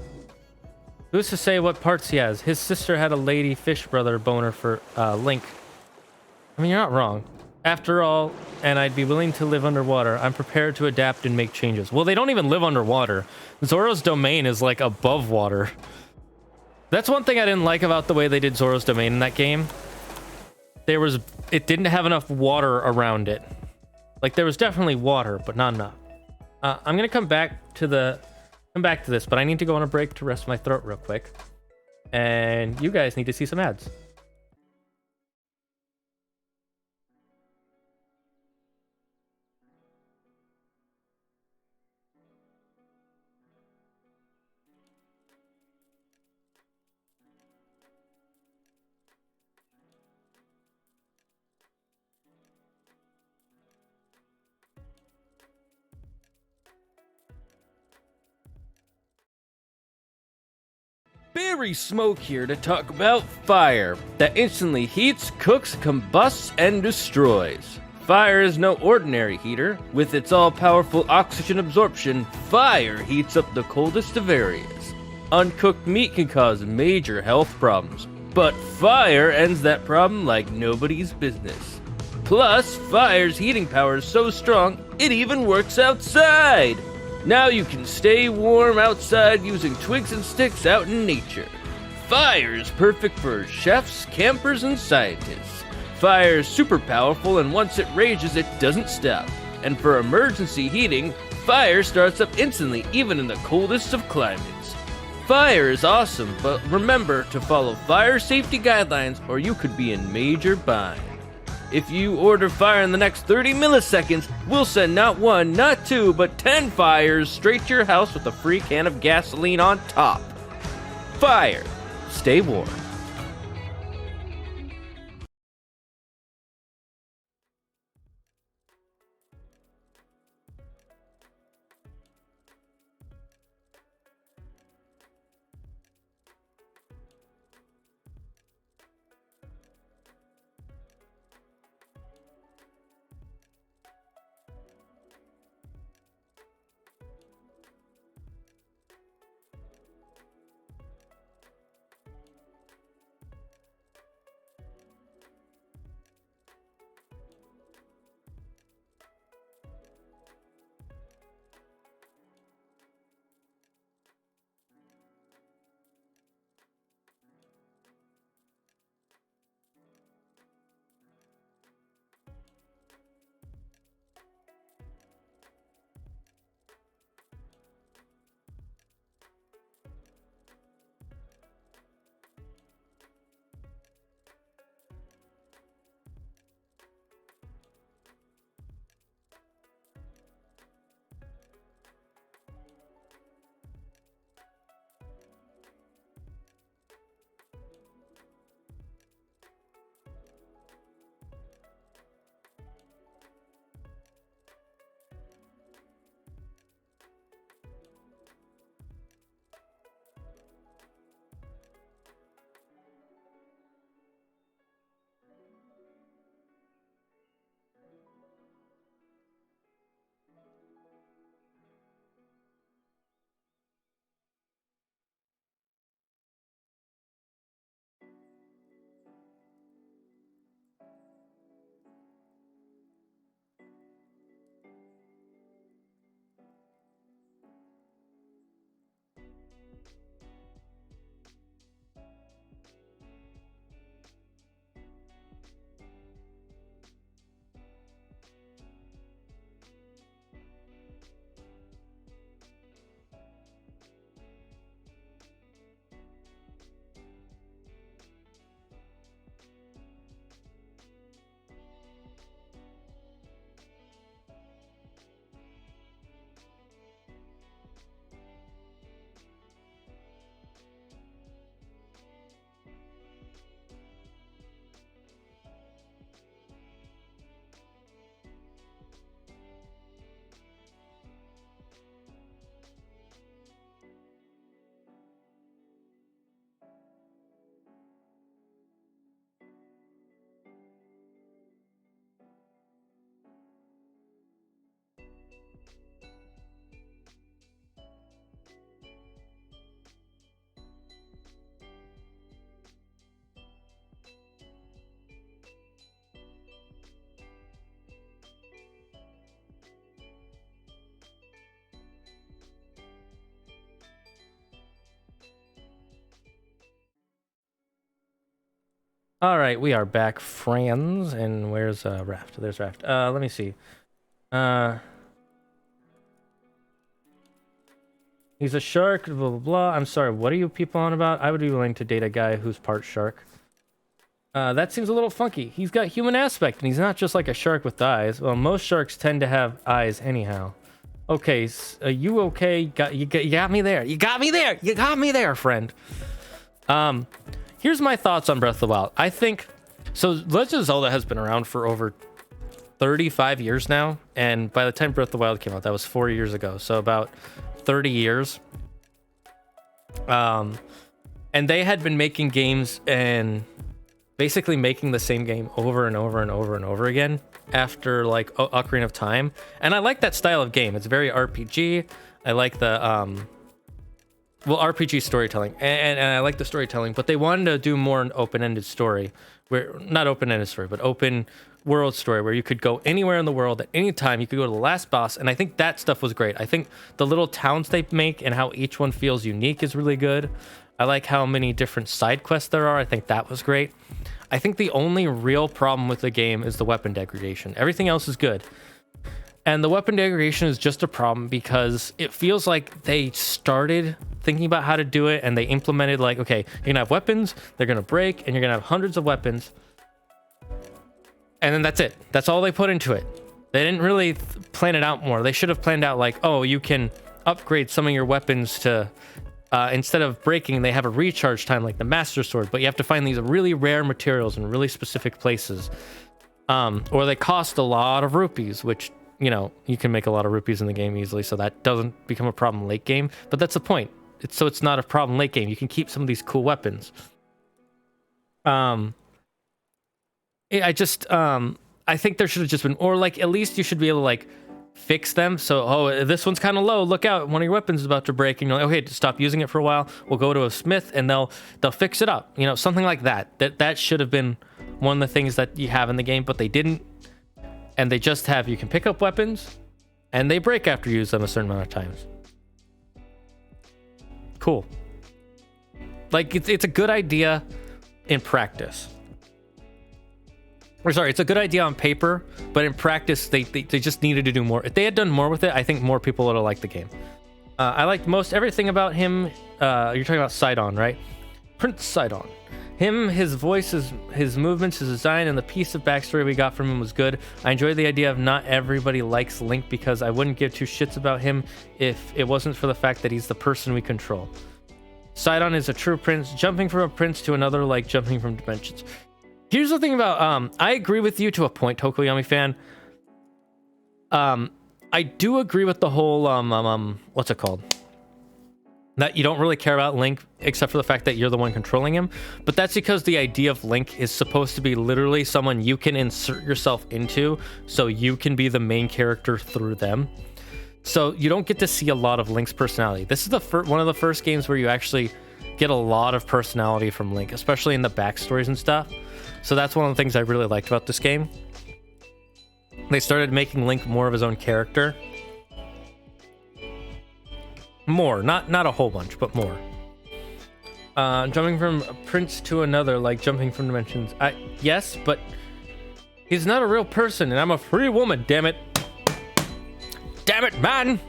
Who's to say what parts he has? His sister had a lady fish brother boner for Link. I mean, you're not wrong. After all, and I'd be willing to live underwater, I'm prepared to adapt and make changes. Well, they don't even live underwater. Zoro's domain is like above water. That's one thing I didn't like about the way they did Zoro's domain in that game. It didn't have enough water around it. Like, there was definitely water, but not enough. I'm gonna come back to this, but I need to go on a break to rest my throat real quick. And you guys need to see some ads. Berry Smoke here to talk about fire that instantly heats, cooks, combusts, and destroys. Fire is no ordinary heater. With its all-powerful oxygen absorption, fire heats up the coldest of areas. Uncooked meat can cause major health problems, but fire ends that problem like nobody's business. Plus, fire's heating power is so strong, it even works outside! Now you can stay warm outside using twigs and sticks out in nature. Fire is perfect for chefs, campers, and scientists. Fire is super powerful, and once it rages, it doesn't stop. And for emergency heating, fire starts up instantly, even in the coldest of climates. Fire is awesome, but remember to follow fire safety guidelines or you could be in major bind. If you order fire in the next 30 milliseconds, we'll send not 1, not 2, but 10 fires straight to your house with a free can of gasoline on top. Fire. Stay warm. All right, we are back, friends. And where's Raft? There's Raft. Let me see. He's a shark, blah, blah, blah. I'm sorry, what are you people on about? I would be willing to date a guy who's part shark. That seems a little funky. He's got human aspect, and he's not just like a shark with eyes. Well, most sharks tend to have eyes anyhow. Okay, you okay? You got me there. You got me there. You got me there, friend. Here's my thoughts on Breath of the Wild. I think... So, Legend of Zelda has been around for over 35 years now, and by the time Breath of the Wild came out, that was 4 years ago. So, about 30 years. And they had been making games and basically making the same game over and over and over and over again after like Ocarina of Time. And I like that style of game. It's very RPG. I like the RPG storytelling, and I like the storytelling, but they wanted to do more an open-ended story, where not open-ended story, but open world story, where you could go anywhere in the world at any time. You could go to the last boss, and I think that stuff was great. I think the little towns they make and how each one feels unique is really good. I like how many different side quests there are. I think that was great. I think the only real problem with the game is the weapon degradation. Everything else is good. And the weapon degradation is just a problem because it feels like they started thinking about how to do it and they implemented like, okay, you're gonna have weapons, they're gonna break, and you're gonna have hundreds of weapons. And then that's it. That's all they put into it. They didn't really plan it out more. They should have planned out like, oh, you can upgrade some of your weapons to, instead of breaking, they have a recharge time like the Master Sword, but you have to find these really rare materials in really specific places. Or they cost a lot of rupees, which, you know, you can make a lot of rupees in the game easily, so that doesn't become a problem late game. But that's the point. It's not a problem late game. You can keep some of these cool weapons. I think there should have just been, or like at least you should be able to like fix them. So, oh, this one's kind of low. Look out, one of your weapons is about to break, and you're like, okay, stop using it for a while. We'll go to a smith, and they'll fix it up. You know, something like that. That should have been one of the things that you have in the game, but they didn't. And they just have, you can pick up weapons, and they break after you use them a certain amount of times. Cool. Like, it's a good idea in practice. Or sorry, it's a good idea on paper, but in practice, they just needed to do more. If they had done more with it, I think more people would have liked the game. I liked most everything about him. You're talking about Sidon, right? Prince Sidon. Him, his voice, his movements, his design, and the piece of backstory we got from him was good. I enjoyed the idea of not everybody likes Link because I wouldn't give two shits about him if it wasn't for the fact that he's the person we control. Sidon is a true prince, jumping from a prince to another like jumping from dimensions. Here's the thing about, I agree with you to a point, Tokoyami fan. I do agree with the whole, what's it called? That you don't really care about Link, except for the fact that you're the one controlling him. But that's because the idea of Link is supposed to be literally someone you can insert yourself into, so you can be the main character through them. So you don't get to see a lot of Link's personality. This is the one of the first games where you actually get a lot of personality from Link, especially in the backstories and stuff. So that's one of the things I really liked about this game. They started making Link more of his own character. More, not a whole bunch, but more. Jumping from a prince to another, like jumping from dimensions. Yes, but he's not a real person, and I'm a free woman, damn it. Damn it, man!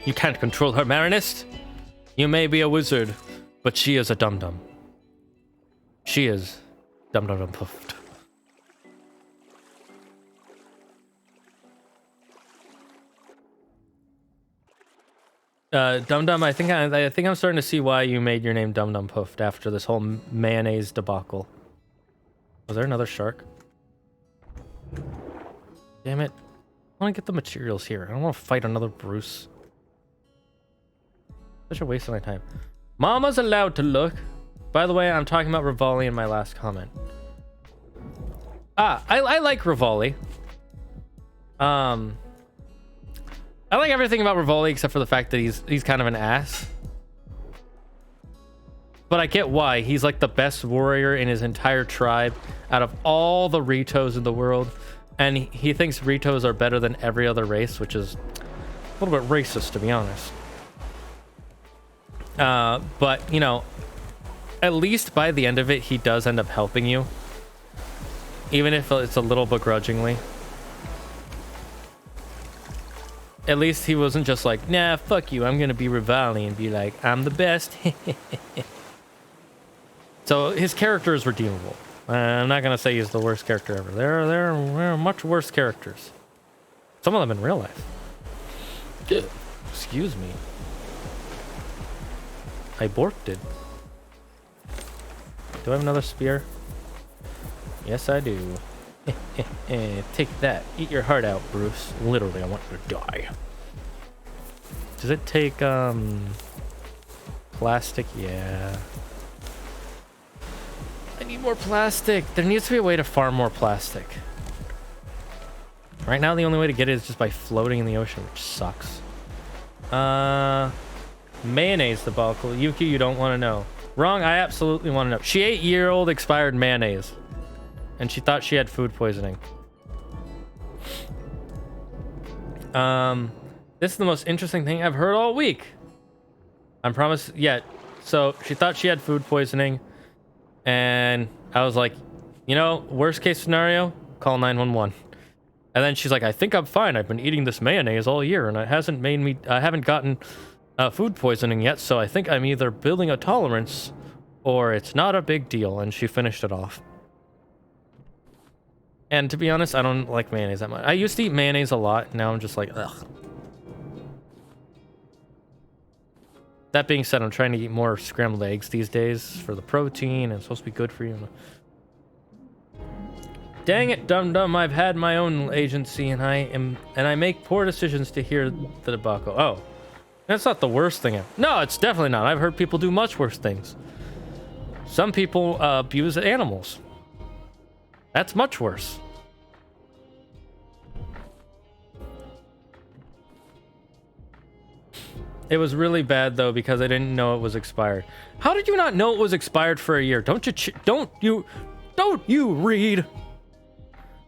You can't control her, Marinist. You may be a wizard, but she is a dum-dum. She is dum-dum-dum puffed. Dum Dum, I think I'm starting to see why you made your name Dum Dum Puffed after this whole mayonnaise debacle. Was there another shark? Damn it. I want to get the materials here. I don't want to fight another Bruce. Such a waste of my time. Mama's allowed to look. By the way, I'm talking about Rivali in my last comment. I like Rivali. I like everything about Rivali except for the fact that he's kind of an ass. But I get why. He's like the best warrior in his entire tribe out of all the Ritos in the world. And he thinks Ritos are better than every other race, which is a little bit racist, to be honest. But, you know, at least by the end of it, he does end up helping you. Even if it's a little begrudgingly. At least he wasn't just like, nah, fuck you, I'm gonna be Rivali and be like, I'm the best. So his character is redeemable. I'm not gonna say he's the worst character ever. There are much worse characters. Some of them in real life. Excuse me. I borked it. Do I have another spear? Yes, I do. Take that. Eat your heart out, Bruce. Literally, I want you to die. Does it take, plastic? Yeah. I need more plastic. There needs to be a way to farm more plastic. Right now, the only way to get it is just by floating in the ocean, which sucks. Mayonnaise debacle. Yuki, you don't want to know. Wrong, I absolutely want to know. She ate year-old expired mayonnaise. And she thought she had food poisoning. This is the most interesting thing I've heard all week. I promise. Yeah. So she thought she had food poisoning. And I was like, you know, worst case scenario, call 911. And then she's like, I think I'm fine. I've been eating this mayonnaise all year and it hasn't made me, I haven't gotten food poisoning yet. So I think I'm either building a tolerance or it's not a big deal. And she finished it off. And to be honest, I don't like mayonnaise that much. I used to eat mayonnaise a lot. Now I'm just like, ugh. That being said, I'm trying to eat more scrambled eggs these days for the protein, and it's supposed to be good for you. Dang it, dum-dum, I've had my own agency, and I make poor decisions to hear the debacle. Oh, that's not the worst thing. No, it's definitely not. I've heard people do much worse things. Some people abuse animals. That's much worse. It was really bad though because I didn't know it was expired. How did you not know it was expired for a year? Don't you read?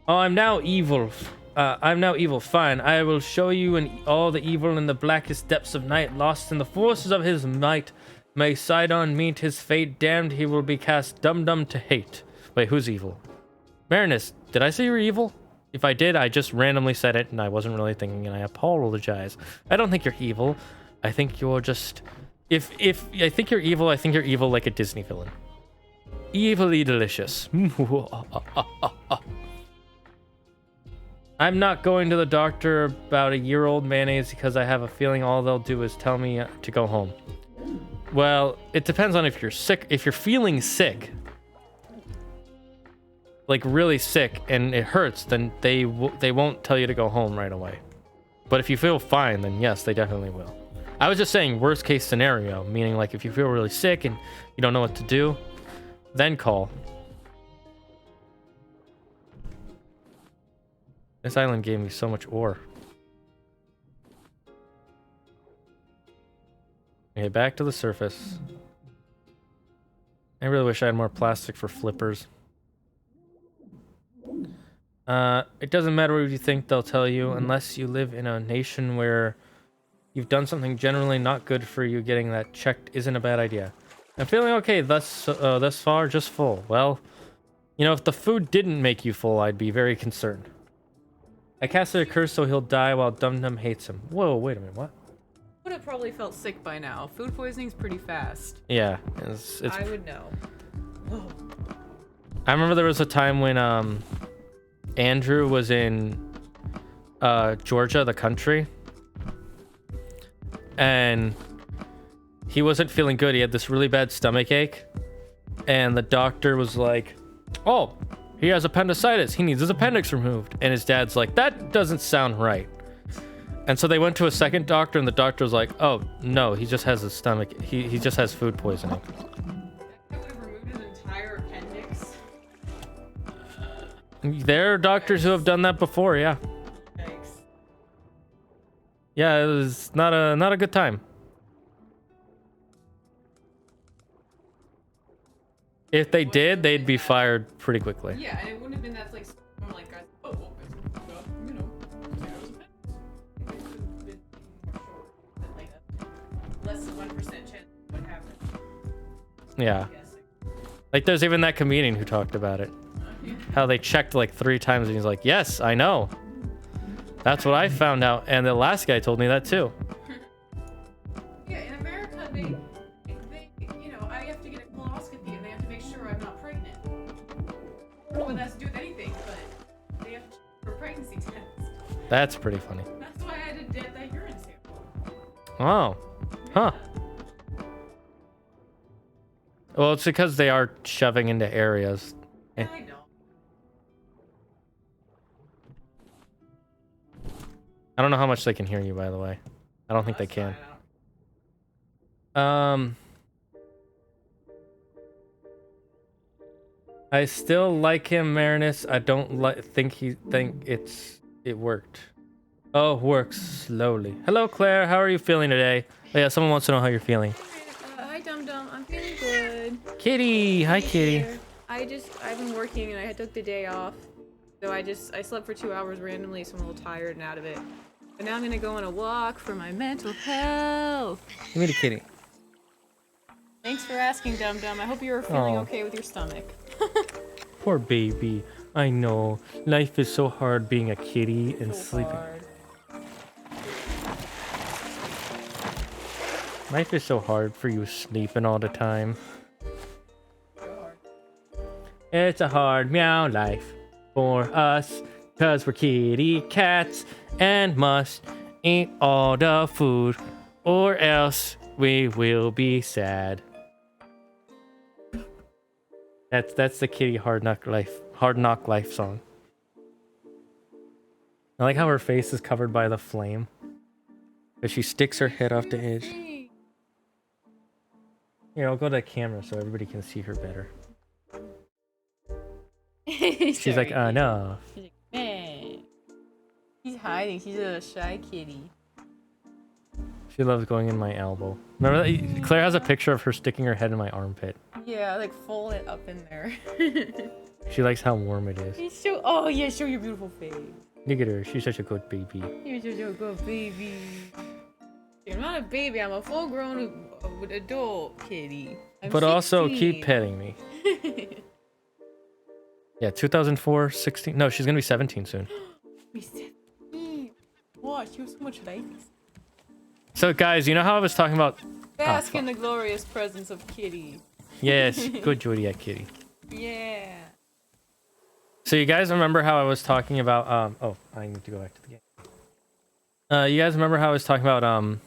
Oh, I'm now evil. I'm now evil. Fine, I will show you all the evil in the blackest depths of night. Lost in the forces of his might, may Sidon meet his fate. Damned, he will be cast dum-dum to hate. Wait, who's evil? Marinus, did I say you're evil? If I did, I just randomly said it and I wasn't really thinking, and I apologize. I don't think you're evil. I think you're just... If I think you're evil, I think you're evil like a Disney villain. Evilly delicious. I'm not going to the doctor about a year-old mayonnaise because I have a feeling all they'll do is tell me to go home. Well, it depends on if you're sick. If you're feeling sick, like really sick, and it hurts, then they won't tell you to go home right away. But if you feel fine, then yes, they definitely will. I was just saying worst case scenario, meaning like if you feel really sick and you don't know what to do, then call. This island gave me so much ore. Okay, back to the surface. I really wish I had more plastic for flippers. It doesn't matter what you think they'll tell you, unless you live in a nation where you've done something generally not good for you. Getting that checked isn't a bad idea. I'm feeling okay thus far, just full. Well, you know, if the food didn't make you full, I'd be very concerned. I casted a curse so he'll die while Dum Dum hates him. Whoa, wait a minute, what? Would have probably felt sick by now. Food poisoning's pretty fast. Yeah, I would know. Whoa. I remember there was a time when Andrew was in Georgia, the country, and he wasn't feeling good. He had this really bad stomach ache, and the doctor was like, oh, he has appendicitis, he needs his appendix removed. And his dad's like, that doesn't sound right. And so they went to a second doctor, and the doctor was like, oh no, he just has his stomach, he just has food poisoning. That would have removed his entire appendix. There are doctors who have done that before, yeah. Yikes. Yeah, it was not a good time. If they did, they'd be fired pretty quickly. Yeah, and it wouldn't have been that like guys. Oh, well, you know, it could have been like a less than 1% chance of what happened. Yeah. Like there's even that comedian who talked about it. how they checked like 3 times and he's like, yes, I know. That's what I found out. And the last guy told me that too. Yeah, in America, they, you know, I have to get a colonoscopy and they have to make sure I'm not pregnant. Well, that's to do with anything, but they have to for pregnancy tests. That's pretty funny. That's why I did that urine sample. Oh. Huh. Well, it's because they are shoving into areas. Yeah, I know. I don't know how much they can hear you, by the way. I don't think they can. I still like him, Marinus. I don't think it worked. Oh, works slowly. Hello, Claire. How are you feeling today? Oh, yeah, someone wants to know how you're feeling. Hi, Dum Dum. I'm feeling good. Kitty. Hi, Kitty. I've been working and I took the day off. So I slept for 2 hours randomly, so I'm a little tired and out of it. But now I'm gonna go on a walk for my mental health. Give me the kitty. Thanks for asking, Dum Dum. I hope you're feeling okay with your stomach. Poor baby. I know. Life is so hard being a kitty and So sleeping. hard. Life is so hard for you sleeping all the time. It's a hard meow life for us, 'cause we're kitty cats and must eat all the food, or else we will be sad. That's the kitty hard knock life song. I like how her face is covered by the flame, but she sticks her head off the edge. Here, I'll go to the camera so everybody can see her better. She's like, no. She's like, man. She's hiding. She's a shy kitty. She loves going in my elbow. Remember that? Claire has a picture of her sticking her head in my armpit. Yeah, like fold it up in there. She likes how warm it is. Oh yeah, show your beautiful face. Look at her. She's such a good baby. You're such a good baby. You're not a baby. I'm a full-grown adult kitty. But also keep petting me. Yeah, 2004, 16. No, she's gonna be 17 soon. We 17. Wow, she was so much life. So guys, you know how I was talking about? Bask in the glorious presence of Kitty. Yes, good Zodiac Kitty. Yeah. So you guys remember how I was talking about? Oh, I need to go back to the game. You guys remember how I was talking about?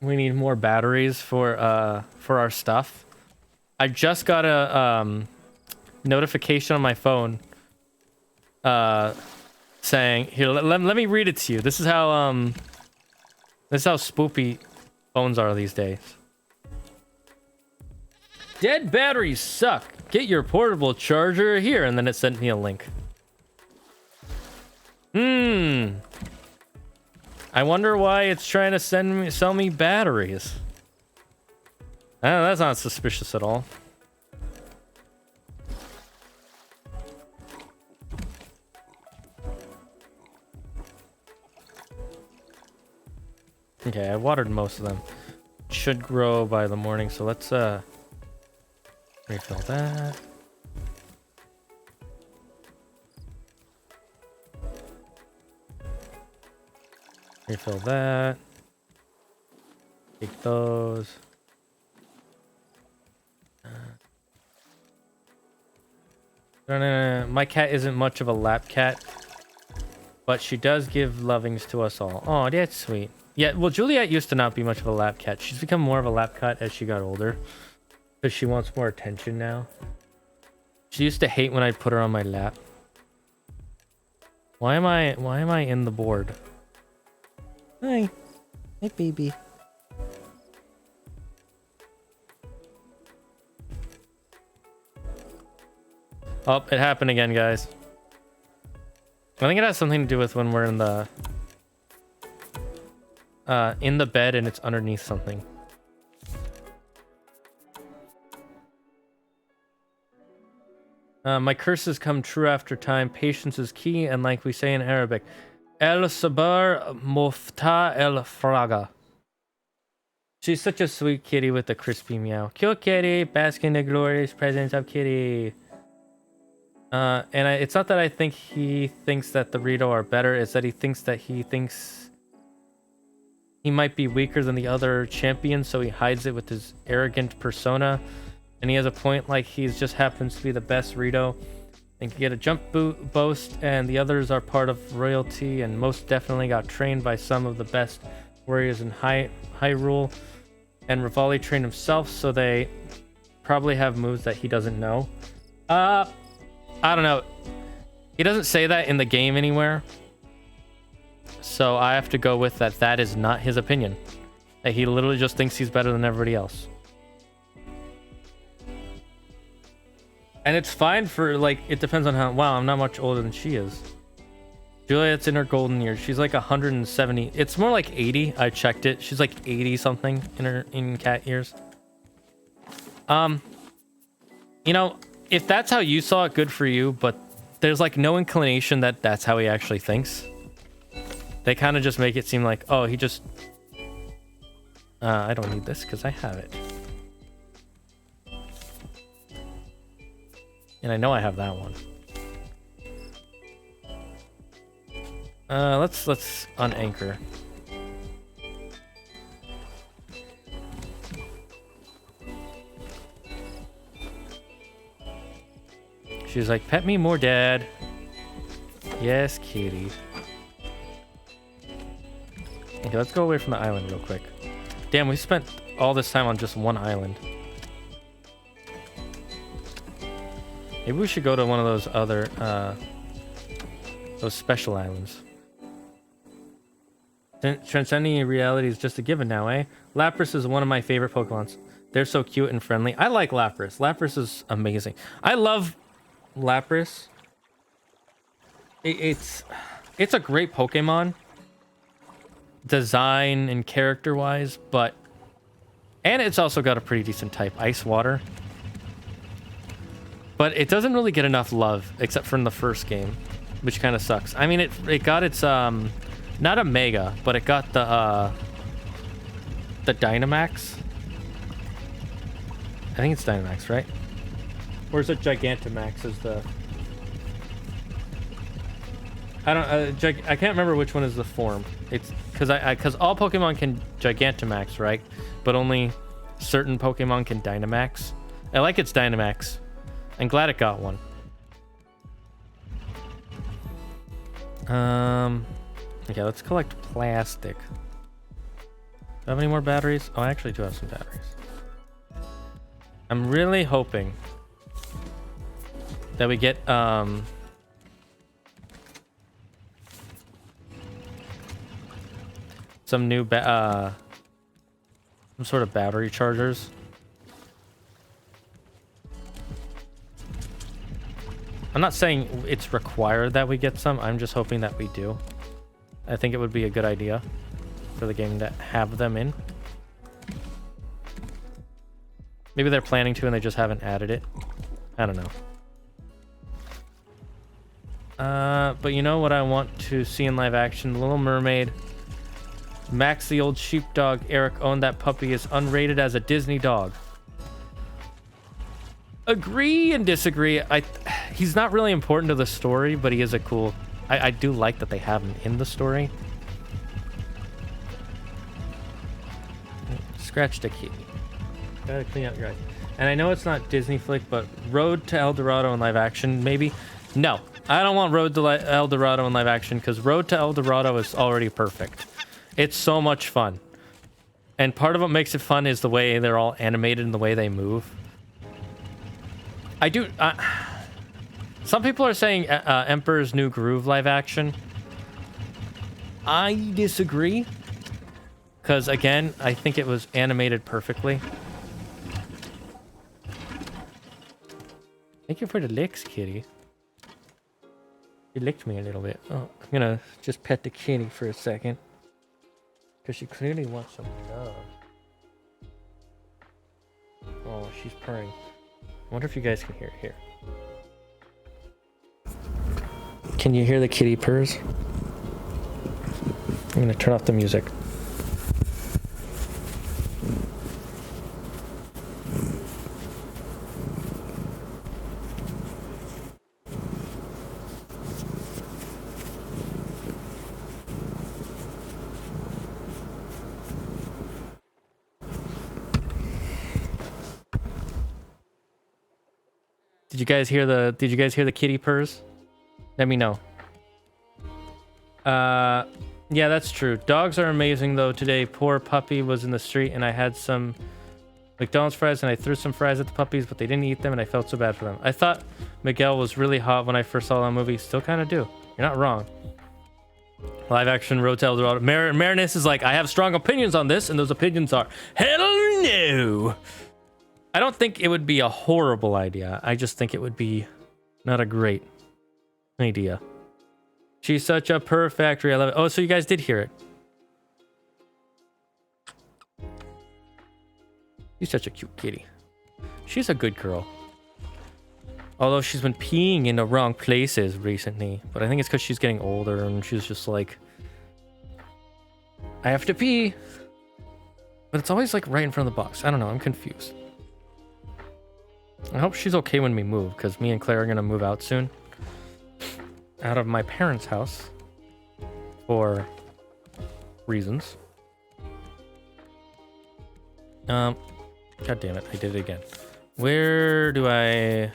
We need more batteries for our stuff. I just got a notification on my phone saying, here, let me read it to you. This is how spoopy phones are these days. Dead batteries suck. Get your portable charger here. And then it sent me a link. I wonder why it's trying to sell me batteries. That's not suspicious at all. Okay, I watered most of them. Should grow by the morning, so let's refill that. Refill that. Take those. My cat isn't much of a lap cat, but she does give lovings to us all. Oh, that's sweet. Yeah, well, Juliet used to not be much of a lap cat. She's become more of a lap cat as she got older, because she wants more attention now. She used to hate when I put her on my lap. Why am I in the board? Hi. Hi, baby. Oh, it happened again, guys. I think it has something to do with when we're in the bed and it's underneath something. My curses come true after time. Patience is key, and like we say in Arabic, El Sabar Mufta El Fraga. She's such a sweet kitty with a crispy meow. Cute kitty, bask in the glorious presence of kitty. It's not that I think he thinks that the Rito are better, it's that he thinks he might be weaker than the other champions, so he hides it with his arrogant persona. And he has a point, like he's just happens to be the best Rito and can get a jump boast, and the others are part of royalty and most definitely got trained by some of the best warriors in Hyrule. And Rivali trained himself, so they probably have moves that he doesn't know. I don't know. He doesn't say that in the game anywhere. So I have to go with that. That is not his opinion. That he literally just thinks he's better than everybody else. And it's fine for, like, it depends on how... Wow, I'm not much older than she is. Juliet's in her golden years. She's like 170. It's more like 80. I checked it. She's like 80 something in cat years. You know, if that's how you saw it, good for you. But there's like no inclination that that's how he actually thinks. They kind of just make it seem like, oh, he just... I don't need this because I have it. And I know I have that one. Let's unanchor. She's like, pet me more, Dad. Yes, kitty. Okay, let's go away from the island real quick. Damn, we spent all this time on just one island. Maybe we should go to one of those other, those special islands. Transcending reality is just a given now, eh? Lapras is one of my favorite Pokemons. They're so cute and friendly. I like Lapras. Lapras is amazing. I love Lapras. It's a great Pokemon. Design and character-wise, but... And it's also got a pretty decent type. Ice Water. But it doesn't really get enough love, except for in the first game, which kind of sucks. I mean, it got its, not a Mega, but it got the Dynamax. I think it's Dynamax, right? Or is it Gigantamax as the... I don't, I can't remember which one is the form. It's, because all Pokemon can Gigantamax, right? But only certain Pokemon can Dynamax. I like its Dynamax. I'm glad it got one. Okay, let's collect plastic. Do I have any more batteries? Oh, I actually do have some batteries. I'm really hoping that we get some new some sort of battery chargers. I'm not saying it's required that we get some. I'm just hoping that we do. I think it would be a good idea for the game to have them in. Maybe they're planning to and they just haven't added it. I don't know. But you know what I want to see in live action? The Little Mermaid. Max the old sheepdog Eric owned that puppy is unrated as a Disney dog. Agree and disagree. He's not really important to the story, but he is a cool... I do like that they have him in the story. Scratch the kitty. Gotta clean out your eyes. And I know it's not Disney flick, but Road to El Dorado in live action, maybe? No, I don't want Road to El Dorado in live action, because Road to El Dorado is already perfect. It's so much fun. And part of what makes it fun is the way they're all animated and the way they move. I do... some people are saying Emperor's New Groove live action. I disagree. Because, again, I think it was animated perfectly. Thank you for the licks, kitty. You licked me a little bit. Oh, I'm gonna just pet the kitty for a second. Because she clearly wants some love. Oh, she's purring. I wonder if you guys can hear it here. Can you hear the kitty purrs? I'm gonna turn off the music. Did you guys hear the kitty purrs? Let me know. Yeah, that's true. Dogs are amazing though. Today, poor puppy was in the street and I had some McDonald's fries and I threw some fries at the puppies, but they didn't eat them and I felt so bad for them. I thought Miguel was really hot when I first saw that movie. Still kind of do. You're not wrong. Live action Road to El Dorado. Marinus is like, I have strong opinions on this, and those opinions are hell no. I don't think it would be a horrible idea. I just think it would be not a great idea. She's such a purr factory. I love it. Oh, so you guys did hear it. She's such a cute kitty. She's a good girl. Although she's been peeing in the wrong places recently. But I think it's because she's getting older and she's just like, I have to pee. But it's always like right in front of the box. I don't know. I'm confused. I hope she's okay when we move, because me and Claire are going to move out soon. Out of my parents' house. For reasons. God damn it. I did it again. Where do I...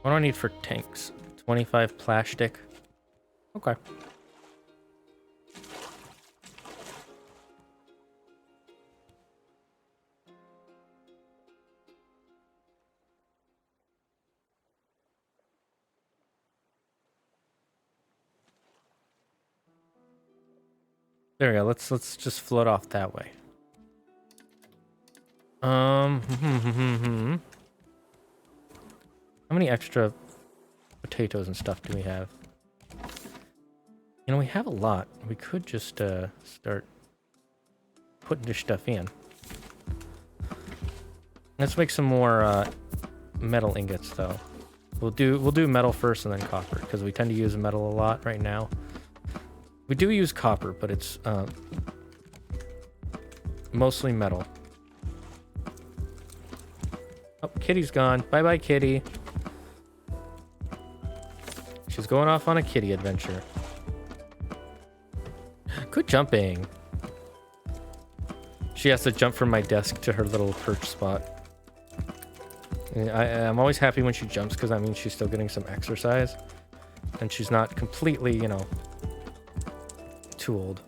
What do I need for tanks? 25 plastic. Okay. There we go. Let's just float off that way. How many extra potatoes and stuff do we have? You know, we have a lot. We could just start putting this stuff in. Let's make some more metal ingots, though. We'll do metal first and then copper, because we tend to use metal a lot right now. We do use copper, but it's mostly metal. Oh, Kitty's gone. Bye-bye, Kitty. She's going off on a kitty adventure. Good jumping. She has to jump from my desk to her little perch spot. I'm always happy when she jumps, because that means she's still getting some exercise. And she's not completely, you know, too old.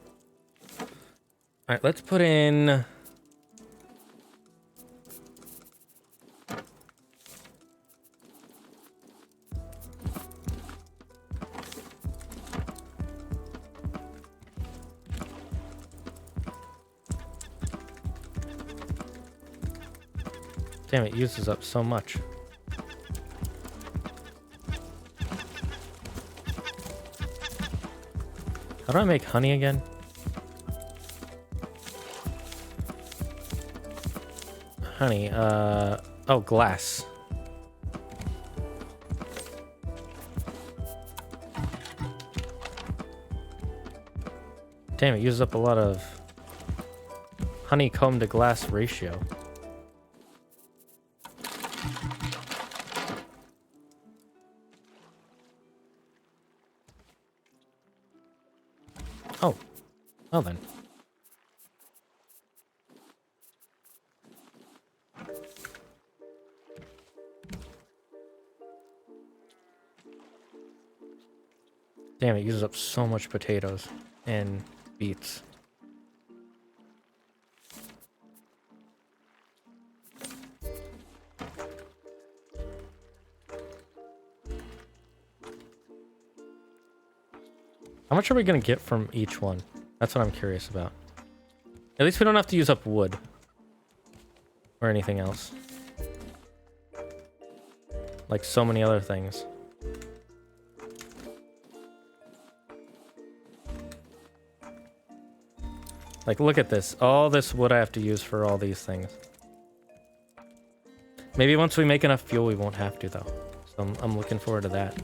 Alright, let's put in... Damn, it uses up so much. How do I make honey again? Honey, oh, glass. Damn, it uses up a lot of honeycomb to glass ratio. Oh, well then. Damn, it uses up so much potatoes and beets. How much are we gonna get from each one? That's what I'm curious about. At least we don't have to use up wood. Or anything else. Like so many other things. Like, look at this. All this wood I have to use for all these things. Maybe once we make enough fuel, we won't have to, though. So I'm looking forward to that.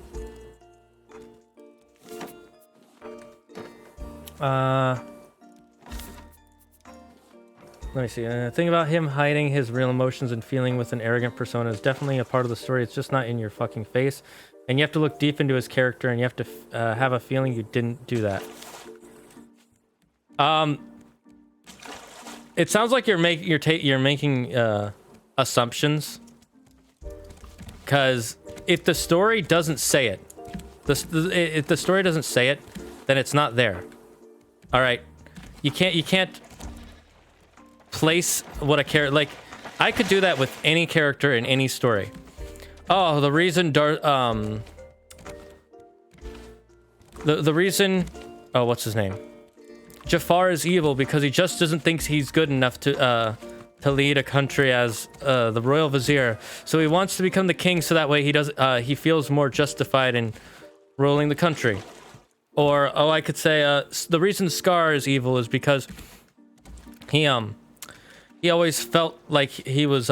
Let me see. The thing about him hiding his real emotions and feeling with an arrogant persona is definitely a part of the story. It's just not in your fucking face. And you have to look deep into his character, and you have to have a feeling you didn't do that. It sounds like you're making assumptions Because if the story doesn't say it, if the story doesn't say it, then it's not there. All right, you can't place what a character, like, I could do that with any character in any story. Oh, the reason the reason, oh, what's his name? Jafar is evil because he just doesn't think he's good enough to lead a country as the royal vizier. So he wants to become the king, so that way he feels more justified in ruling the country. Or, oh, I could say the reason Scar is evil is because he always felt like he was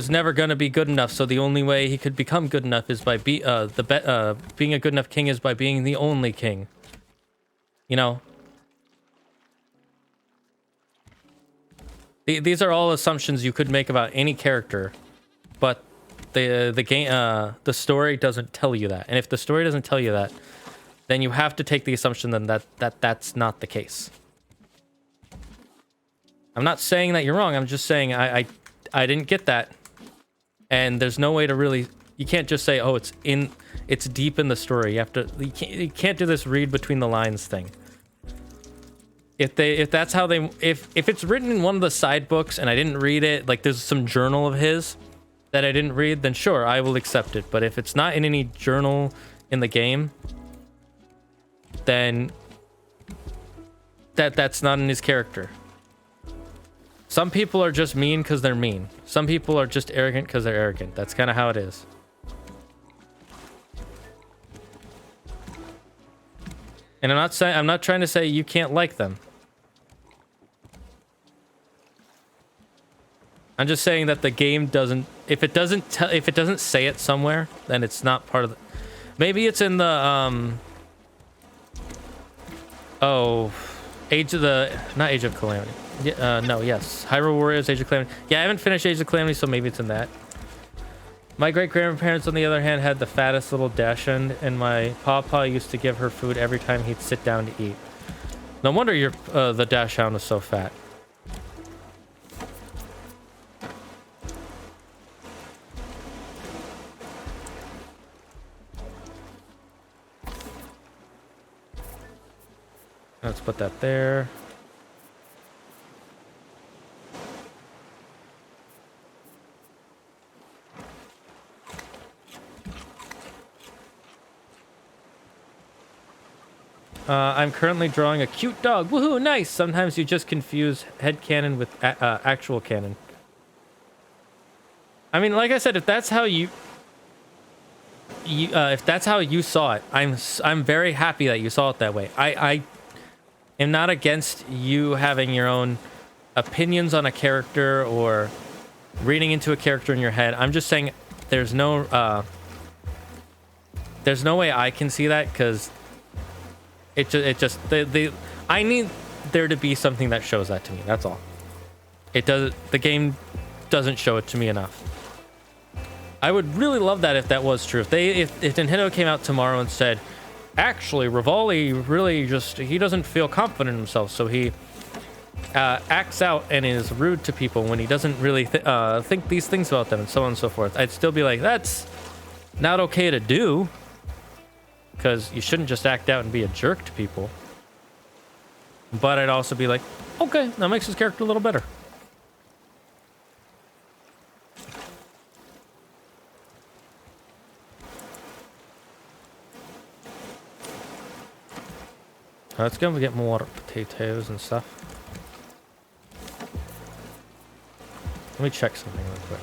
never gonna be good enough. So the only way he could become good enough is by being a good enough king is by being the only king. You know, these are all assumptions you could make about any character, but the story doesn't tell you that. And if the story doesn't tell you that, then you have to take the assumption then that's not the case. I'm not saying that you're wrong. I'm just saying I didn't get that, and there's no way to really. You can't just say, oh, it's deep in the story. You can't do this read between the lines thing. If it's written in one of the side books and I didn't read it, like there's some journal of his that I didn't read, then sure, I will accept it. But if it's not in any journal in the game, then that's not in his character. Some people are just mean because they're mean. Some people are just arrogant because they're arrogant. That's kind of how it is. And I'm not trying to say you can't like them. I'm just saying that the game doesn't. If it doesn't say it somewhere, then it's not part of the. Maybe it's in the Oh, not Age of Calamity. No, yes, Hyrule Warriors, Age of Calamity. Yeah, I haven't finished Age of Calamity, so maybe it's in that. My great-grandparents, on the other hand, had the fattest little Dachshund, and my papa used to give her food every time he'd sit down to eat. No wonder the Dachshund was so fat. Let's put that there. I'm currently drawing a cute dog. Woohoo, nice! Sometimes you just confuse headcanon with actual canon. I mean, like I said, if that's how you saw it, I'm very happy that you saw it that way. I am not against you having your own opinions on a character or reading into a character in your head. I'm just saying there's no way I can see that, because I need there to be something that shows that to me. That's all. The game doesn't show it to me enough. I would really love that if that was true. If Nintendo came out tomorrow and said, actually, Rivali really he doesn't feel confident in himself, so he acts out and is rude to people when he doesn't really think these things about them, and so on and so forth. I'd still be like, that's not okay to do, because you shouldn't just act out and be a jerk to people. But I'd also be like, okay, that makes his character a little better. Let's go and get more potatoes and stuff. Let me check something real quick.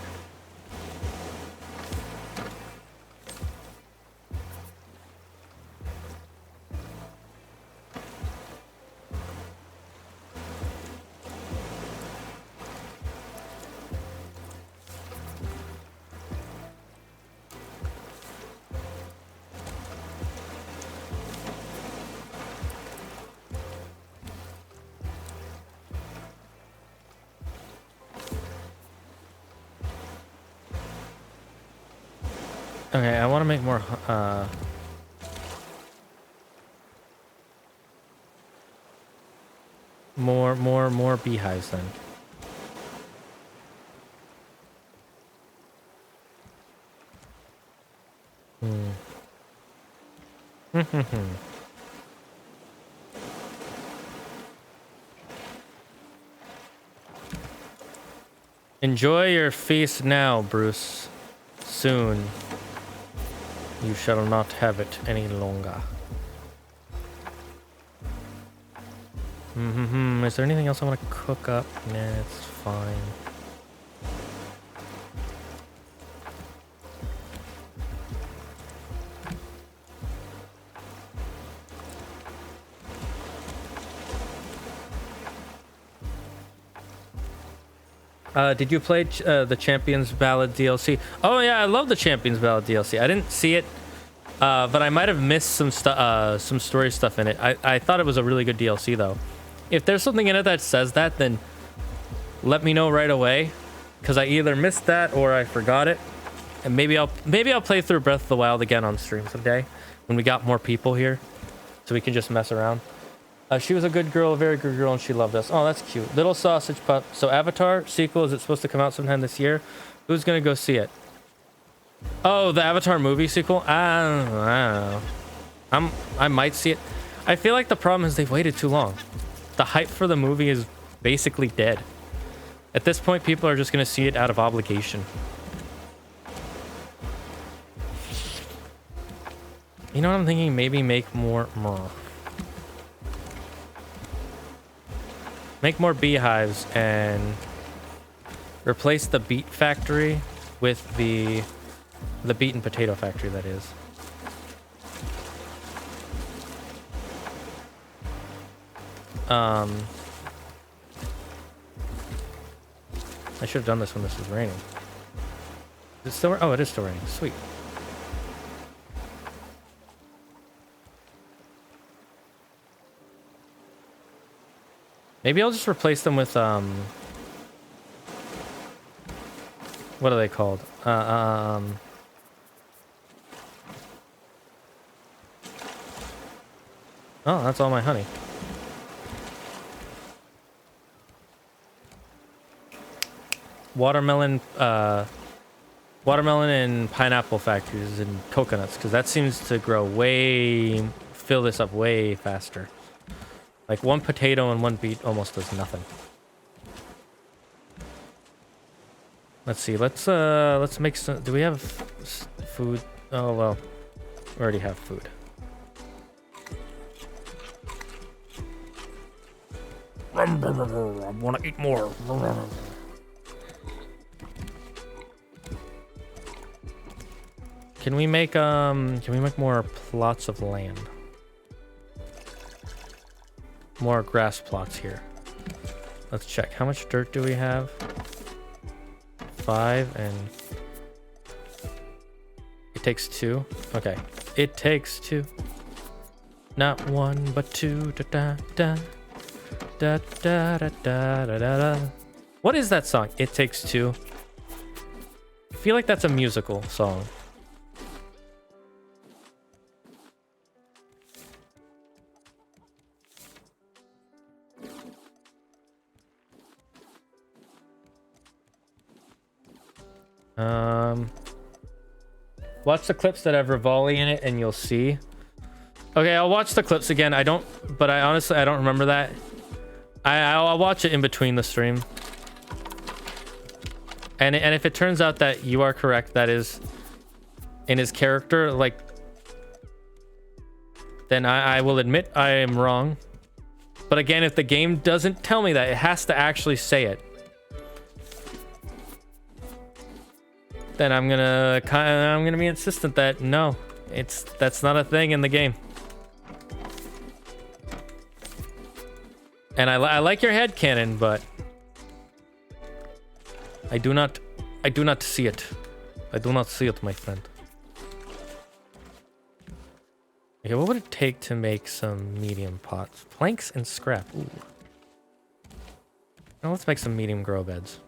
Okay, I want to make more beehives then. Enjoy your feast now, Bruce. Soon you shall not have it any longer. Is there anything else I want to cook up? Nah, it's fine. Did you play the Champions Ballad DLC? Oh yeah, I love the Champions Ballad DLC. I didn't see it, but I might have missed some story stuff in it. I thought it was a really good DLC though. If there's something in it that says that, then let me know right away, because I either missed that or I forgot it. And maybe I'll play through Breath of the Wild again on stream someday when we got more people here, so we can just mess around. She was a good girl, a very good girl, and she loved us. Oh, that's cute. Little sausage pup. So Avatar sequel, is it supposed to come out sometime this year? Who's gonna go see it? Oh, the Avatar movie sequel? I don't know. I might see it. I feel like the problem is they've waited too long. The hype for the movie is basically dead. At this point, people are just gonna see it out of obligation. You know what I'm thinking? Maybe make more. Make more beehives and replace the beet factory with the beet and potato factory, that is. I should have done this when this was raining. Is it still? Oh, it is still raining. Sweet. Maybe I'll just replace them with what are they called? Oh, that's all my honey. Watermelon and pineapple factories and coconuts, because that seems to fill this up way faster. Like one potato and one beet almost does nothing. Let's see. Let's make some. Do we have food? Oh well, we already have food. I want to eat more. Can we make more plots of land? More grass plots here. Let's check. How much dirt do we have? 5, and it takes 2. Okay. It takes 2. Not 1, but 2. Da da da da da da da da. What is that song? It Takes 2. I feel like that's a musical song. Watch the clips that have Rivali in it and you'll see. Okay, I'll watch the clips again. I honestly don't remember that. I'll watch it in between the stream. And if it turns out that you are correct, that is in his character, like, then I will admit I am wrong. But again, if the game doesn't tell me that, it has to actually say it. Then I'm gonna be insistent that no, that's not a thing in the game. And I like your headcanon, but I do not see it. I do not see it, my friend. Okay, what would it take to make some medium pots? Planks and scrap. Ooh. Now let's make some medium grow beds.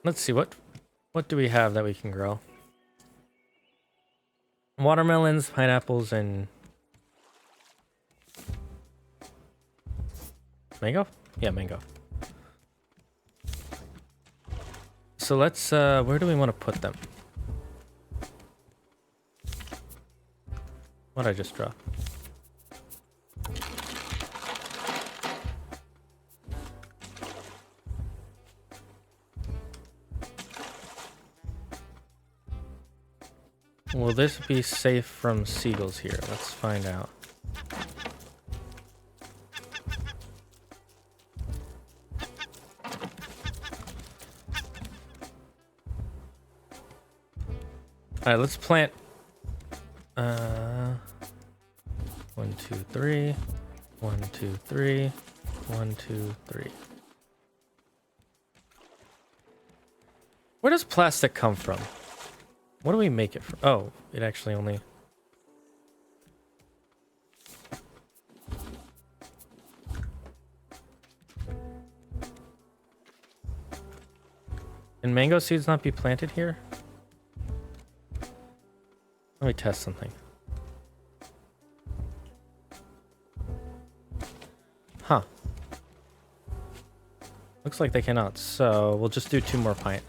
Let's see, what do we have that we can grow? Watermelons, pineapples, and Mango? Yeah, mango. So let's, where do we want to put them? What'd I just draw? Will this be safe from seagulls here? Let's find out. Alright, let's plant 1, 2, 3. 1, 2, 3. 1, 2, 3. Where does plastic come from? What do we make it from? Oh, it actually only... Can mango seeds not be planted here? Let me test something. Huh. Looks like they cannot, so we'll just do 2 more pine.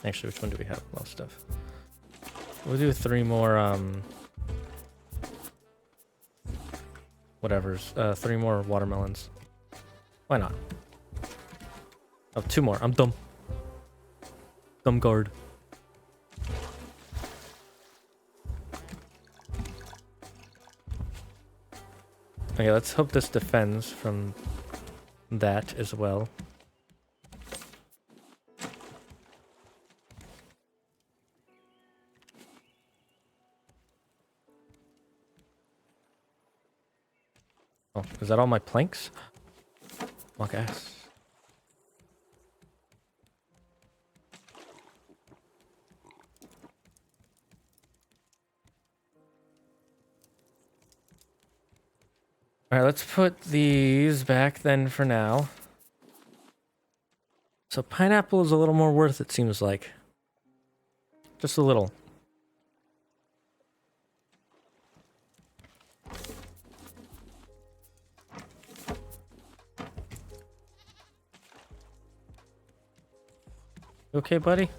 Actually, which one do we have most of? We'll do 3 more, whatever's, 3 more watermelons. Why not? Oh, 2 more. I'm dumb. Dumb guard. Okay, let's hope this defends from that as well. Oh, is that all my planks? Fuck ass. Alright, let's put these back then for now. So pineapple is a little more worth it, seems like. Just a little. You okay, buddy?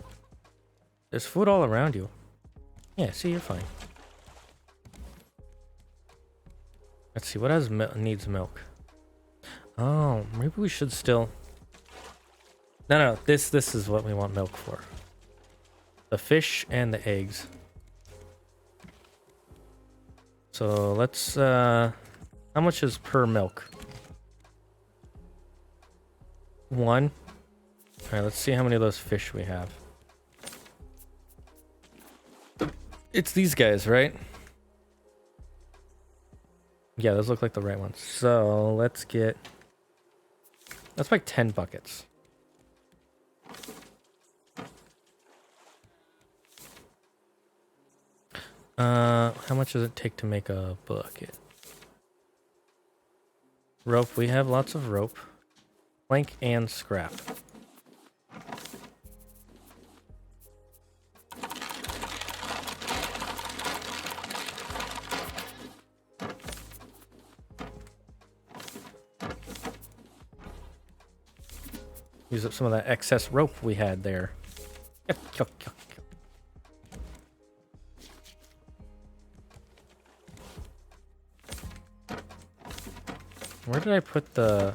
There's food all around you. Yeah, see, you're fine. Let's see, what has needs milk? Oh, maybe we should still... No, this is what we want milk for. The fish and the eggs. So let's, how much is per milk? 1. Alright, let's see how many of those fish we have. It's these guys, right? Yeah, those look like the right ones. So let's make 10 buckets. How much does it take to make a bucket? Rope, we have lots of rope. Plank and scrap. Use up some of that excess rope we had there. Where did I put the...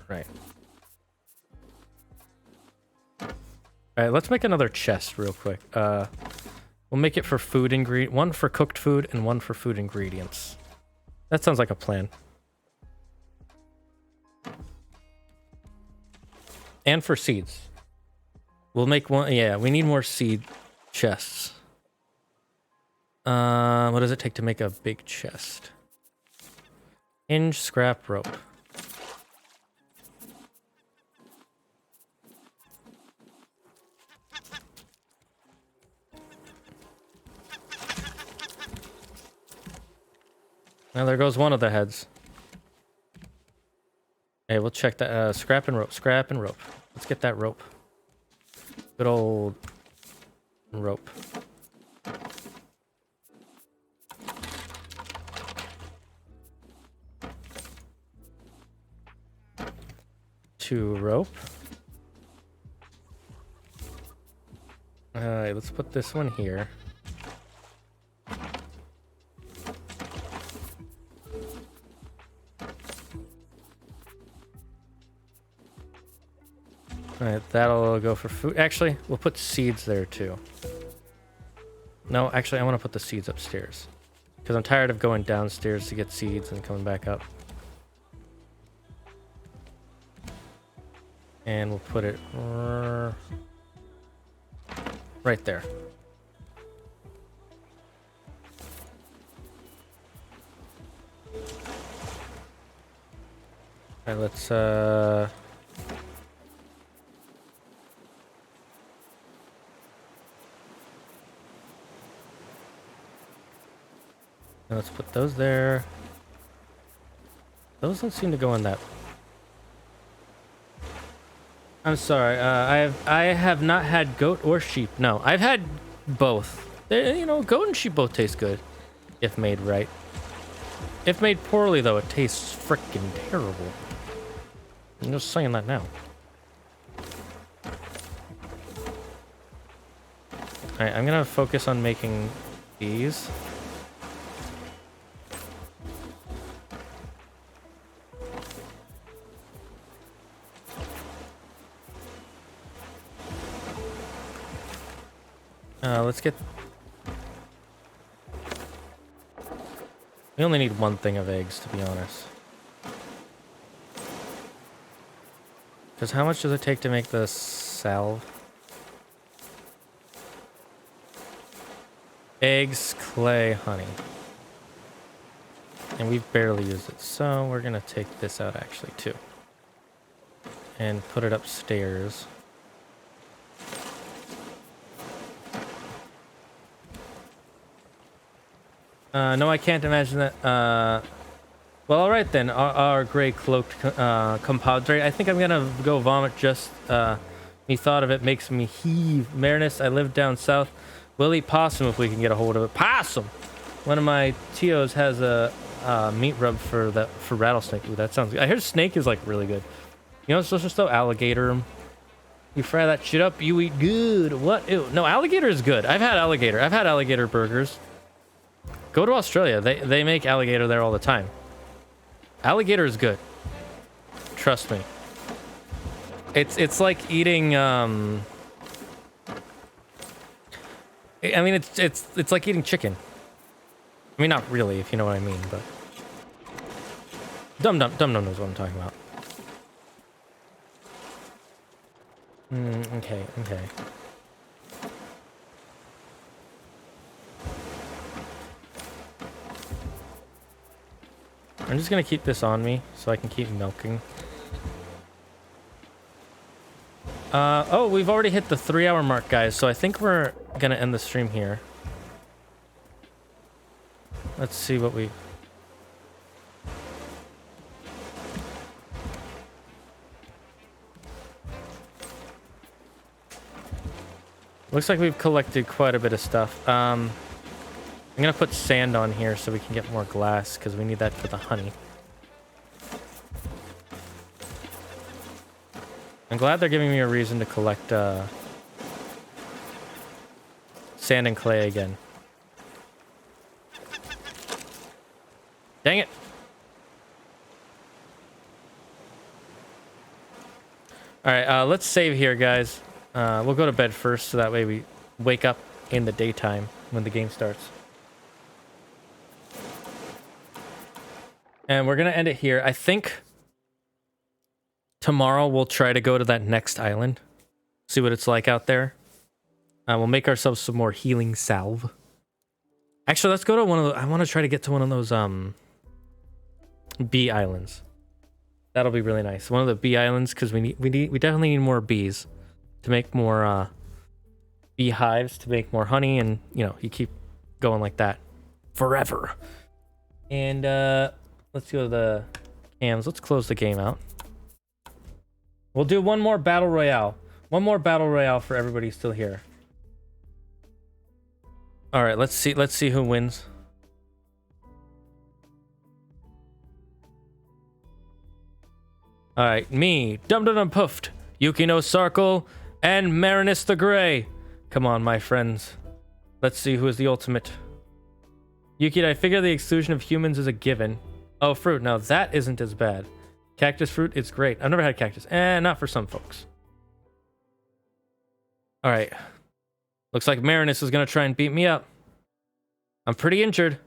Right. Alright, let's make another chest real quick. We'll make it for food ingredient, 1 for cooked food and 1 for food ingredients. That sounds like a plan. And for seeds. We'll make 1, yeah, we need more seed chests. What does it take to make a big chest? Hinge, scrap, rope. Now there goes one of the heads. Hey, we'll check that. Scrap and rope. Scrap and rope. Let's get that rope. Good old rope. to rope. Alright, let's put this one here. Alright, that'll go for food. Actually, we'll put seeds there too. No, actually, I want to put the seeds upstairs. Because I'm tired of going downstairs to get seeds and coming back up. And we'll put it right there. Alright, let's let's put those there. Those don't seem to go in that. I'm sorry. I have not had goat or sheep. No, I've had both. You know, goat and sheep both taste good, if made right. If made poorly, though, it tastes freaking terrible. I'm just saying that now. Alright, I'm gonna focus on making these. Let's get... We only need one thing of eggs, to be honest. Because how much does it take to make the salve? Eggs, clay, honey. And we've barely used it, so we're gonna take this out actually too. And put it upstairs. No, I can't imagine that. Well, all right then. Our gray cloaked compadre. I think I'm gonna go vomit. Just me thought of it makes me heave. Marinus, I live down south. We'll eat possum if we can get a hold of it. Possum. One of my tios has a meat rub for rattlesnake. Ooh, that sounds good. I hear snake is like really good. You know, it's delicious though. Alligator. You fry that shit up, you eat good. What? Ew. No, alligator is good. I've had alligator. I've had alligator burgers. Go to Australia. They make alligator there all the time. Alligator is good. Trust me. It's like eating I mean it's like eating chicken. I mean not really, if you know what I mean, but Dum Dum knows what I'm talking about. Okay. I'm just gonna keep this on me so I can keep milking. Oh, we've already hit the 3-hour mark, guys, so I think we're gonna end the stream here. Let's see what we... Looks like we've collected quite a bit of stuff. I'm gonna put sand on here so we can get more glass, because we need that for the honey. I'm glad they're giving me a reason to collect sand and clay again. Dang it! Alright, let's save here, guys. We'll go to bed first, so that way we wake up in the daytime when the game starts. And we're gonna end it here. I think tomorrow we'll try to go to that next island, see what it's like out there. We'll make ourselves some more healing salve. Actually, let's go to one of the... I want to try to get to one of those bee islands. That'll be really nice. One of the bee islands, because we definitely need more bees to make more bee hives, to make more honey, and you know, you keep going like that forever. And let's go to the cams. Let's close the game out. We'll do one more battle royale. One more battle royale for everybody still here. All right, let's see who wins. All right, me, Dum Dum Dum Poofed, Yukino Sarkle, and Marinus the Grey. Come on, my friends. Let's see who is the ultimate. Yuki, I figure the exclusion of humans is a given. Oh, fruit. Now that isn't as bad. Cactus fruit is great. I've never had cactus. Not for some folks. All right. Looks like Marinus is going to try and beat me up. I'm pretty injured.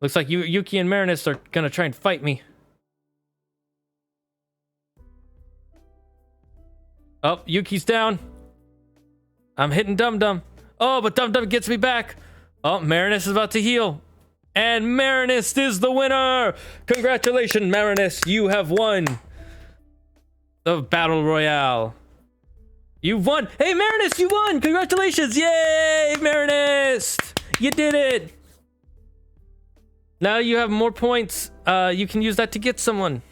Looks like Yuki and Marinus are going to try and fight me. Oh, Yuki's down. I'm hitting Dum Dum. Oh, but Dum Dum gets me back. Oh, Marinus is about to heal. And Marinus is the winner! Congratulations, Marinus. You have won the Battle Royale. You won. Hey, Marinus, you won! Congratulations! Yay, Marinus! You did it! Now you have more points. You can use that to get someone.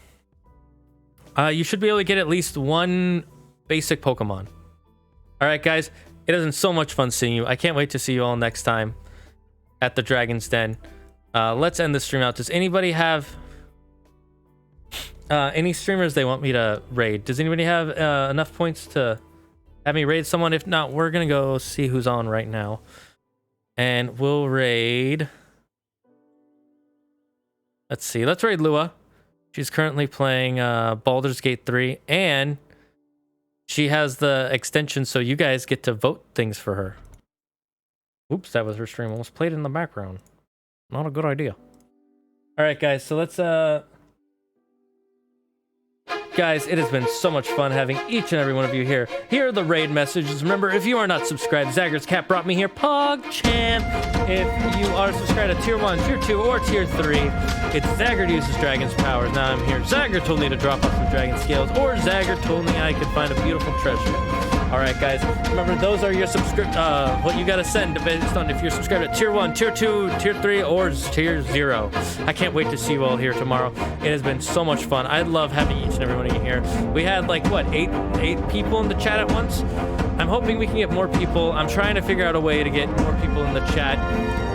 You should be able to get at least one basic Pokemon. Alright, guys. It has been so much fun seeing you. I can't wait to see you all next time at the Dragon's Den. Let's end the stream out. Does anybody have any streamers they want me to raid? Does anybody have enough points to have me raid someone? If not, we're gonna go see who's on right now, and we'll raid. Let's see. Let's raid Lua. She's currently playing Baldur's Gate 3, and she has the extension, so you guys get to vote things for her. Oops, that was her stream. Almost played in the background. Not a good idea. Alright, guys, so let's, Guys, it has been so much fun having each and every one of you here. Here are the raid messages. Remember, if you are not subscribed, Zagger's Cat brought me here. PogChamp. If you are subscribed to Tier 1, Tier 2, or Tier 3, it's Zagger uses Dragon's powers. Now I'm here. Zagger told me to drop off some Dragon Scales, or Zagger told me I could find a beautiful treasure. Alright, guys, remember, those are your what you gotta send based on if you're subscribed to Tier 1, Tier 2, Tier 3, or Tier 0. I can't wait to see you all here tomorrow. It has been so much fun. I love having each and every one of you here. We had, like, what, eight people in the chat at once? I'm hoping we can get more people. I'm trying to figure out a way to get more people in the chat.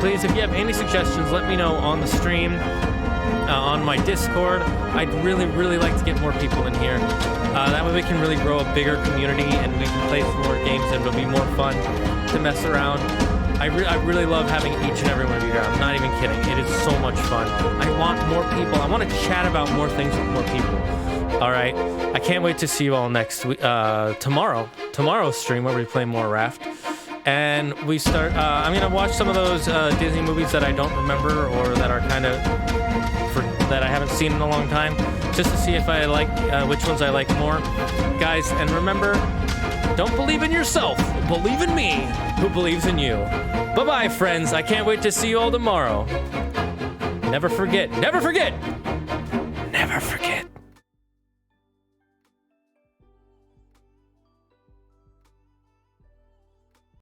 Please, if you have any suggestions, let me know on the stream, on my Discord. I'd really, really like to get more people in here. That way we can really grow a bigger community and we can play some more games and it'll be more fun to mess around. I really love having each and every one of you here. I'm not even kidding. It is so much fun. I want more people. I want to chat about more things with more people. All right. I can't wait to see you all next week. Tomorrow's stream where we play more Raft. And we start, I'm going to watch some of those Disney movies that I don't remember or that are kind of, that I haven't seen in a long time, just to see if I like, which ones I like more. Guys, and remember, don't believe in yourself, believe in me, who believes in you. Bye-bye, friends. I can't wait to see you all tomorrow. Never forget,